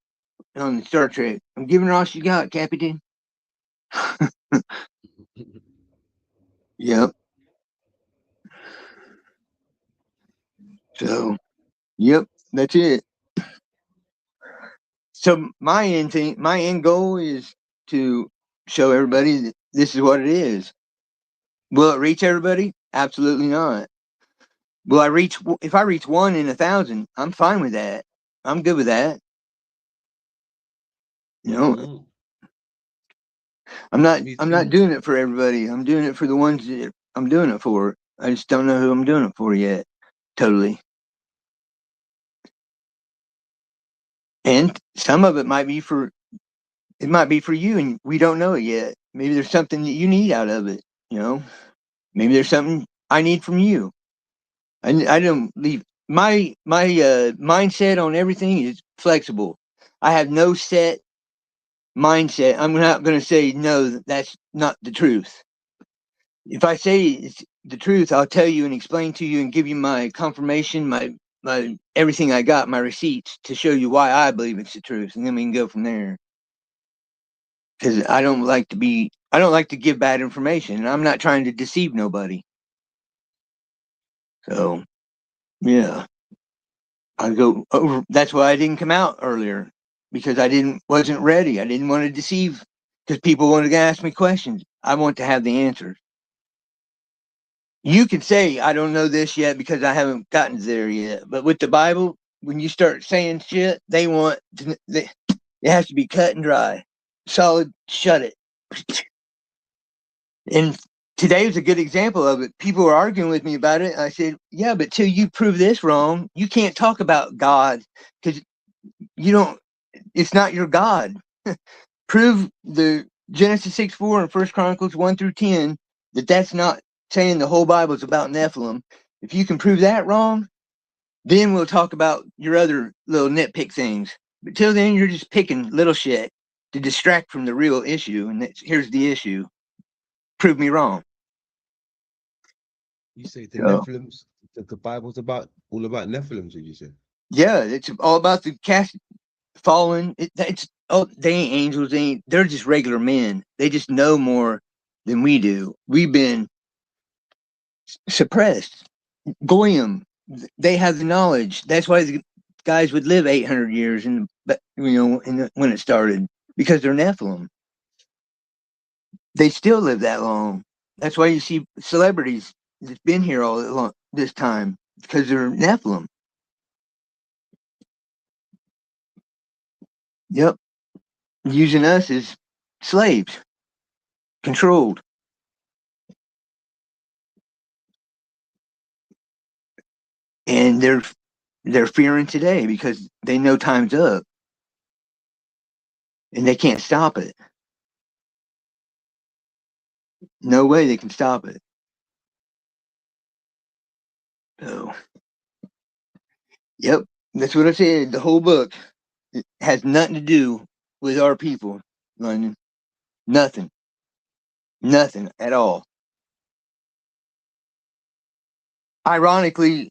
on Star Trek. I'm giving her all she got, Captain. Yep. So, yep. That's it. So my end goal is to show everybody that this is what it is. Will it reach everybody? Absolutely not. Will I reach? If I reach 1 in 1,000, I'm fine with that. I'm good with that. You know, I'm not doing it for everybody. I'm doing it for the ones that I'm doing it for. I just don't know who I'm doing it for yet. Totally. And some of it might be for you, and we don't know it yet. Maybe there's something that you need out of it. You know, maybe there's something I need from you. I don't leave my mindset on everything is flexible. I have no set mindset. I'm not going to say no. That's not the truth. If I say it's the truth, I'll tell you and explain to you and give you my confirmation, my everything I got, my receipts to show you why I believe it's the truth, and then we can go from there. Because I don't like to give bad information, and I'm not trying to deceive nobody. So, yeah, I go over. That's why I didn't come out earlier, because wasn't ready. I didn't want to deceive, because people wanted to ask me questions. I want to have the answers. You can say I don't know this yet because I haven't gotten there yet. But with the Bible, when you start saying shit, it has to be cut and dry, solid. Shut it. And today was a good example of it. People were arguing with me about it. I said, yeah, but till you prove this wrong, you can't talk about God, because it's not your God. Prove the Genesis 6:4 and 1 Chronicles 1 through 10 that's not saying the whole Bible is about Nephilim. If you can prove that wrong, then we'll talk about your other little nitpick things. But till then, you're just picking little shit to distract from the real issue. And here's the issue. Prove me wrong. You say the So, Nephilims, the Bible's all about Nephilims, did you say? yeah, it's all about the cast fallen. They ain't angels. They're just regular men. They just know more than we do. We've been suppressed. Goyim, they have the knowledge. That's why the guys would live 800 years when it started, because they're Nephilim. They still live that long. That's why you see celebrities that's been here all this time, because they're Nephilim. Yep, using us as slaves, controlled. And they're fearing today because they know time's up, and they can't stop it. No way they can stop it. So, yep, that's what I said. The whole book has nothing to do with our people, London. Nothing. Nothing at all. Ironically,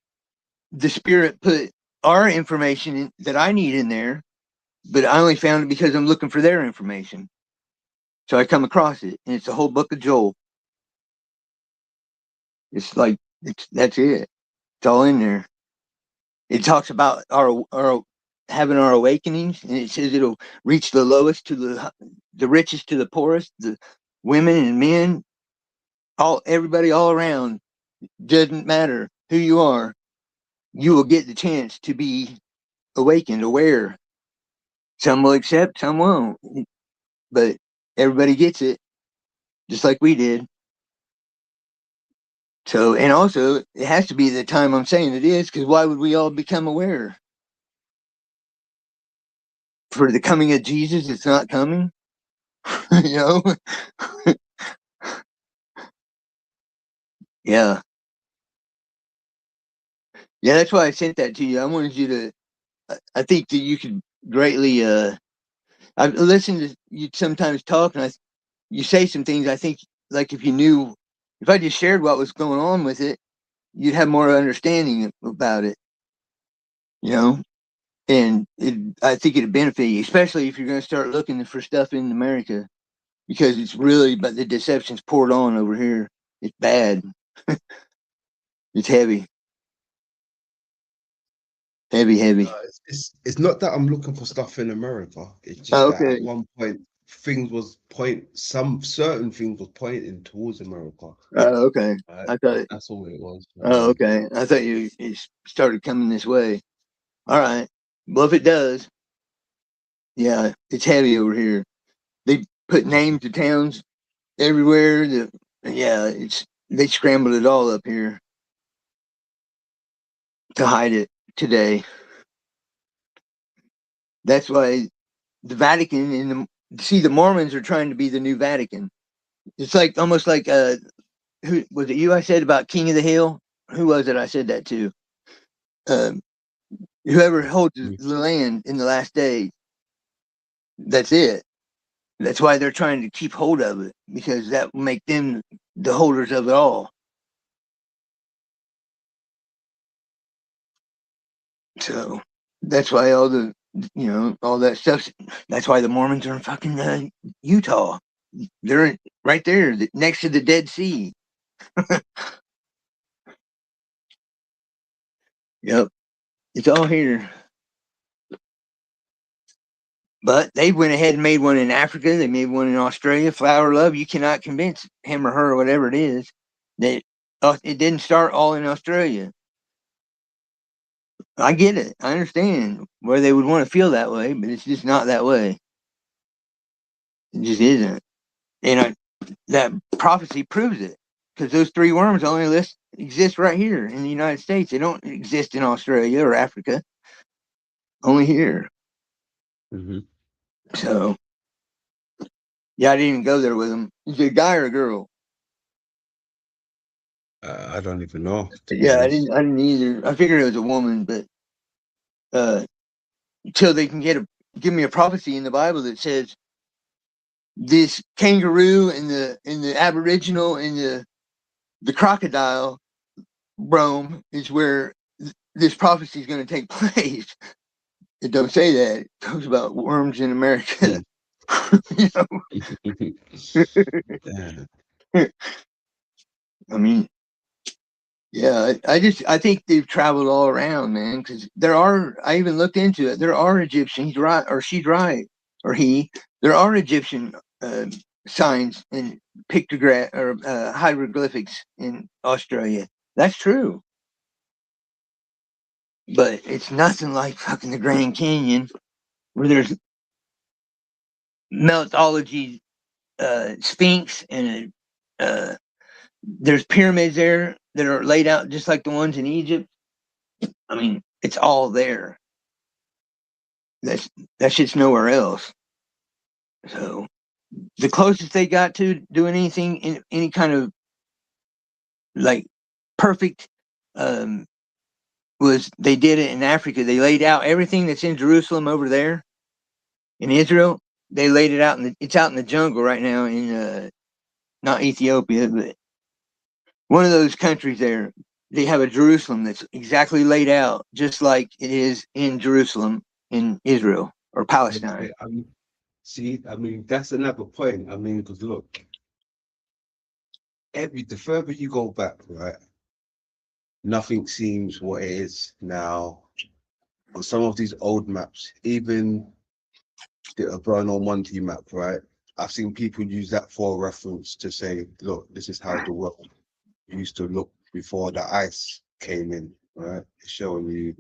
the spirit put our information that I need in there, but I only found it because I'm looking for their information. So I come across it, and it's the whole book of Joel. It's like that's it. It's all in there. It talks about our having our awakenings, and it says it'll reach the lowest to the richest to the poorest, the women and men, everybody all around. Doesn't matter who you are, you will get the chance to be awakened, aware. Some will accept, some won't, but everybody gets it, just like we did. So, and also, it has to be the time I'm saying it is, because why would we all become aware? For the coming of Jesus, it's not coming. you know? Yeah. Yeah, that's why I sent that to you. I wanted you to, I think that you could greatly, I listen to you sometimes talk, and you say some things. I think, like, if I just shared what was going on with it, you'd have more understanding about it, you know? And I think it'd benefit you, especially if you're going to start looking for stuff in America, because it's really, but the deception's poured on over here. It's bad. It's heavy. Heavy. It's not that I'm looking for stuff in America. It's just Oh, that okay. at one point some certain things was pointing towards America. Oh, okay. Right? I thought. That's all it was. Oh, okay. I thought you started coming this way. All right. Well, if it does, yeah, it's heavy over here. They put names of towns everywhere. Yeah, they scrambled it all up here to hide it today. That's why the Vatican and the Mormons are trying to be the new Vatican. It's like almost like who was it? You I said about King of the Hill. Who was it? I said that to. Um, Whoever holds the land in the last day. That's it. That's why they're trying to keep hold of it, because that will make them the holders of it all. So that's why all that stuff. That's why the Mormons are in fucking Utah. They're right there next to the Dead Sea. Yep, it's all here. But they went ahead and made one in Africa. They made one in Australia. Flower Love. You cannot convince him or her or whatever it is that it didn't start all in Australia. I get it. I understand where they would want to feel that way, but it's just not that way. It just isn't. And that prophecy proves it, because those three worms only exist right here in the United States. They don't exist in Australia or Africa. Only here. Mm-hmm. So, yeah, I didn't even go there with them. Is it a guy or a girl? I don't even know, to be Yeah, I honest. didn't either. I figured it was a woman, but until they can give me a prophecy in the Bible that says this kangaroo and the aboriginal and the crocodile Rome is where this prophecy is going to take place. It don't say that. It talks about worms in America. You Yeah. know? I mean, yeah, I think they've traveled all around, man. Because I even looked into it. There are Egyptian. He's right, or she's right, or he. There are Egyptian signs and pictograph or hieroglyphics in Australia. That's true, but it's nothing like fucking the Grand Canyon, where there's meltology, sphinx, and there's pyramids there that are laid out just like the ones in Egypt. I mean, it's all there. That shit's nowhere else. So the closest they got to doing anything in any kind of like perfect was they did it in Africa. They laid out everything that's in Jerusalem over there in Israel. They laid it out it's out in the jungle right now in not Ethiopia, but one of those countries there. They have a Jerusalem that's exactly laid out just like it is in Jerusalem in Israel or Palestine. I mean, see, I mean, that's another point. I mean, because look, the further you go back, right, nothing seems what it is now. On some of these old maps, even the Bruno Monty map, right? I've seen people use that for reference to say, look, this is how the world used to look before the ice came in, right? It's showing you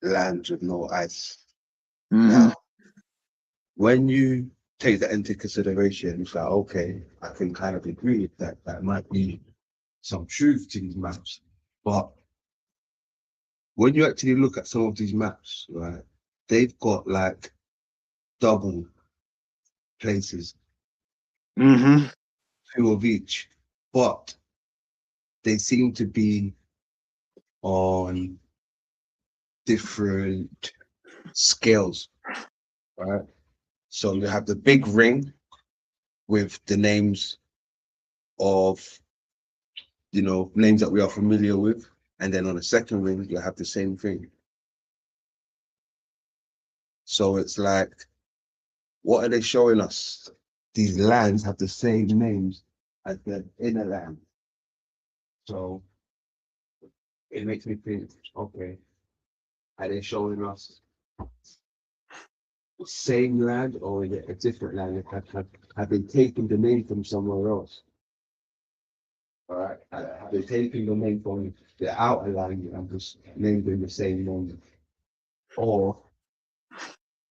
lands with no ice. Mm-hmm. Now, when you take that into consideration, it's like, okay, I can kind of agree with that. That might be some truth to these maps. But when you actually look at some of these maps, right, they've got like double places, Mm-hmm. two of each, but they seem to be on different scales, right? So you have the big ring with the names of, names that we are familiar with. And then on the second ring, you have the same thing. So it's like, what are they showing us? These lands have the same names as the inner land. So it makes me think, okay, and they're showing us the same land or is it a different land? Have they taken the name from somewhere else? All right, have they taken the name from the outer land and just named them the same name, or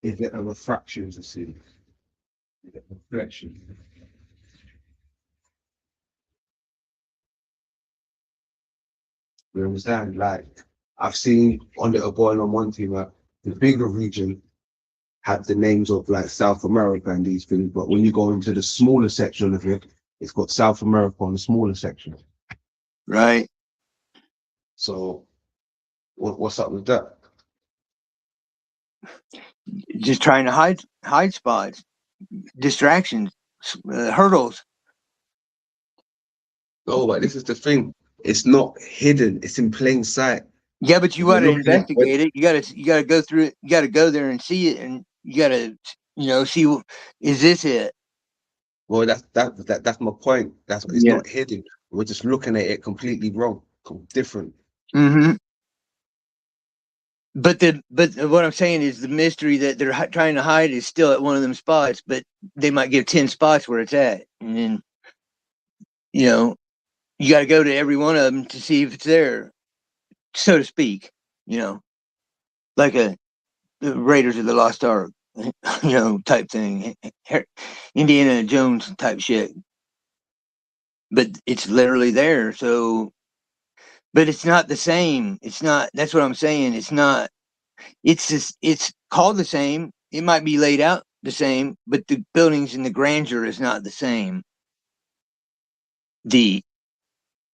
is it a refraction of the sea? Is it a reflection? You understand? Like I've seen on the boil on one team, like the bigger region had the names of like South America and these things, but when you go into the smaller section of it, it's got South America on the smaller section. Right. So what's up with that? Just trying to hide spots, distractions, hurdles. Oh, but this is the thing. It's not hidden. It's in plain sight. Yeah, but you got We're to looking at investigate it. You got to go through it. You got to go there and see it, and you got to, see, is this it? well, that's my point. That's it's Yeah. not hidden. We're just looking at it completely wrong, different. Mm-hmm. But what I'm saying is the mystery that they're trying to hide is still at one of them spots, but they might give 10 spots where it's at, and then you got to go to every one of them to see if it's there, so to speak. Like the Raiders of the Lost Ark, type thing, Indiana Jones type shit. But it's literally there. So, but it's not the same. It's not. That's what I'm saying. It's not. It's just. It's called the same. It might be laid out the same, but the buildings and the grandeur is not the same. The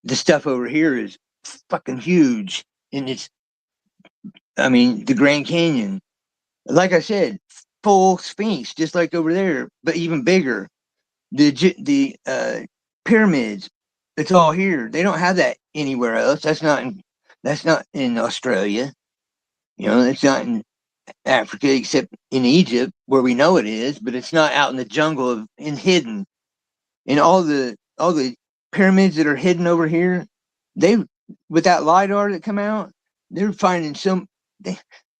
stuff over here is fucking huge, and it's. I mean, the Grand Canyon. Like I said, full Sphinx, just like over there, but even bigger. The pyramids, it's all here. They don't have that anywhere else. That's not in Australia. It's not in Africa except in Egypt where we know it is, but it's not out in the jungle and hidden. And all the pyramids that are hidden over here, they with that lidar that come out, they're finding some.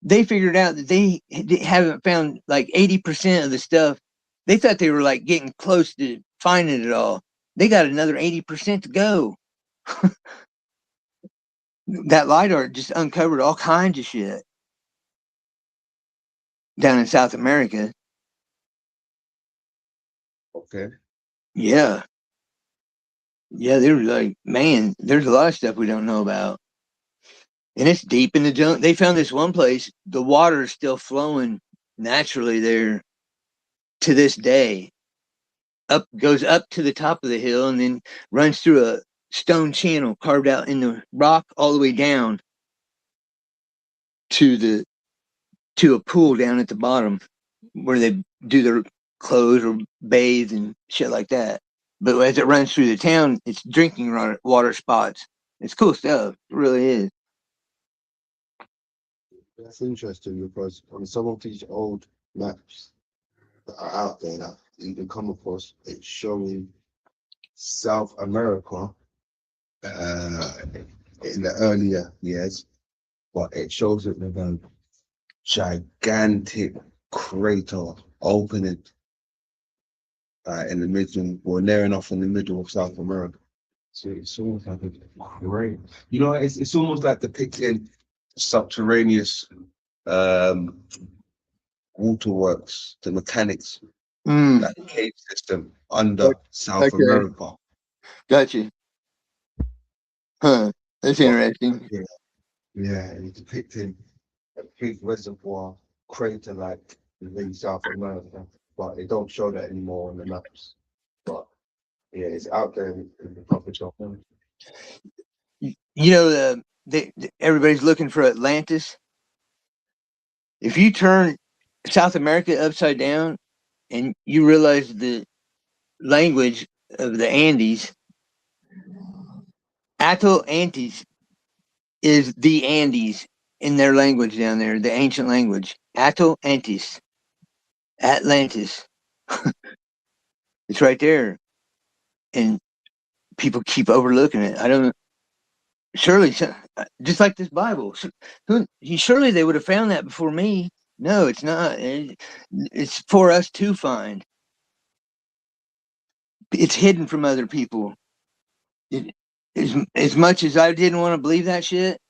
They figured out that they haven't found like 80% of the stuff. They thought they were like getting close to finding it all. They got another 80% to go. That lidar just uncovered all kinds of shit down in South America. Okay. Yeah. Yeah, they were like, man, there's a lot of stuff we don't know about. And it's deep in the jungle. They found this one place, the water is still flowing naturally there to this day. Goes up to the top of the hill and then runs through a stone channel carved out in the rock all the way down to a pool down at the bottom where they do their clothes or bathe and shit like that. But as it runs through the town, it's drinking water spots. It's cool stuff. It really is. That's interesting because on some of these old maps that are out there that you can come across, it's showing South America in the earlier years, but it shows it with a gigantic crater opening in the middle, or near enough in the middle of South America. So it's almost like a great, it's almost like depicting subterraneous waterworks, the mechanics, like the cave system under South Okay. America. Gotcha. Huh. That's interesting. Yeah, it's depicting a big reservoir crater like in South America, but they don't show that anymore on the maps. But yeah, it's out there in the public domain. Everybody's looking for Atlantis. If you turn South America upside down and you realize the language of the Andes, Atlantis is the Andes in their language down there, the ancient language. Atlantis. Atlantis. It's right there. And people keep overlooking it. I don't surely just like this Bible. Surely they would have found that before me. No, it's not. It's for us to find. It's hidden from other people. As much as I didn't want to believe that shit,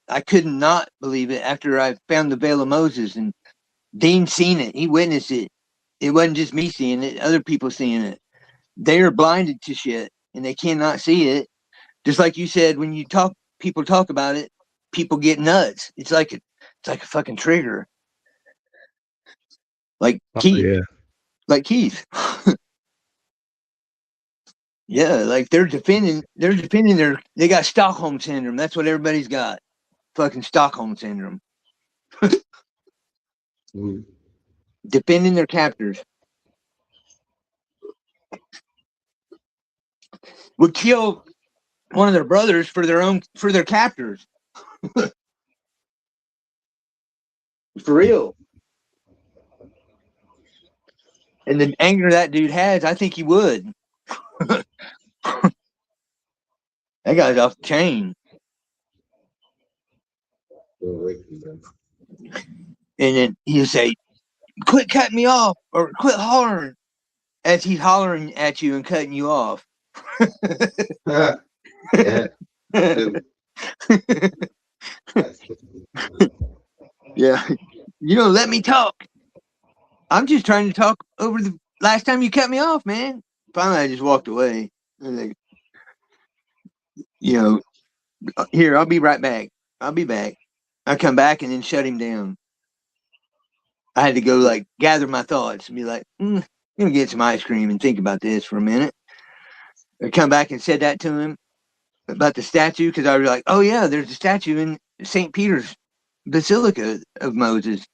I could not believe it after I found the Veil of Moses, and Dean seen it. He witnessed it. It wasn't just me seeing it, other people seeing it. They are blinded to shit and they cannot see it. Just like you said, when you talk, people talk about it, people get nuts. It's like a fucking trigger. Like Keith. yeah. Like Keith. Yeah, like they're defending they got Stockholm syndrome. That's what everybody's got. Fucking Stockholm syndrome. Defending their captors. Would kill one of their brothers for their captors. For real. And the anger that dude has, I think he would. That guy's off the chain. And then he'll say, "Quit cutting me off," or "Quit hollering," as he's hollering at you and cutting you off. Yeah. Yeah. You don't let me talk. I'm just trying to talk over the last time you cut me off, man. Finally, I just walked away. Like, here, I'll be right back. I'll be back. I come back and then shut him down. I had to go like gather my thoughts and be like, I'm gonna get some ice cream and think about this for a minute. I come back and said that to him about the statue, because I was like, oh yeah, there's a statue in St. Peter's Basilica of Moses.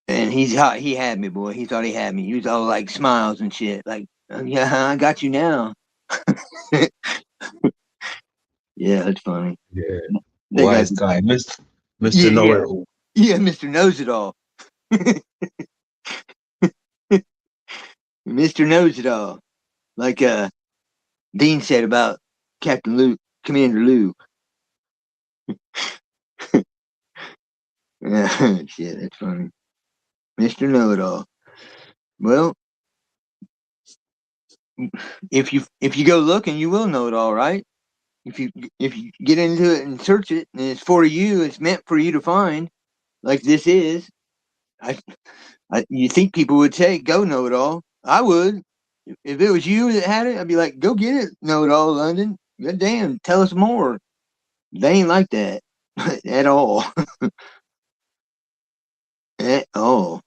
And he had me, boy. He thought he had me. He was all like smiles and shit. Like, oh, yeah, I got you now. Yeah, it's funny. Yeah. That Wise guy's- guy, Mr. Know-it-all. Yeah, Mr. Knows It All. Mr. Knows It All. Like Dean said about Captain Luke, Commander Luke. Yeah, shit, that's funny. Mr. Know It All. Well, if you go looking, you will know it all, right? If you get into it and search it, and it's for you, it's meant for you to find. Like this is. You think people would say, "Go know it all." I would. If it was you that had it, I'd be like, "Go get it, know it all, London. God damn, tell us more." They ain't like that at all. At all.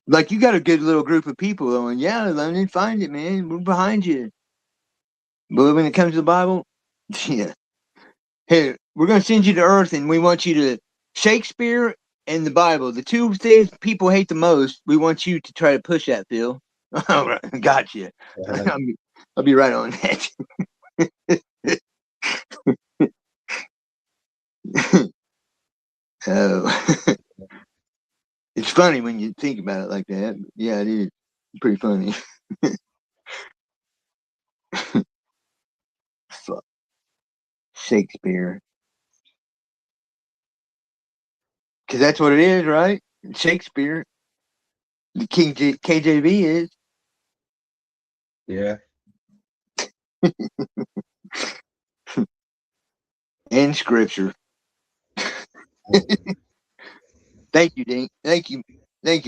Like you got a good little group of people going, "Yeah, London, find it, man. We're behind you." But when it comes to the Bible, yeah. Hey, we're gonna send you to Earth, and we want you to Shakespeare and the Bible, the two things people hate the most. We want you to try to push that, Phil. All right, gotcha. I'll be right on that. Oh, it's funny when you think about it like that. Yeah, it is pretty funny. Fuck. Shakespeare, because that's what it is, right? Shakespeare. The KJV is. Yeah. And scripture. Thank you, Dean. Thank you,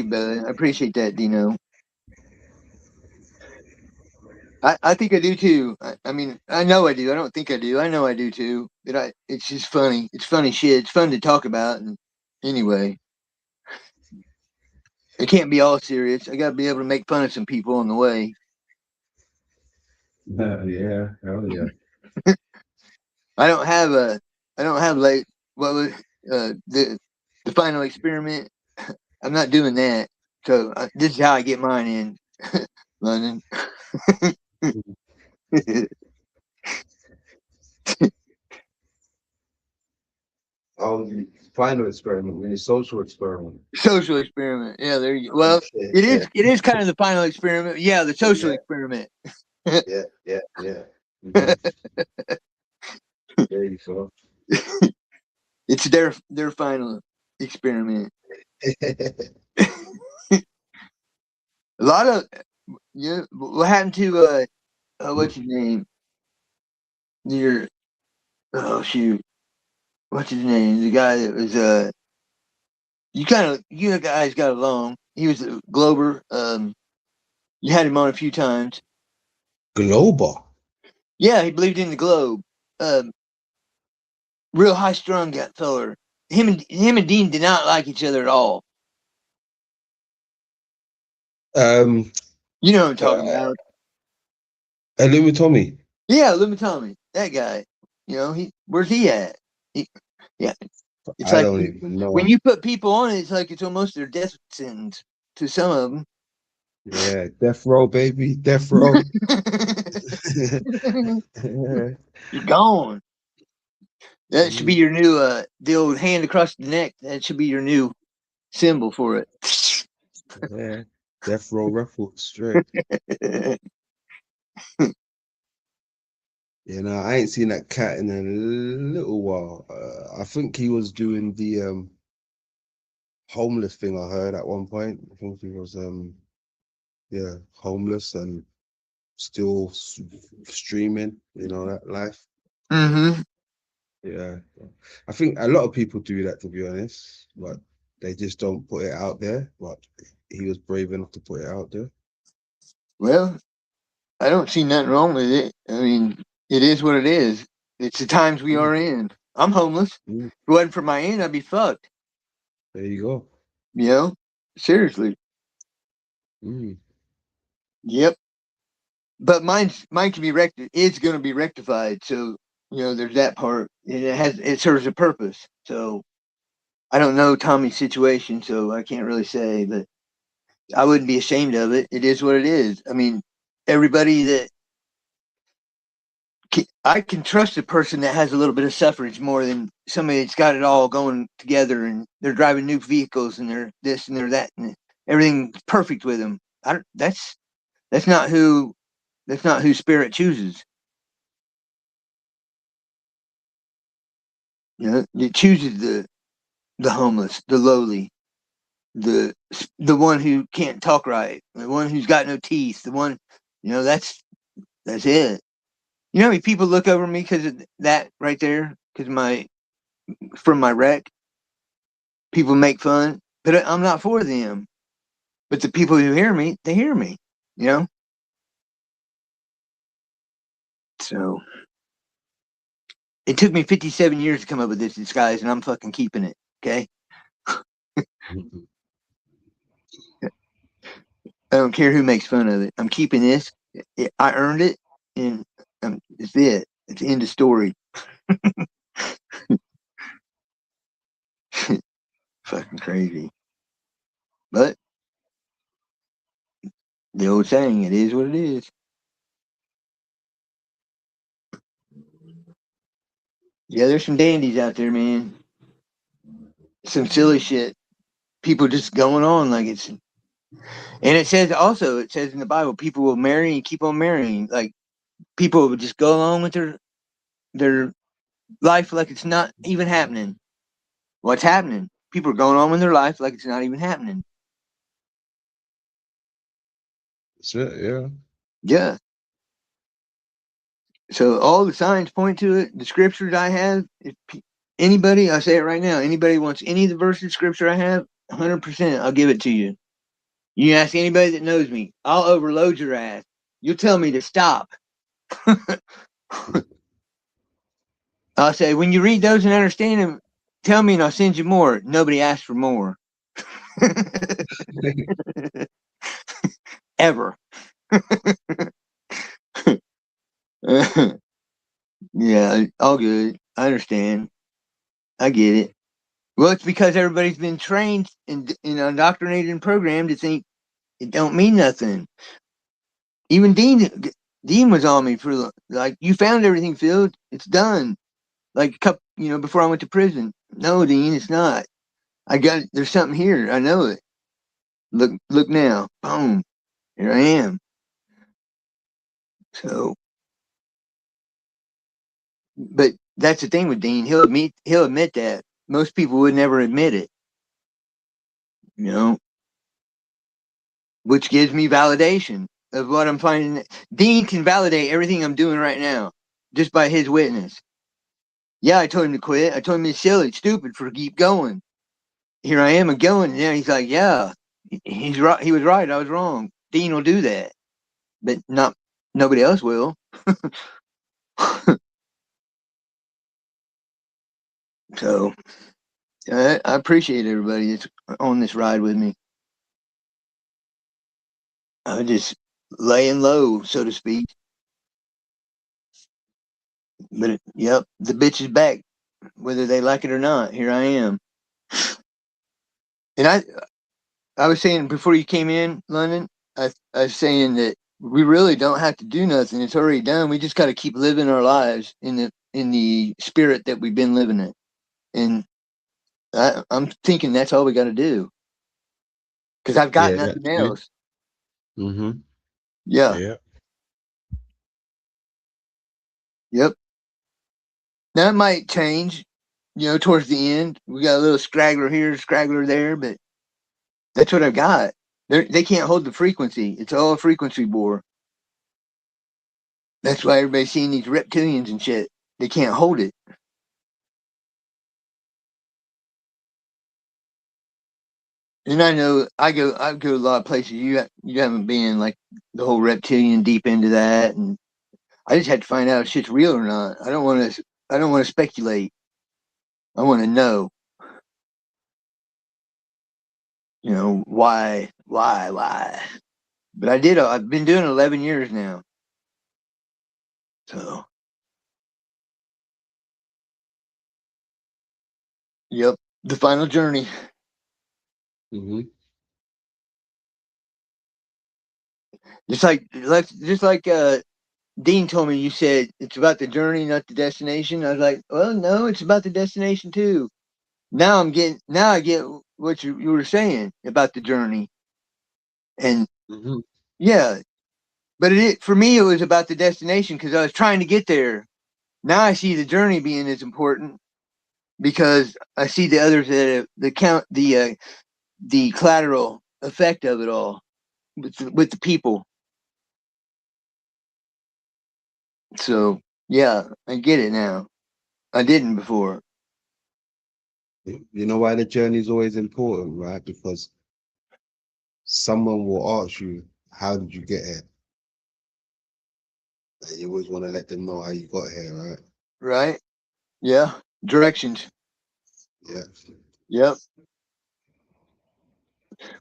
brother. I appreciate that, Dino. I think I do too. I mean, I know I do. I don't think I do. I know I do too. It's just funny. It's funny shit. It's fun to talk about. And anyway, it can't be all serious. I got to be able to make fun of some people on the way. Yeah. Oh yeah. I don't have like what was the final experiment. I'm not doing that. So this is how I get mine in London. Oh, the final experiment, the social experiment. Social experiment. Yeah, there you go. Well, it is kind of the final experiment. Yeah, the social experiment. Yeah. Mhm. There you go. It's their final experiment. A lot of what happened to what's his name? Your oh shoot, what's his name? The guy that was you guys got along. He was a Glober. You had him on a few times. Glober. Yeah, he believed in the globe. Um, real high strung that feller. Him and Dean did not like each other at all. Um, You know what I'm talking uh, about. Lou Tommy. Yeah, let me tell me that guy. Where's he at? He, yeah, it's I like don't even when know. you put people on it, it's like it's almost their death sentence to some of them. Yeah, death row, baby, death row. You're gone. That should be Mm, your new the old hand across the neck. That should be your new symbol for it. yeah, death row records straight. Yeah, no, I ain't seen that cat in a little while. I think he was doing the homeless thing. I heard at one point. I think he was yeah, homeless and still streaming. You know that life. Mm-hmm. Yeah, I think a lot of people do that, to be honest, but they just don't put it out there. But he was brave enough to put it out there. Well, I don't see nothing wrong with it. I mean, it is what it is. It's the times we Mm, are in. I'm homeless. If mm, it wasn't for my end, I'd be fucked. there you go. You know? Seriously. Mm, Yep. But mine can be is gonna be rectified. So, there's that part. And it serves a purpose. So I don't know Tommy's situation, so I can't really say, but I wouldn't be ashamed of it. It is what it is. I mean, everybody that I can trust a person that has a little bit of suffrage more than somebody that's got it all going together and they're driving new vehicles and they're this and they're that and everything's perfect with them. That's not who spirit chooses. It chooses the homeless, the lowly, the the one who can't talk right, the one who's got no teeth, the one, that's it. You know how many people look over me because of that right there? Because from my wreck, people make fun, but I'm not for them. But the people who hear me, they hear me. You know. So it took me 57 years to come up with this disguise, and I'm fucking keeping it. Okay. mm, I don't care who makes fun of it. I'm keeping this. I earned it, and it's it. It's the end of story. Fucking crazy. But the old saying, it is what it is. Yeah, there's some dandies out there, man. Some silly shit. People just going on like it's. And it says in the Bible, people will marry and keep on marrying. Like people would just go along with their life like it's not even happening. What's happening? People are going on with their life like it's not even happening. that's it. Yeah. Yeah. So all the signs point to it. The scriptures I have, if anybody, I say it right now, anybody wants any of the verses of scripture I have, 100%, I'll give it to you. You ask anybody that knows me, I'll overload your ass. You'll tell me to stop. I'll say, when you read those and understand them, tell me and I'll send you more. Nobody asked for more. Ever. Yeah, all good. I understand. I get it. Well, it's because everybody's been trained and indoctrinated and programmed to think it don't mean nothing. Even Dean was on me for like, you found everything, Phil. It's done. Like a couple, before I went to prison. No, Dean, it's not. There's something here. I know it. Look now. Boom. Here I am. So But that's the thing with Dean. He'll admit that. Most people would never admit it. You know, which gives me validation of what I'm finding. Dean can validate everything I'm doing right now just by his witness. Yeah, I told him to quit. I told him it's silly, stupid for keep going. Here I am going. And then he's like, yeah, he's right. He was right. I was wrong. Dean will do that, but nobody else will. So I appreciate everybody that's on this ride with me. I'm just laying low, so to speak. But yep, the bitch is back, whether they like it or not. Here I am. And I was saying before you came in, London, I was saying that we really don't have to do nothing. It's already done. We just got to keep living our lives in the spirit that we've been living it. And I'm thinking that's all we got to do. Because I've got Yeah, that's nothing true. else. Mm-hmm. Yeah. Yeah. Yep. Now it might change, towards the end. We got a little straggler here, straggler there, but that's what I've got. They can't hold the frequency. It's all a frequency bore. That's why everybody's seeing these reptilians and shit. They can't hold it. And I know I go a lot of places you haven't been, like the whole reptilian deep into that, and I just had to find out if shit's real or not. I don't want to speculate. I want to know. Why. But I did. I've been doing 11 years now. So, yep, the final journey. Mm-hmm. Just like Dean told me, you said it's about the journey, not the destination. I was like, well, no, it's about the destination too. Now I get what you were saying about the journey, and Mm-hmm. yeah, but for me it was about the destination because I was trying to get there. Now I see the journey being as important because I see the others that the collateral effect of it all with the people. So yeah, I get it now. I didn't before. You know why the journey is always important, right? Because someone will ask you, how did you get here? And you always want to let them know how you got here, right? Right? Yeah. Directions. Yeah. Yep.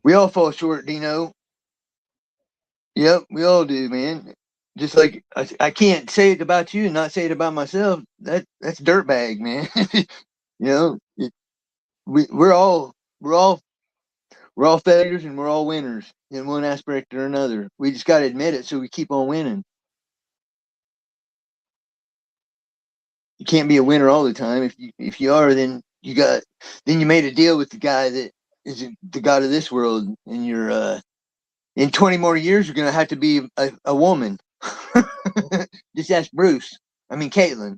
We all fall short, Dino. Yep, we all do, man. Just like I can't say it about you and not say it about myself. That's dirtbag, man. you know, it, we're all failures and we're all winners in one aspect or another. We just got to admit it so we keep on winning. You can't be a winner all the time. If you are, then you made a deal with the guy that is the god of this world, and you're in 20 more years you're gonna have to be a woman. Just ask Bruce. I mean Caitlin.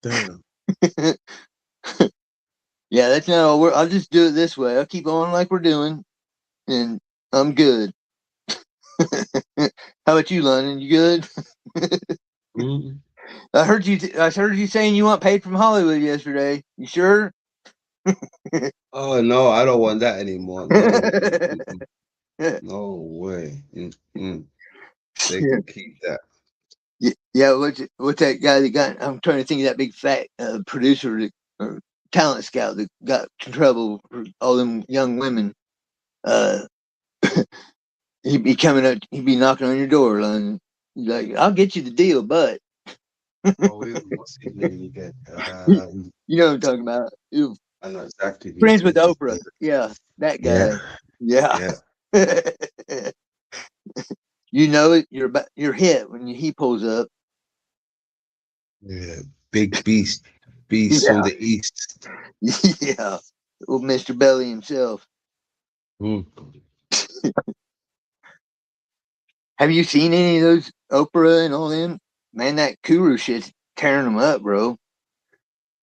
Damn. Yeah, that's not all. I'll just do it this way. I'll keep on like we're doing, and I'm good. How about you, London? You good? Mm. I heard you saying you want paid from Hollywood yesterday. You sure? Oh no, I don't want that anymore. No. Mm-mm. No way. Mm-mm. They can keep that. Yeah, what's that guy that got? I'm trying to think of that big fat producer or talent scout that got in trouble for all them young women. Uh, he'd be coming up, he'd be knocking on your door, and he's like, "I'll get you the deal, but Oh, what's his name again? you know what I'm talking about." Ew. I know exactly who you're Friends with talking Oprah, about. yeah, that Yeah, guy, yeah. yeah, You know it. You're hit when he pulls up. yeah. Big beast from Yeah, the east. yeah. Old Mr. Belly himself. Mm. Have you seen any of those Oprah and all them? Man, that Kuru shit's tearing them up, bro.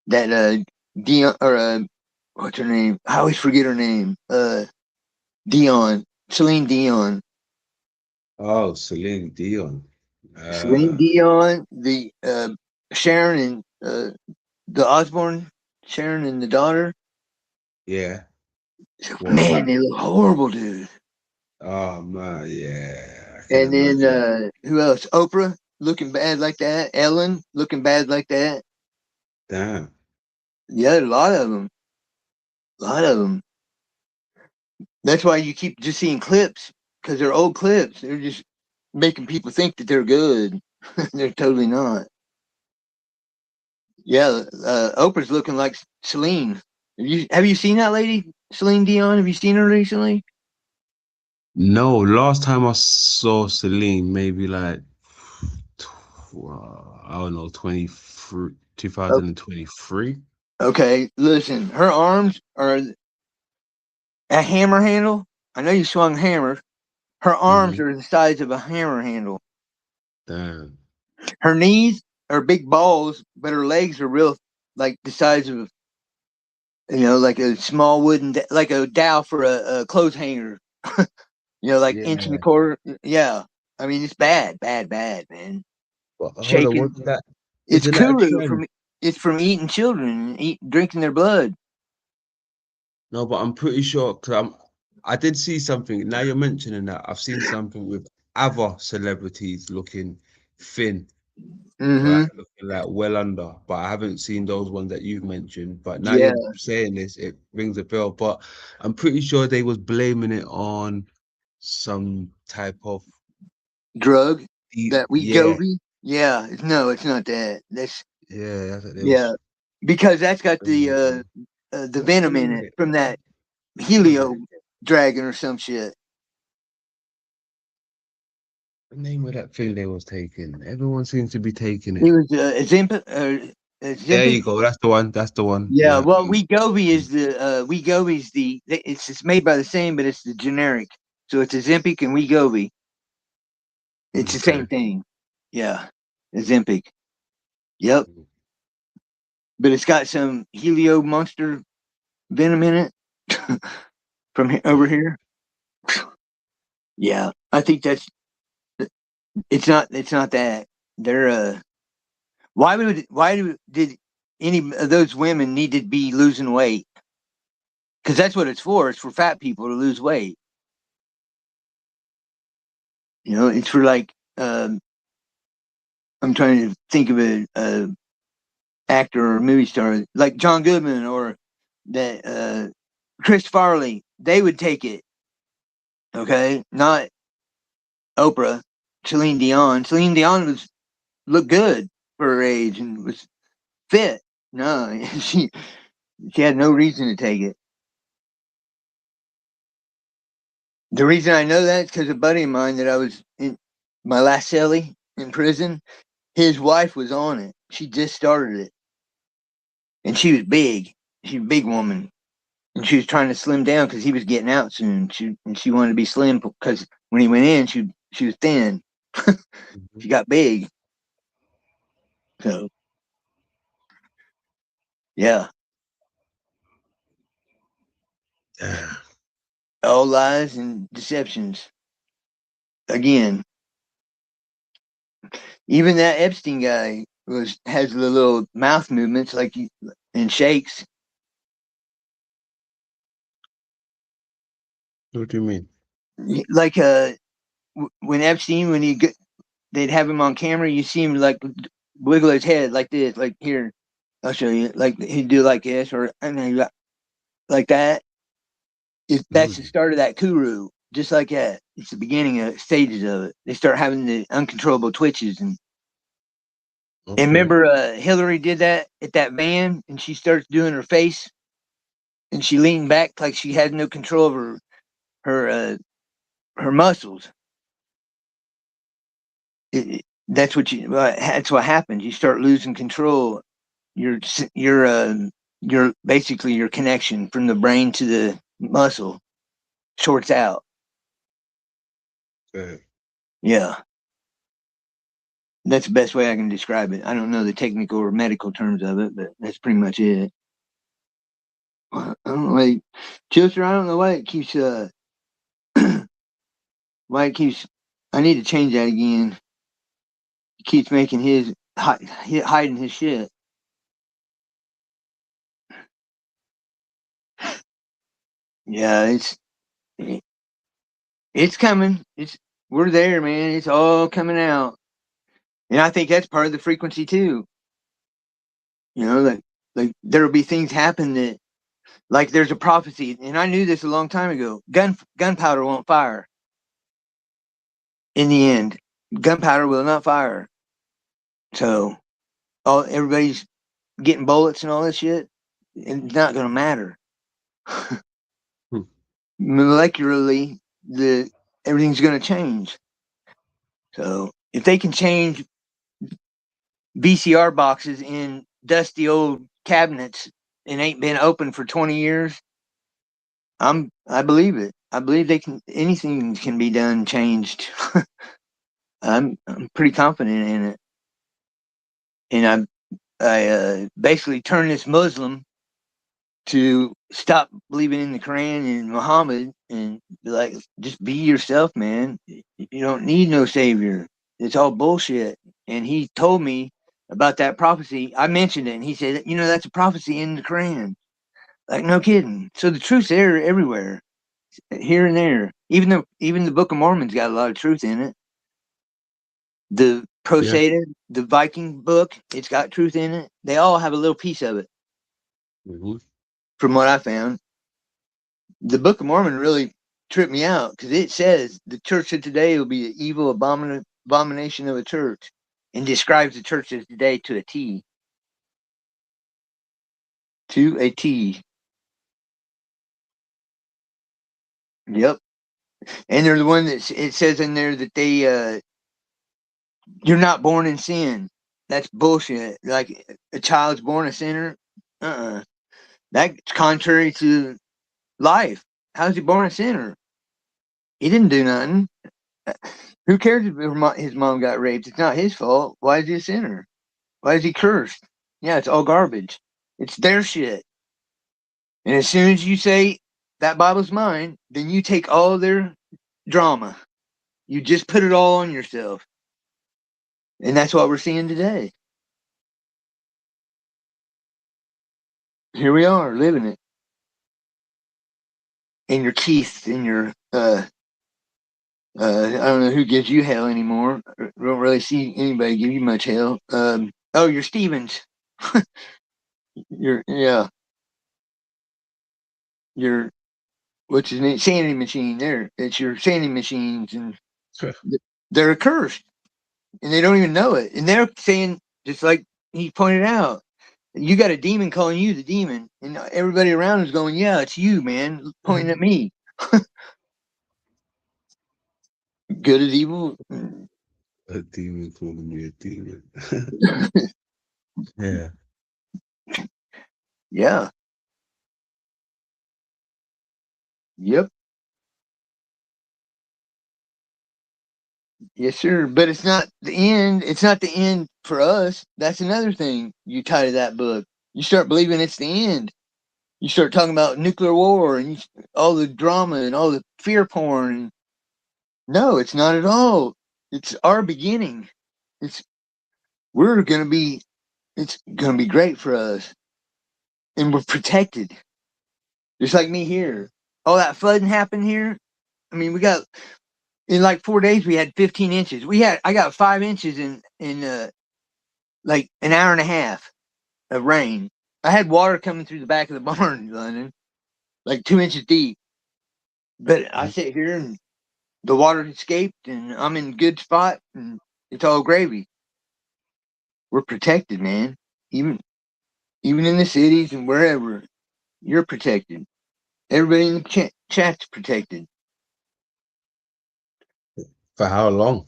That Dion or what's her name? I always forget her name. Dion, Celine Dion, Oh, Celine Dion. Celine Dion, the Sharon and the Osborne, Sharon and the daughter. Yeah. What? Man, they look horrible, dude. Oh man, yeah. I can And then imagine. who else? Oprah looking bad like that. Ellen looking bad like that. Damn. Yeah, a lot of them. A lot of them. That's why you keep just seeing clips because they're old clips. They're just making people think that they're good. They're totally not. Yeah, Oprah's looking like Celine. Have you seen that lady, Celine Dion? Have you seen her recently? No, last time I saw Celine, maybe like I don't know, 23, O- 2023. Okay, listen. Her arms are a hammer handle. I know you swung hammers. Her arms Mm-hmm. are the size of a hammer handle. Damn. Her knees are big balls, but her legs are real, like the size of like a small wooden, like a dowel for a clothes hanger. Like inch and a Yeah. quarter. Yeah, I mean it's bad, bad, bad, man. But hold on, Shaking. wasn't that It's isn't that a Kuru trend? from it's from eating children and drinking their blood. No, but I'm pretty sure because I did see something. Now you're mentioning that, I've seen something with other celebrities looking thin, right? Mm-hmm. Looking like well under, but I haven't seen those ones that you've mentioned. But now Yeah, you're saying this, it rings a bell. But I'm pretty sure they was blaming it on some type of drug that we yeah, Govi. Yeah, no, it's not that. That's yeah, that's what they yeah, was because that's got blaming it on. the What's the venom in name of it it? from that What was helio it? dragon or some shit. The name of that thing they was taking. Everyone seems to be taking It it. was There Ozempic. you go. That's the one. That's the one. Yeah, Yeah. well, Wegovy is the Wegovy's it's made by the same, but it's the generic. So it's Ozempic and Wegovy. It's the Okay. same thing. Yeah, Ozempic. Yep, but it's got some helio monster venom in it from over here. Yeah, I think that's it's not that they're did any of those women need to be losing weight? Because that's what it's for. It's for fat people to lose weight. It's for like I'm trying to think of a actor or movie star like John Goodman or that Chris Farley. They would take it. Okay, not Oprah, Celine Dion. Celine Dion was looked good for her age and was fit. No, she had no reason to take it. The reason I know that is because a buddy of mine that I was in my last cellie in prison, his wife was on it. She just started it, and she was big. She was a big woman, and she was trying to slim down because he was getting out soon. She wanted to be slim because when he went in, she was thin. Mhm. She got big. So yeah, Yeah. all lies and deceptions. Again, even that Epstein guy has the little mouth movements and shakes. What do you mean? Like when Epstein they'd have him on camera, you see him like wiggle his head like this, like here, I'll show you. Like he'd do like this, or and then like that. That's the Mm. start of that Kuru, just like that. It's the beginning of stages of it. They start having the uncontrollable twitches, and Okay. remember, Hillary did that at that van, and she starts doing her face, and she leaned back like she had no control of her her muscles. That's what happens. You start losing control. Your your your basically your connection from the brain to the muscle shorts out. Okay. Yeah. That's the best way I can describe it. I don't know the technical or medical terms of it, but that's pretty much it. I don't know, like, Chilster, I don't know why it keeps why it keeps. I need to change that again. He keeps making his hiding his shit. Yeah, it's coming. We're there, man. It's all coming out, and I think that's part of the frequency too. You know, like there will be things happen that, like, there's a prophecy, and I knew this a long time ago. Gunpowder won't fire. In the end, gunpowder will not fire. So, everybody's getting bullets and all this shit. It's not going to matter. Molecularly, everything's going to change. So, if they can change VCR boxes in dusty old cabinets and ain't been open for 20 years, I believe it. I believe anything can be done, changed. I'm pretty confident in it. And I basically turned this Muslim to stop believing in the Quran and Muhammad and be like, just be yourself, man. You don't need no savior. It's all bullshit. And he told me about that prophecy. I mentioned it, and he said, that's a prophecy in the Quran. Like, no kidding. So the truth's there everywhere, here and there. Even the Book of Mormon's got a lot of truth in it. The Proseda, the Viking book, it's got truth in it. They all have a little piece of it. Mm-hmm. From what I found, the Book of Mormon really tripped me out because it says the church of today will be an evil abomination of a church, and describes the church of today to a T. To a T. Yep. And they're the one that it says in there that you're not born in sin. That's bullshit. Like, a child's born a sinner. That's contrary to life. How's he born a sinner? He didn't do nothing. Who cares if his mom got raped? It's not his fault. Why is he a sinner? Why is he cursed? Yeah, it's all garbage. It's their shit. And as soon as you say that Bible's mine, then you take all their drama. You just put it all on yourself. And that's what we're seeing today. Here we are, living it. In your teeth, in your I don't know who gives you hell anymore. I don't really see anybody give you much hell. You're Stevens. Yeah. Your What's his name? Sanity machine. There, it's your sanity machines, and they're cursed, and they don't even know it. And they're saying, just like he pointed out, you got a demon calling you the demon, and everybody around is going, "Yeah, it's you, man," pointing at me. Good as evil. A demon calling me a demon. Yeah. Yeah. Yep. Yes, sir. But it's not the end. It's not the end for us. That's another thing you tie to that book. You start believing it's the end. You start talking about nuclear war and all the drama and all the fear porn. And no, it's not at all. It's our beginning. It's we're gonna be. It's gonna be great for us, and we're protected. Just like me here. All that flooding happened here. I mean, we got in like 4 days. We had 15 inches. I got 5 inches in like an hour and a half of rain. I had water coming through the back of the barn, London, like 2 inches deep. But I sit here and the water escaped, and I'm in a good spot, and it's all gravy. We're protected, man. Even in the cities and wherever, you're protected. Everybody in the chat's protected. For how long?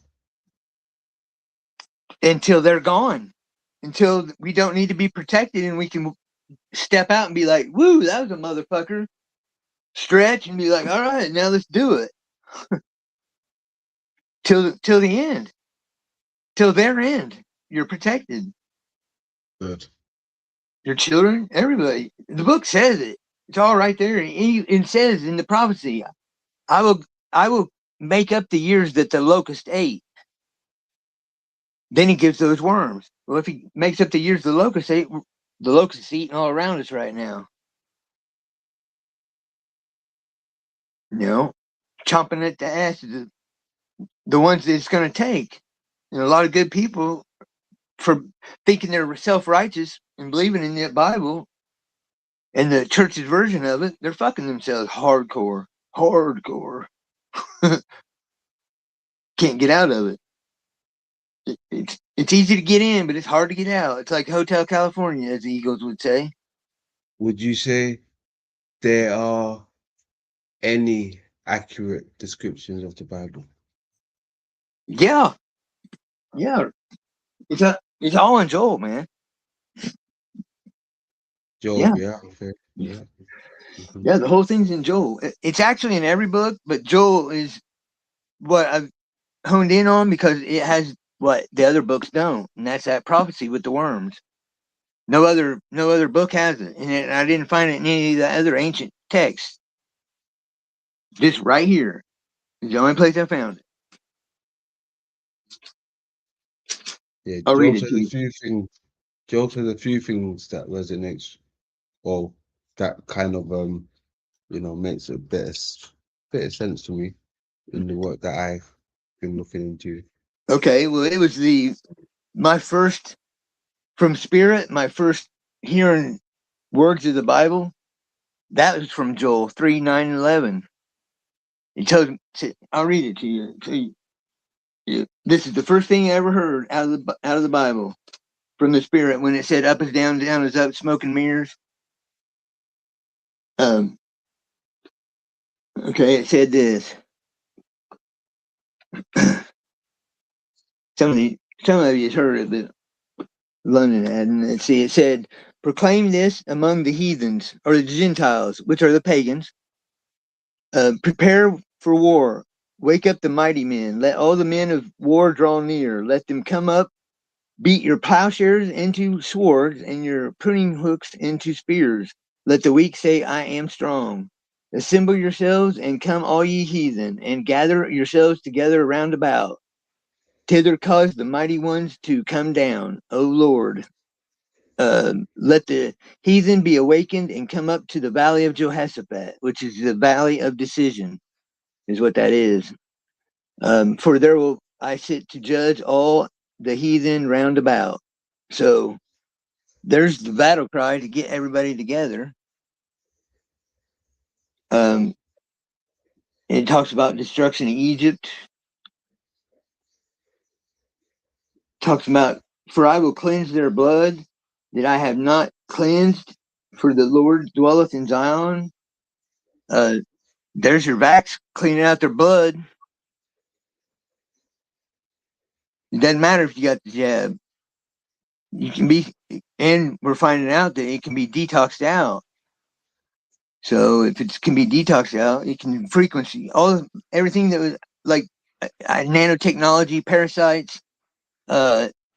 Until they're gone. Until we don't need to be protected, and we can step out and be like, "Woo, that was a motherfucker." Stretch and be like, "All right, now let's do it." till the end. till their end. You're protected. Good. Your children, everybody. The book says it. It's all right there. It says in the prophecy, I will make up the years that the locust ate. Then he gives those worms. Well, if he makes up the years the locust ate, the locust is eating all around us right now. You know, chomping at the ass of the ones that it's going to take. And a lot of good people, for thinking they're self-righteous and believing in the Bible and the church's version of it, they're fucking themselves hardcore. Can't get out of it. It's easy to get in, but it's hard to get out. It's like Hotel California, as the Eagles would say. Would you say there are any accurate descriptions of the Bible? Yeah. It's all in Joel, man. Job, yeah. Okay. Yeah. Mhm. Yeah, the whole thing's in Joel. It's actually in every book, but Joel is what I've honed in on because it has what the other books don't, and that's that prophecy with the worms. No other book has it, and I didn't find it in any of the other ancient texts. Just right here is the only place I found it. Yeah, I'll read Job it says to a you. few things. Job says a few things that resonates, or that kind of makes a better sense to me in the work that I've been looking into. Okay, well, it was my first from spirit, my first hearing words of the Bible. That was from Joel 3, 9, and 11. It tells me, I'll read it to you. This is the first thing I ever heard out of the Bible from the Spirit when it said, "Up is down, down is up, smoke and mirrors." Okay, it said this. Some of you have heard it, but London had, and it said, "Proclaim this among the heathens or the Gentiles, which are the pagans. Prepare for war. Wake up the mighty men. Let all the men of war draw near. Let them come up. Beat your plowshares into swords and your pruning hooks into spears. Let the weak say, I am strong. Assemble yourselves and come, all ye heathen, and gather yourselves together round about. Thither cause the mighty ones to come down, O Lord. Let the heathen be awakened and come up to the valley of Jehoshaphat, which is the valley of decision, is what that is. For there will I sit to judge all the heathen round about. So there's the battle cry to get everybody together. It talks about destruction of Egypt. Talks about, for I will cleanse their blood that I have not cleansed, for the Lord dwelleth in Zion. There's your vax cleaning out their blood. It doesn't matter if you got the jab. You can be, and we're finding out that it can be detoxed out. So if it can be detoxed out, it can frequency everything that was like nanotechnology, parasites,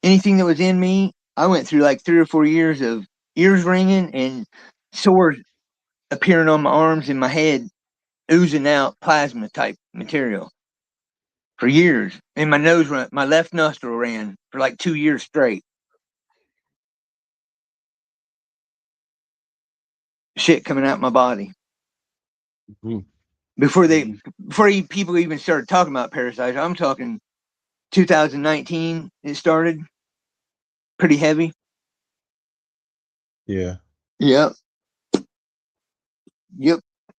anything that was in me. I went through like 3 or 4 years of ears ringing and sores appearing on my arms and my head, oozing out plasma type material for years. And my left nostril ran for like 2 years straight. Shit coming out my body. Mm-hmm. Before people even started talking about parasites, I'm talking 2019. It started pretty heavy. Yeah. Yep.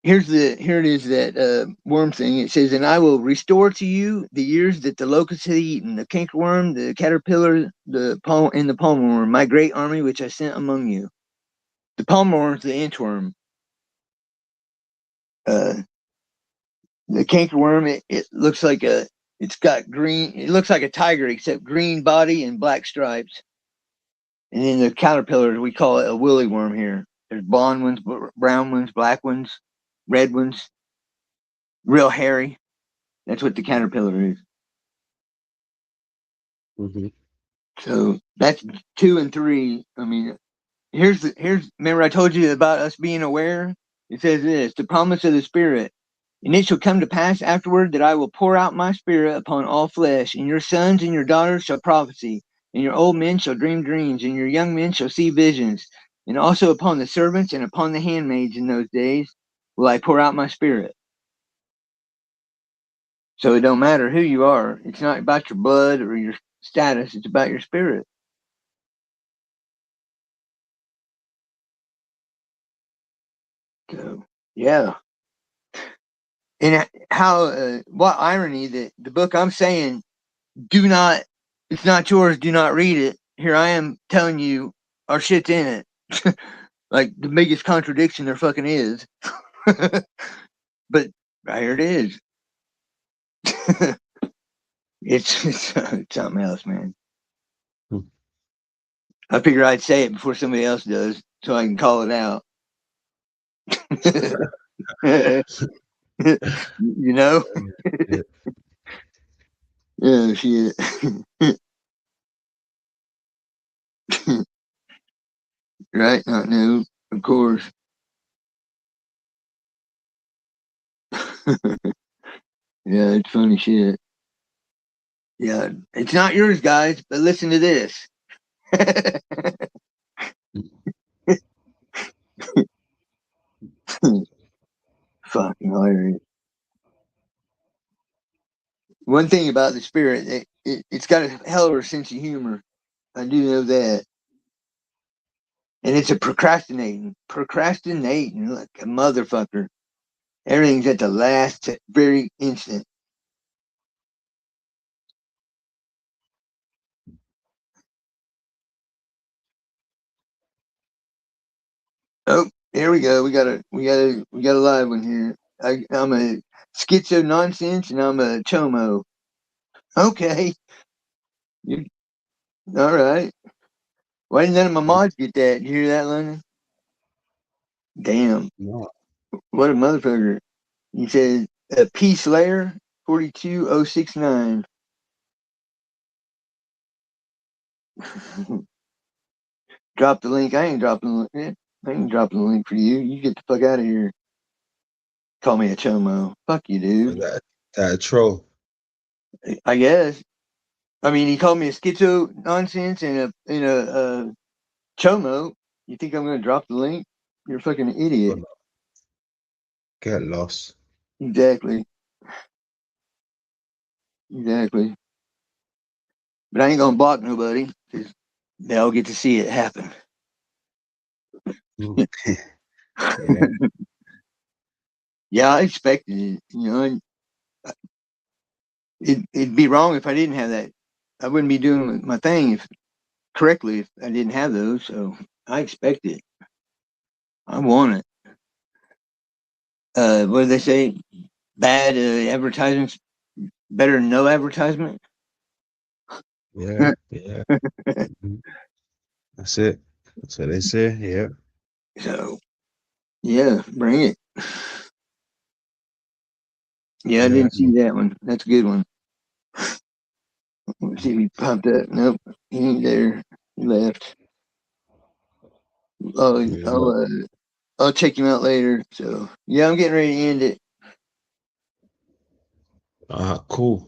Here it is, that worm thing. It says, and I will restore to you the years that the locust had eaten, the cankerworm, the caterpillar, the palmerworm, my great army which I sent among you. The palmerworm is the inchworm. The cankerworm, it looks like it's got green, it looks like a tiger except green body and black stripes. And then the caterpillars, we call it a woolly worm here. There's blonde ones, brown ones, black ones, red ones, real hairy. That's what the caterpillar is. Mm-hmm. So that's 2 and 3. I mean, here's remember I told you about us being aware? It says this, the promise of the Spirit. And it shall come to pass afterward that I will pour out my Spirit upon all flesh, and your sons and your daughters shall prophesy, and your old men shall dream dreams, and your young men shall see visions. And also upon the servants and upon the handmaids in those days will I pour out my Spirit. So it don't matter who you are. It's not about your blood or your status. It's about your spirit. So, yeah. And how, what irony that the book I'm saying, it's not yours, do not read it. Here I am telling you our shit's in it. Like the biggest contradiction there fucking is. But right here it is. It's something else, man. Hmm. I figure I'd say it before somebody else does so I can call it out. You know? Yeah. Yeah, shit. Right? Not new, of course. Yeah, it's funny shit. Yeah, it's not yours, guys, but listen to this. Fucking hilarious. One thing about the spirit, it's got a hell of a sense of humor. I do know that. And it's a procrastinating like a motherfucker. Everything's at the last very instant. Oh, here we go. We got a live one here. I'm a schizo nonsense and I'm a chomo. Okay. You, all right. Why didn't none of my mods get that? You hear that, London? Damn. No. What a motherfucker. He said a peace layer 42069. Drop the link. I ain't dropping the link. I ain't dropping the link for you. You get the fuck out of here. Call me a chomo. Fuck you, dude. That troll. I guess. I mean, he called me a schizo nonsense and a chomo. You think I'm gonna drop the link? You're a fucking idiot. Get lost. Exactly. Exactly. But I ain't gonna block nobody because they all get to see it happen. Mm. Yeah. Yeah, I expected it. You know, it'd be wrong if I didn't have that. I wouldn't be doing my thing correctly if I didn't have those. So I expect it. I want it. What do they say? Bad advertisements better than no advertisement. Yeah. Yeah. Mhm. That's it. That's what they say. Yeah. So yeah, bring it. Yeah, I Yeah. didn't see that one. That's a good one. Let's see if he popped up. Nope, he ain't there. He left. Oh, Yeah. I'll check him out later. So yeah, I'm getting ready to end it. Cool.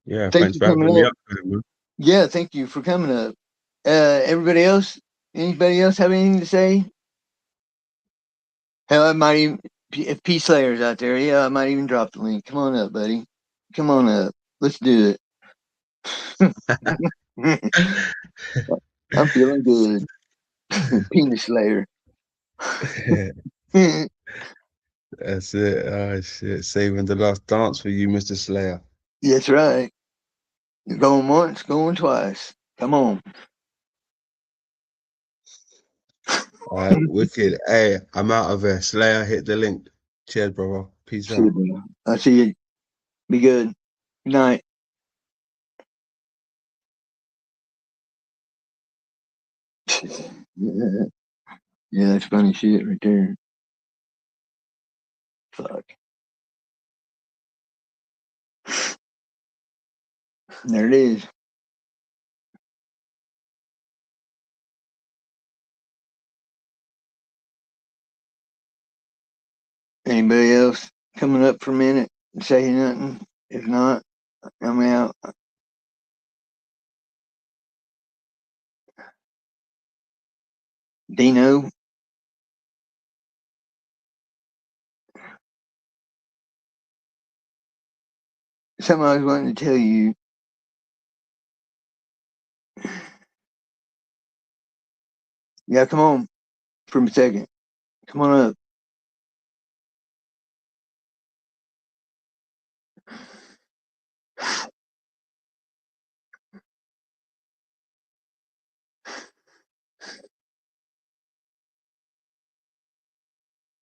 Yeah. Thanks Thanks for for coming having me up. up, man. Yeah, thank you for coming up. Everybody else, anybody else have anything to say? Hell, I might even, if P Slayer's out there, yeah, I might even drop the link. Come on up, buddy. Come on up. Let's do it. I'm feeling good. Penis Slayer. That's it. Oh shit. Saving the last dance for you, Mr. Slayer. That's right. Going once, going twice. Come on. All right, wicked. Hey, I'm out of here. Slayer, hit the link. Cheers, brother. Peace See you, out. bro. I see you. Be good. Good night. Yeah, yeah, that's funny shit right there. Fuck. There it is. Anybody else coming up for a minute and say nothing? If not, I'm out. Dino. Something I was wanting to tell you. Yeah, come on for a second. Come on up.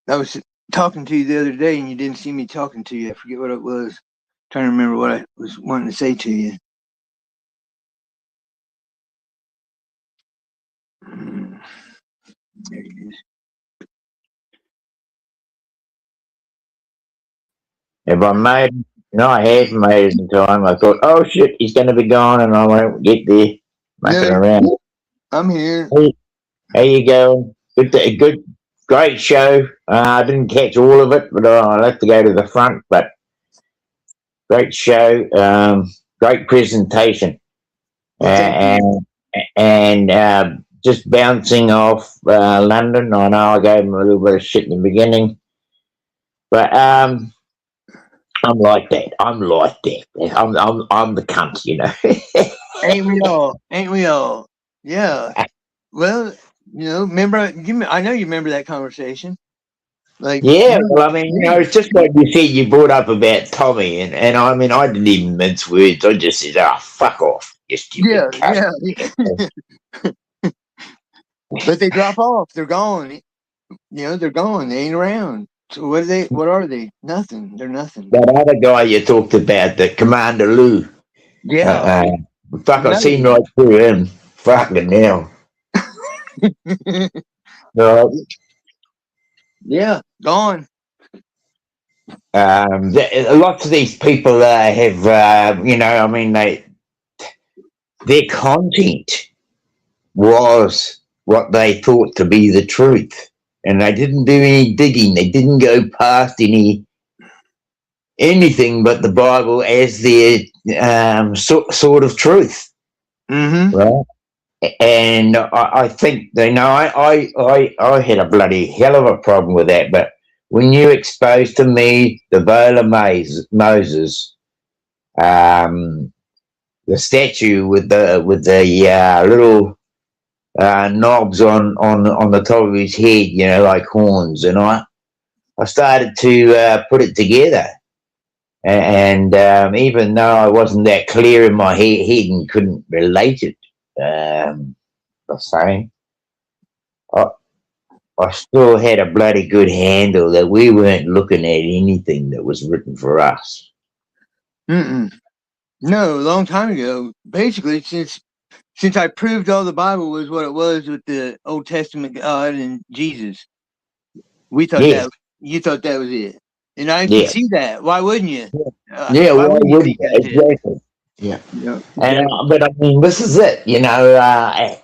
I was talking to you the other day and you didn't see me talking to you. I forget what it was. Trying to remember what I was wanting to say to you. There it is. If I made, no, I hadn't made it in time. I thought, oh shit, he's going to be gone, and I won't get there, mucking No, around. I'm here. Hey, how you going? Good, great show. I didn't catch all of it, but I'll have to go to the front. But great show, great presentation, Well, thank you. and just bouncing off London. I know I gave him a little bit of shit in the beginning, but I'm like that. I'm like that. I'm the cunt, you know. Ain't we all? Ain't we all? Yeah. Well, remember, I know you remember that conversation. Like, Yeah, well, I mean, it's just like you said. You brought up about Tommy, and I mean, I didn't even mince words. I just said, "Oh, fuck off, you stupid cunt." yeah. But they drop off. They're gone. They're gone. They ain't around. So what are they? What are they? Nothing. They're nothing. That other guy you talked about, the Commander Lou. Yeah. Fuck, I No. seen right through him. Fucking hell. Right. Yeah. Gone. Lots of these people have, I mean, their content was what they thought to be the truth, and they didn't do any digging. They didn't go past anything but the Bible as their sort of truth, Mm-hmm. right? And I think I had a bloody hell of a problem with that. But when you exposed to me the veil of Moses, the statue with the little knobs on the top of his head, like horns, and I started to put it together. And even though I wasn't that clear in my head and couldn't relate it, the same, I, I still had a bloody good handle that we weren't looking at anything that was written for us. Mm-mm. No, a long time ago. Basically, since I proved all the Bible was what it was with the Old Testament God and Jesus, we thought Yeah, that you thought that was it, and I could yeah, see that. Why wouldn't you? yeah. Why Why wouldn't you wouldn't think you? that's it? Exactly. Yeah. Yeah, And exactly. but I mean, this is it.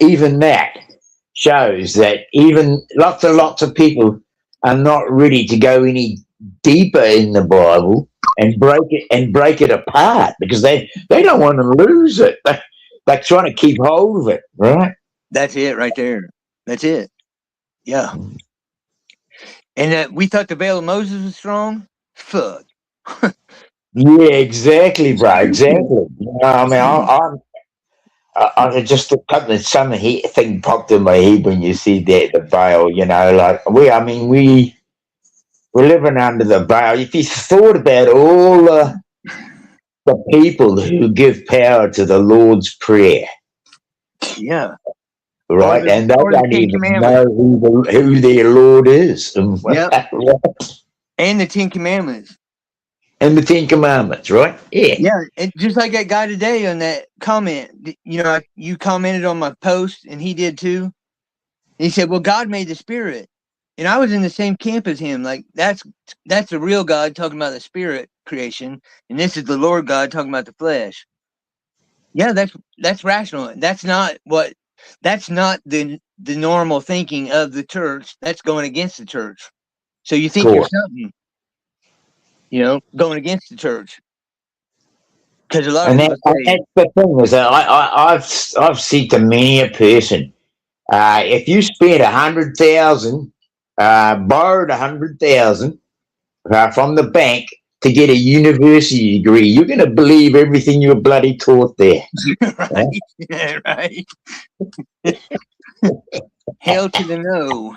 Even that shows that even lots of people are not ready to go any deeper in the Bible and break it apart because they don't want to lose it. They're trying to keep hold of it, right? That's it right there. That's it. Yeah. And we thought the veil of Moses was strong. Fuck. Yeah, exactly, bro. Exactly. I mean, I just some thing popped in my head when you see that the veil. Like we're living under the veil. If you thought about all the people who give power to the Lord's Prayer, Yeah. right, and they Or the don't Ten even Commandments. know who their Lord is, Yep. And the Ten Commandments. and the Ten Commandments, right? Yeah, Yeah. And just like that guy today on that comment, you commented on my post and he did too. He said, well, God made the spirit. And I was in the same camp as him. Like that's the real God talking about the spirit creation. And this is the Lord God talking about the flesh. Yeah, that's rational. That's not the normal thinking of the church. That's going against the church. So you of think you're course. something. going against the church. Because a lot of And people say, that's the thing is that I've said to many a person, if you spent 100,000, borrowed 100,000 from the bank to get a university degree, you're going to believe everything you're bloody taught there. right, yeah, right. Hell to the no.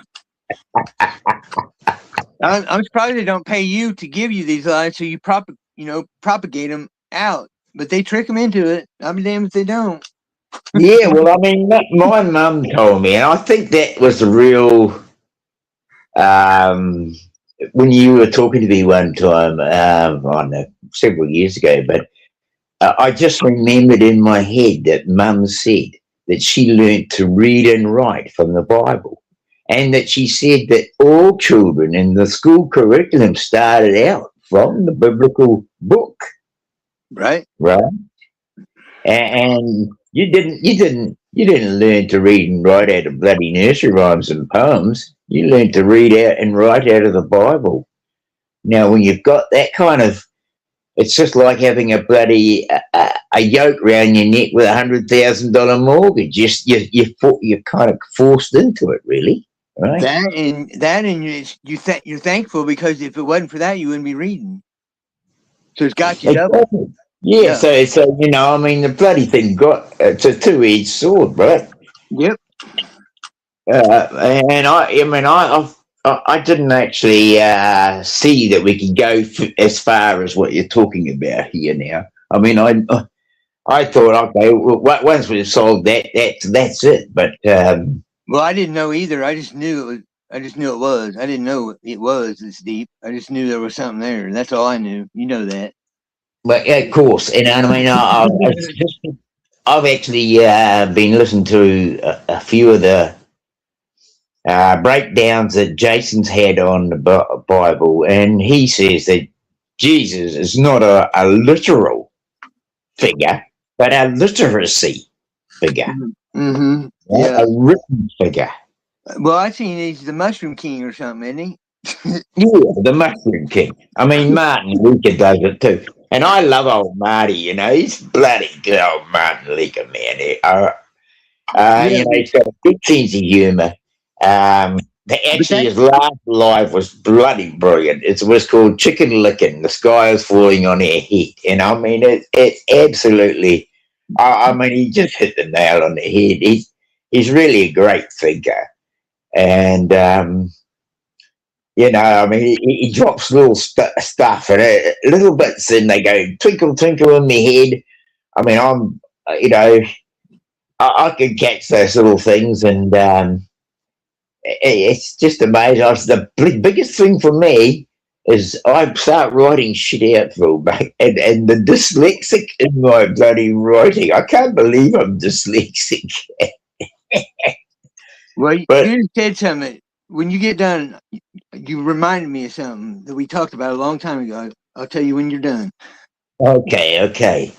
I'm surprised they don't pay you to give you these lies, so you propagate them out. But they trick them into it. I'll be damned if they don't. Yeah, well, I mean, my mum told me, and I think that was the real. When you were talking to me one time, I don't know, several years ago, but I just remembered in my head that Mum said that she learnt to read and write from the Bible, and that she said that all children in the school curriculum started out from the biblical book, Right? right? And you didn't learn to read and write out of bloody nursery rhymes and poems. You learned to read out and write out of the Bible. Now, when you've got that kind of, it's just like having a bloody a yoke round your neck with $100,000 mortgage. You're kind of forced into it, really, right? That and you're thankful, because if it wasn't for that, you wouldn't be reading. So it's got you double. Exactly. Yeah, so I mean, the bloody thing got it's a two-edged sword, right? Yep. And I didn't actually see that we could go as far as what you're talking about here now. I mean, I thought, okay, once we've solved that's it. But well, I didn't know either. I just knew it was. I didn't know it was this deep. I just knew there was something there. That's all I knew. You know that. But yeah, of course, and I mean, I've actually been listening to a few of the breakdowns that Jason's had on the Bible, and he says that Jesus is not a literal figure, but a literacy figure, Mm-hmm. Yeah. a written figure. Well, I seen he's the Mushroom King or something, isn't he? Yeah, the Mushroom King. I mean, Martin Luther does it too. And I love old Marty, he's bloody good old Martin Luther, man. He's got a good sense of humour. His last life was bloody brilliant. It was called Chicken Licking. The sky is falling on our head. And I mean, it's absolutely, I mean, he just hit the nail on the head. He's really a great thinker. And, I mean, he drops little stuff and little bits, and they go twinkle, twinkle in my head. I mean, I can catch those little things, and it's just amazing. The biggest thing for me is I start writing shit out, Phil, and the dyslexic in my bloody writing. I can't believe I'm dyslexic. Well, you said something. When you get done, you reminded me of something that we talked about a long time ago. I'll tell you when you're done. Okay.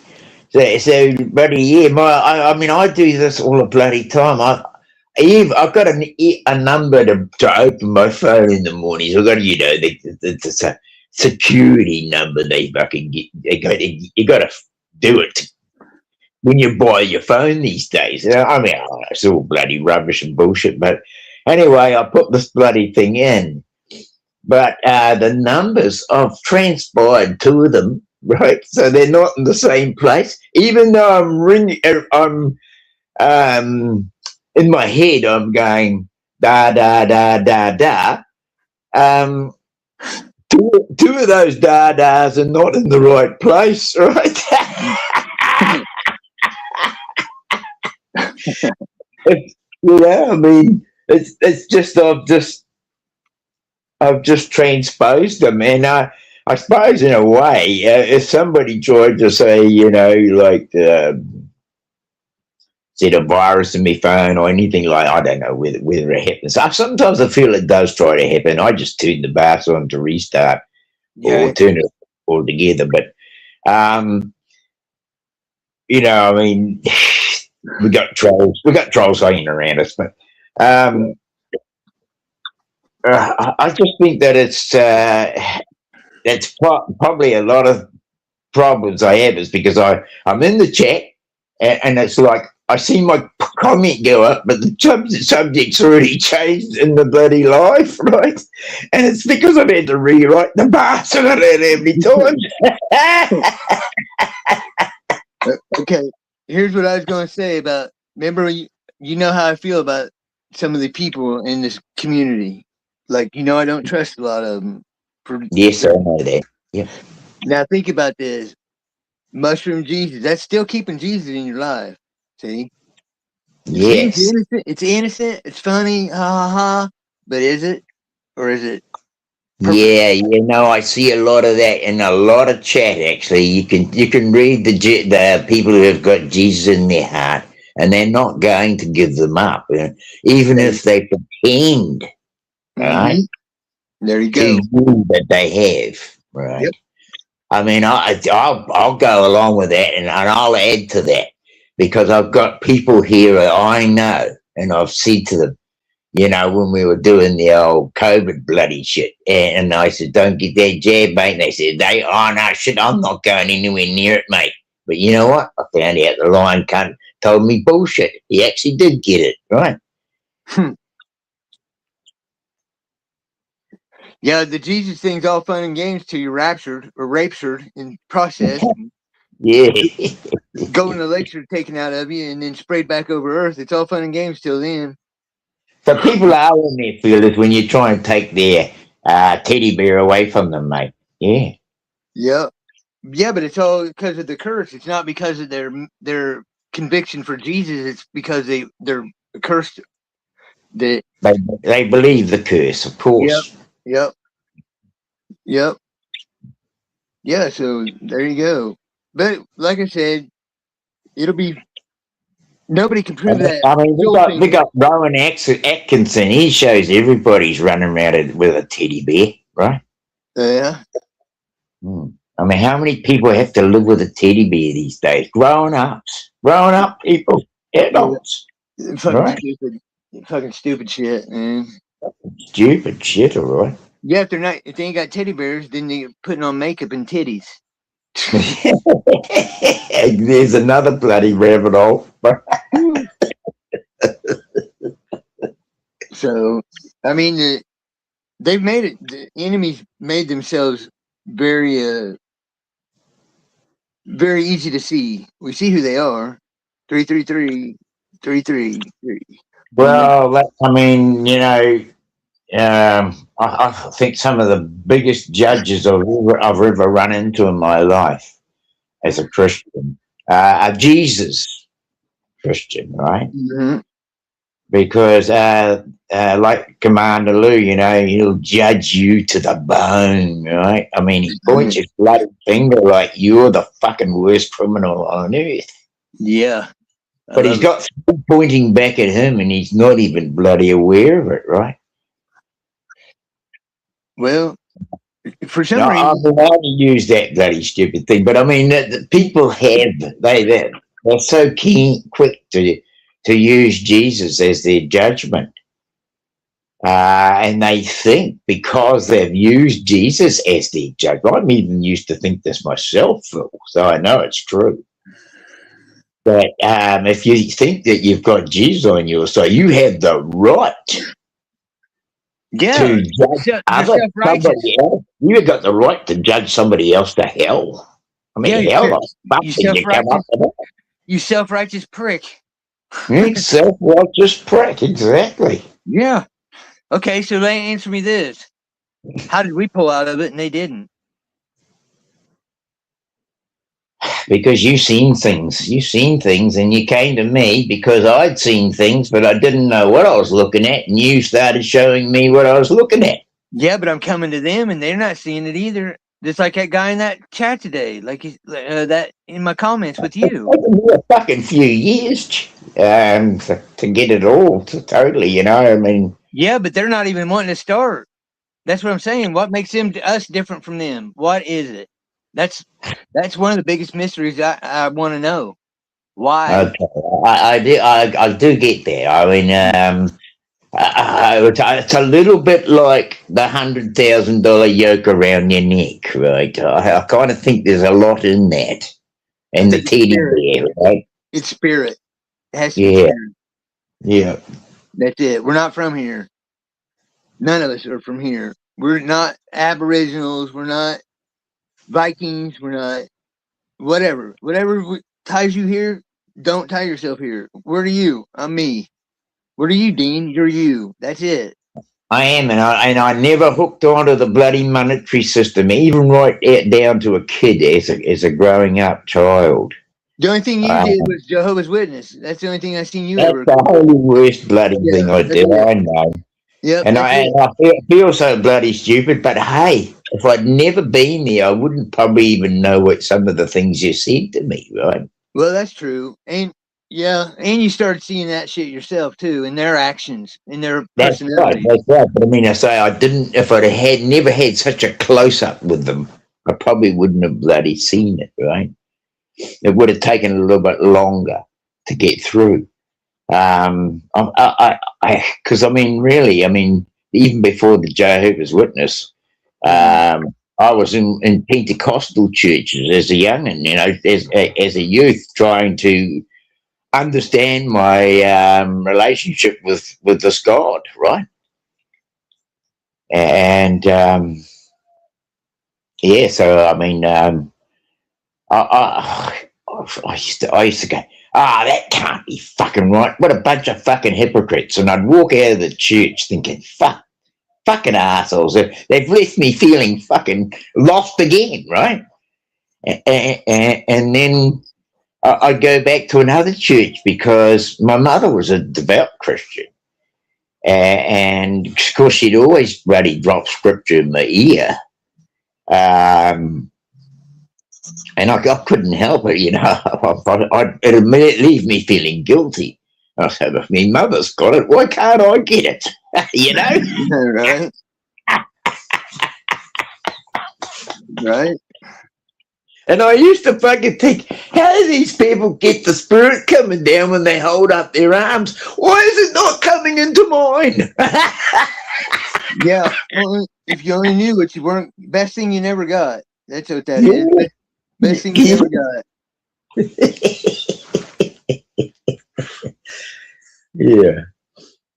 So buddy, yeah, I mean, I do this all the bloody time. I've got a number to open my phone in the mornings. I've got, it's a security number they fucking get. You got to do it when you buy your phone these days. I mean, it's all bloody rubbish and bullshit. But anyway, I put this bloody thing in. But the numbers, I've transpired two of them, right? So they're not in the same place. Even though I'm in my head, I'm going da da da da da. Two of those da das are not in the right place, right? I mean, it's just I've just transposed them, and I suppose in a way, if somebody tried to say, like said a virus in my phone or anything like, I don't know whether it happens. Sometimes I feel it does try to happen. I just turn the bath on to restart or turn it all together. But I mean, we got trolls hanging around us, but I just think that it's that's probably a lot of problems I have is because I'm in the chat and it's like I see my comment go up, but the subject's already changed in the bloody live, right? And it's because I've had to rewrite the bastard I don't know how many times. Okay, here's what I was going to say about. Remember, you know how I feel about some of the people in this community. Like, I don't trust a lot of them. Yes, I know that. Yeah. Now think about this: mushroom Jesus. That's still keeping Jesus in your life. See? It seems Yes. innocent. It's innocent. It's funny. Ha ha ha. But is it, or is it? Yeah, I see a lot of that in a lot of chat. Actually, you can read the people who have got Jesus in their heart, and they're not going to give them up, even if they pretend, right, There you to go. you that they have, right. Yep. I mean, I'll go along with that, and I'll add to that because I've got people here that I know, and I've said to them, when we were doing the old COVID bloody shit. And I said, don't get that jab, mate. And they said, no, shit, I'm not going anywhere near it, mate. But you know what? I found out the lion cunt told me bullshit. He actually did get it, right? Yeah, the Jesus thing's all fun and games till you're raptured or raptured in process. Yeah. Going to lecture taken out of you and then sprayed back over Earth. It's all fun and games till then. So people are in their feelers when you try and take their teddy bear away from them, mate. Yeah. Yep. Yeah, but it's all because of the curse. It's not because of their conviction for Jesus. It's because they're cursed. They believe the curse, of course. Yep. Yeah, so there you go. But like I said, it'll be nobody can prove that. I mean, we got Rowan Atkinson. He shows everybody's running around with a teddy bear, right? Yeah. I mean, how many people have to live with a teddy bear these days? Grown up people, adults. Fucking stupid shit, man. Stupid shit, all right. Yeah, if they ain't got teddy bears, then they're putting on makeup and titties. There's another bloody rabbit hole. So, I mean, they've made it. The enemies made themselves very, very easy to see. We see who they are. 333, 333. Well, I mean, I think some of the biggest judges I've ever run into in my life as a Christian are Jesus Christian, right? Mm-hmm. Because like Commander Lou, he'll judge you to the bone, right? I mean, he points his bloody finger like you're the fucking worst criminal on earth. Yeah. But he's got pointing back at him and he's not even bloody aware of it, right? Well, for some reason... I mean, I only use that bloody stupid thing, but I mean, the people they're so quick to use Jesus as their judgment. And they think because they've used Jesus as their judgment, I'm even used to think this myself, Phil, so I know it's true. But if you think that you've got Jesus on your side, you have the right to judge somebody else. You've got the right to judge somebody else to hell. I mean, hell, you self-righteous prick. Self-righteous prick, exactly. Yeah. Okay, so they answer me this. How did we pull out of it and they didn't? Because you've seen things and you came to me because I'd seen things, but I didn't know what I was looking at, and you started showing me what I was looking at. Yeah, but I'm coming to them and they're not seeing it either. Just like that guy in that chat today, that in my comments with you. It took me a fucking few years to get it all totally, I mean. Yeah, but they're not even wanting to start. That's what I'm saying. What makes us different from them? What is it? That's one of the biggest mysteries I want to know. Why? Okay, I do get that. I mean, It's a little bit like the $100,000 yoke around your neck, right? I kind of think there's a lot in that, I and the think it's teddy spirit. bear, right? It's spirit. It has to be Yeah, spirit. yeah. That's it. We're not from here. None of us are from here. We're not Aboriginals. We're not Vikings. We're not whatever. Whatever ties you here, don't tie yourself here. Where are you? I'm me. What are you, Dean? You're you. That's it. I am, and I never hooked onto the bloody monetary system, even right down to a kid as a growing up child. The only thing you Uh, did was Jehovah's Witness. That's the only thing I seen you that's ever. the holy worst bloody Yeah, thing I that's did. it. I know. Yep, And that's I, it. and I feel so bloody stupid, but hey, if I'd never been there, I wouldn't probably even know what some of the things you said to me, right? Well, that's true. And yeah, and you started seeing that shit yourself too, in their actions, in their That's right, personality. that's right. But I mean, I say I didn't, if I'd had never had such a close up with them, I probably wouldn't have bloody seen it, right? It would have taken a little bit longer to get through. Because I mean, really, I mean, even before the Jehovah's Witness, I was in Pentecostal churches as a young'un, as a youth, trying to understand my relationship with this God, right? And yeah, so I mean, I used to go, that can't be fucking right. What a bunch of fucking hypocrites. And I'd walk out of the church thinking, fucking assholes. They've left me feeling fucking lost again, right? And then I'd go back to another church because my mother was a devout Christian. And of course, she'd always bloody drop scripture in my ear. And I couldn't help it, it'd leave me feeling guilty. I said, if my mother's got it, why can't I get it? you know? Right? Right? And I used to fucking think, how do these people get the spirit coming down when they hold up their arms? Why is it not coming into mine? Yeah. Well, if you only knew what you weren't, best thing you never got. That's what that Yeah. is. Best thing you never got. Yeah.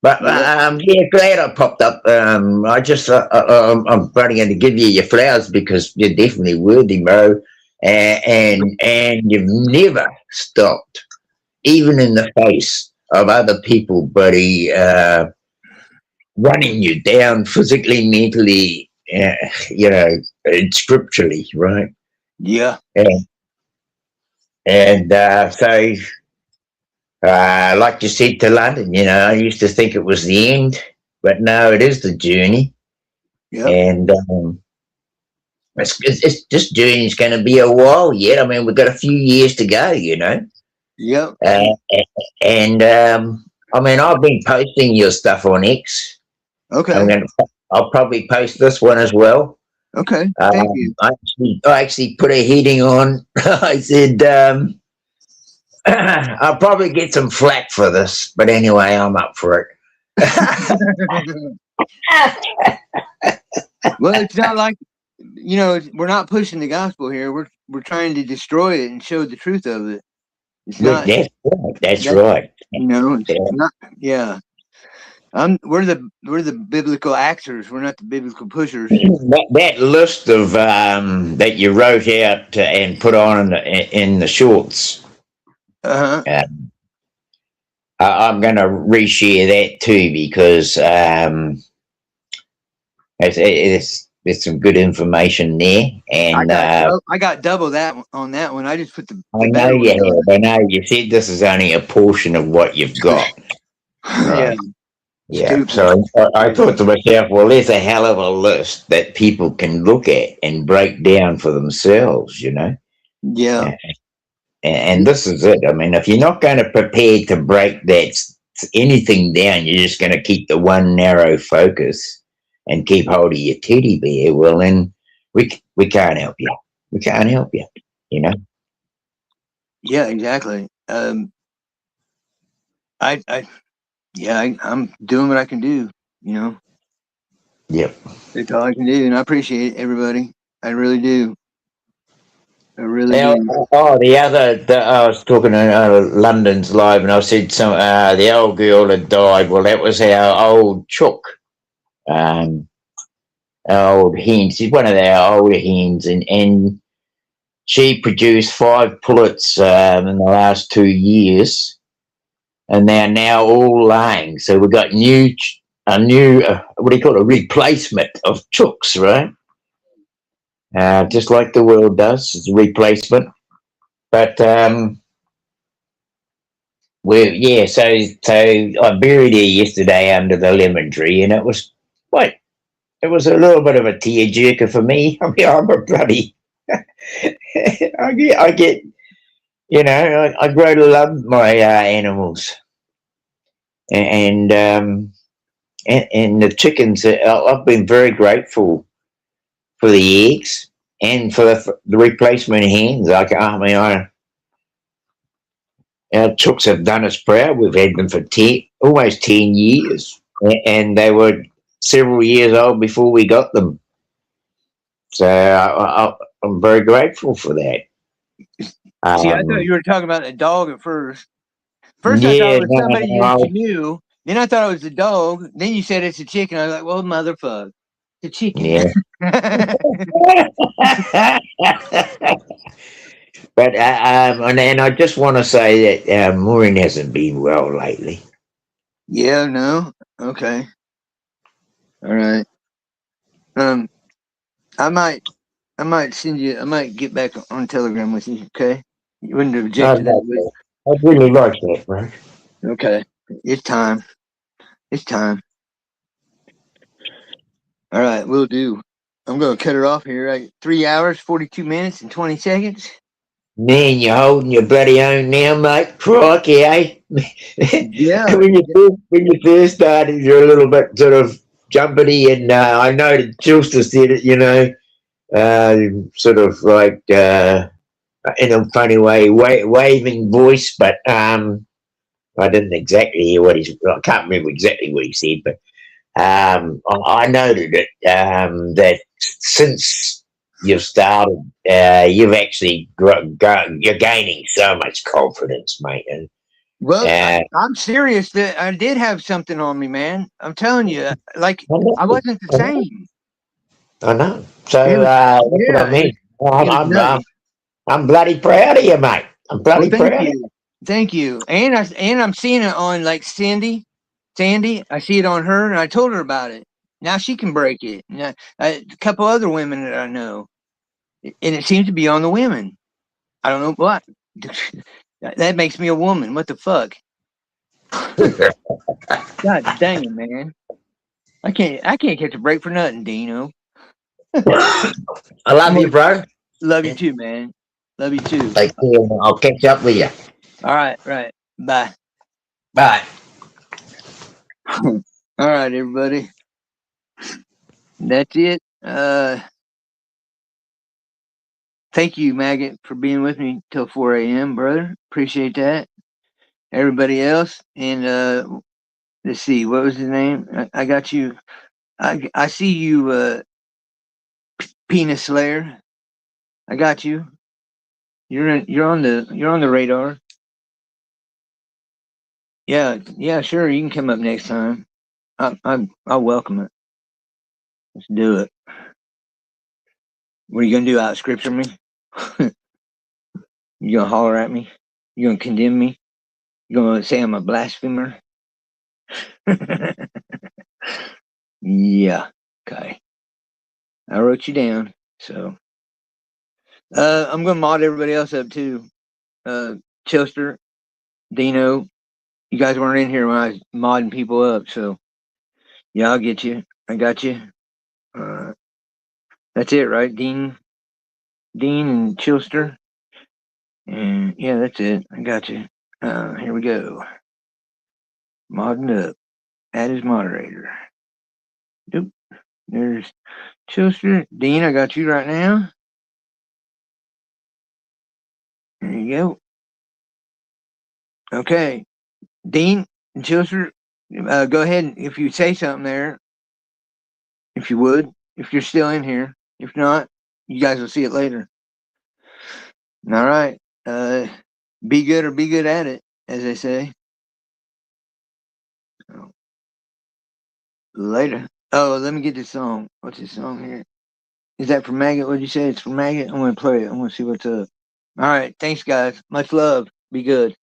But glad I popped up. I'm probably going to give you your flowers because you're definitely worthy, bro. And you've never stopped, even in the face of other people, buddy, running you down physically, mentally, and scripturally, right? Yeah. And so, like you said to London, I used to think it was the end, but no, it is the journey. Yeah. And it's this journey's going to be a while yet. I mean, we've got a few years to go, Yep. And I mean, I've been posting your stuff on X. Okay. I'll probably post this one as well. Okay. Thank you. I actually put a heading on. I said, I'll probably get some flack for this, but anyway, I'm up for it. Well, it's not like we're not pushing the gospel here. We're trying to destroy it and show the truth of it. It's not. That's right. It's not. Yeah. We're the biblical actors. We're not the biblical pushers. That list of that you wrote out and put on in the shorts. I'm going to reshare that too because there's some good information there. And I got double that on that one. I just put the I know better you ones on. have. I know you said this is only a portion of what you've got. Right. Yeah. So I thought to myself, well, there's a hell of a list that people can look at and break down for themselves, Yeah. And this is it. I mean, if you're not going to prepare to break anything down, you're just going to keep the one narrow focus and keep hold of your teddy bear. Well, then we can't help you. We can't help you. Yeah, exactly. Yeah, I'm doing what I can do. You know, Yep. that's all I can do, and I appreciate it, everybody. I really do. I really Now, do. I was talking to London's Live, and I said the old girl had died. Well, that was our old chook, um, our old hen. She's one of our older hens, and she produced 5 pullets in the last 2 years, and they're now all laying. So we've got a new what do you call it, a replacement of chooks, right? Just like the world does, it's a replacement. But so I buried her yesterday under the lemon tree, and it was quite. It was a little bit of a tearjerker for me. I mean, I'm a bloody. I get. I grow to love my animals, and and the chickens. I've been very grateful for the eggs and for the replacement hens. I mean, our chooks have done us proud. We've had them for almost 10 years, and they were several years old before we got them. So I'm very grateful for that. See, I thought Um, you were talking about a dog at first. First, I thought yeah, it was no, somebody that you knew. Then I thought it was a dog. Then you said it's a chicken. I was like, well, motherfucker, it's a chicken. yeah. But and I just want to say that Maureen hasn't been well lately. Yeah, no, okay, all right. Um, I might send you. I might get back on Telegram with you. Okay, you wouldn't object I'd to that, like that. I'd really like that, bro. would you? Okay, it's time. It's time. All right, we'll do. I'm gonna cut her off here. 3 hours, 42 minutes, and 20 seconds. Man, you're holding your bloody own now, mate. Crikey, eh? Yeah, When you first started, you're a little bit sort of jumpity, and I know that Chilster said it, sort of like in a funny way, waving voice, but I didn't exactly hear I can't remember exactly what he said, but I noted it that since you've started, you've actually you're gaining so much confidence, mate. And well, uh, I'm serious that I did have something on me, man. I'm telling you, like I wasn't the I know, same. I know. So It was, that's what I yeah, mean. it was nutty. I'm bloody proud of you, mate. I'm Well, bloody thank proud of you, thank you. And I'm seeing it on like Sandy. I see it on her, and I told her about it. Now she can break it. Now, a couple other women that I know, and it seems to be on the women. I don't know what. That makes me a woman. What the fuck? you. God dang it, man. I can't catch a break for nothing, Dino. I love you, bro. Love you too, man. Love you too. Take care. I'll catch up with you. All right, right. Bye. Bye. All right, everybody. That's it. Thank you, Maggot, for being with me till 4 a.m., brother. Appreciate that. Everybody else, and let's see, what was his name? I got you. I see you, Penis Slayer. I got you. You're on the radar. Yeah, yeah, sure. You can come up next time. I'll welcome it. Let's do it. What are you gonna do? Out scripture me? You gonna holler at me? You gonna condemn me? You gonna say I'm a blasphemer? Yeah. Okay. I wrote you down. So I'm gonna mod everybody else up too. Chester, Dino, you guys weren't in here when I was modding people up, so yeah, I'll get you. I got you. Uh, that's it, right? Dean and Chester. And yeah, that's it. I got you. Here we go. Modding up. Add as moderator. Nope. There's Chester. Dean, I got you right now. There you go. Okay. Dean and Chester, Go ahead if you say something there, if you would, if you're still in here. If not, you guys will see it later. All right. Be good or be good at it, as they say. Later. Oh, let me get this song. What's this song here? Is that for Maggot? What'd you say? It's for Maggot? I'm going to play it. I'm going to see what's up. All right. Thanks, guys. Much love. Be good.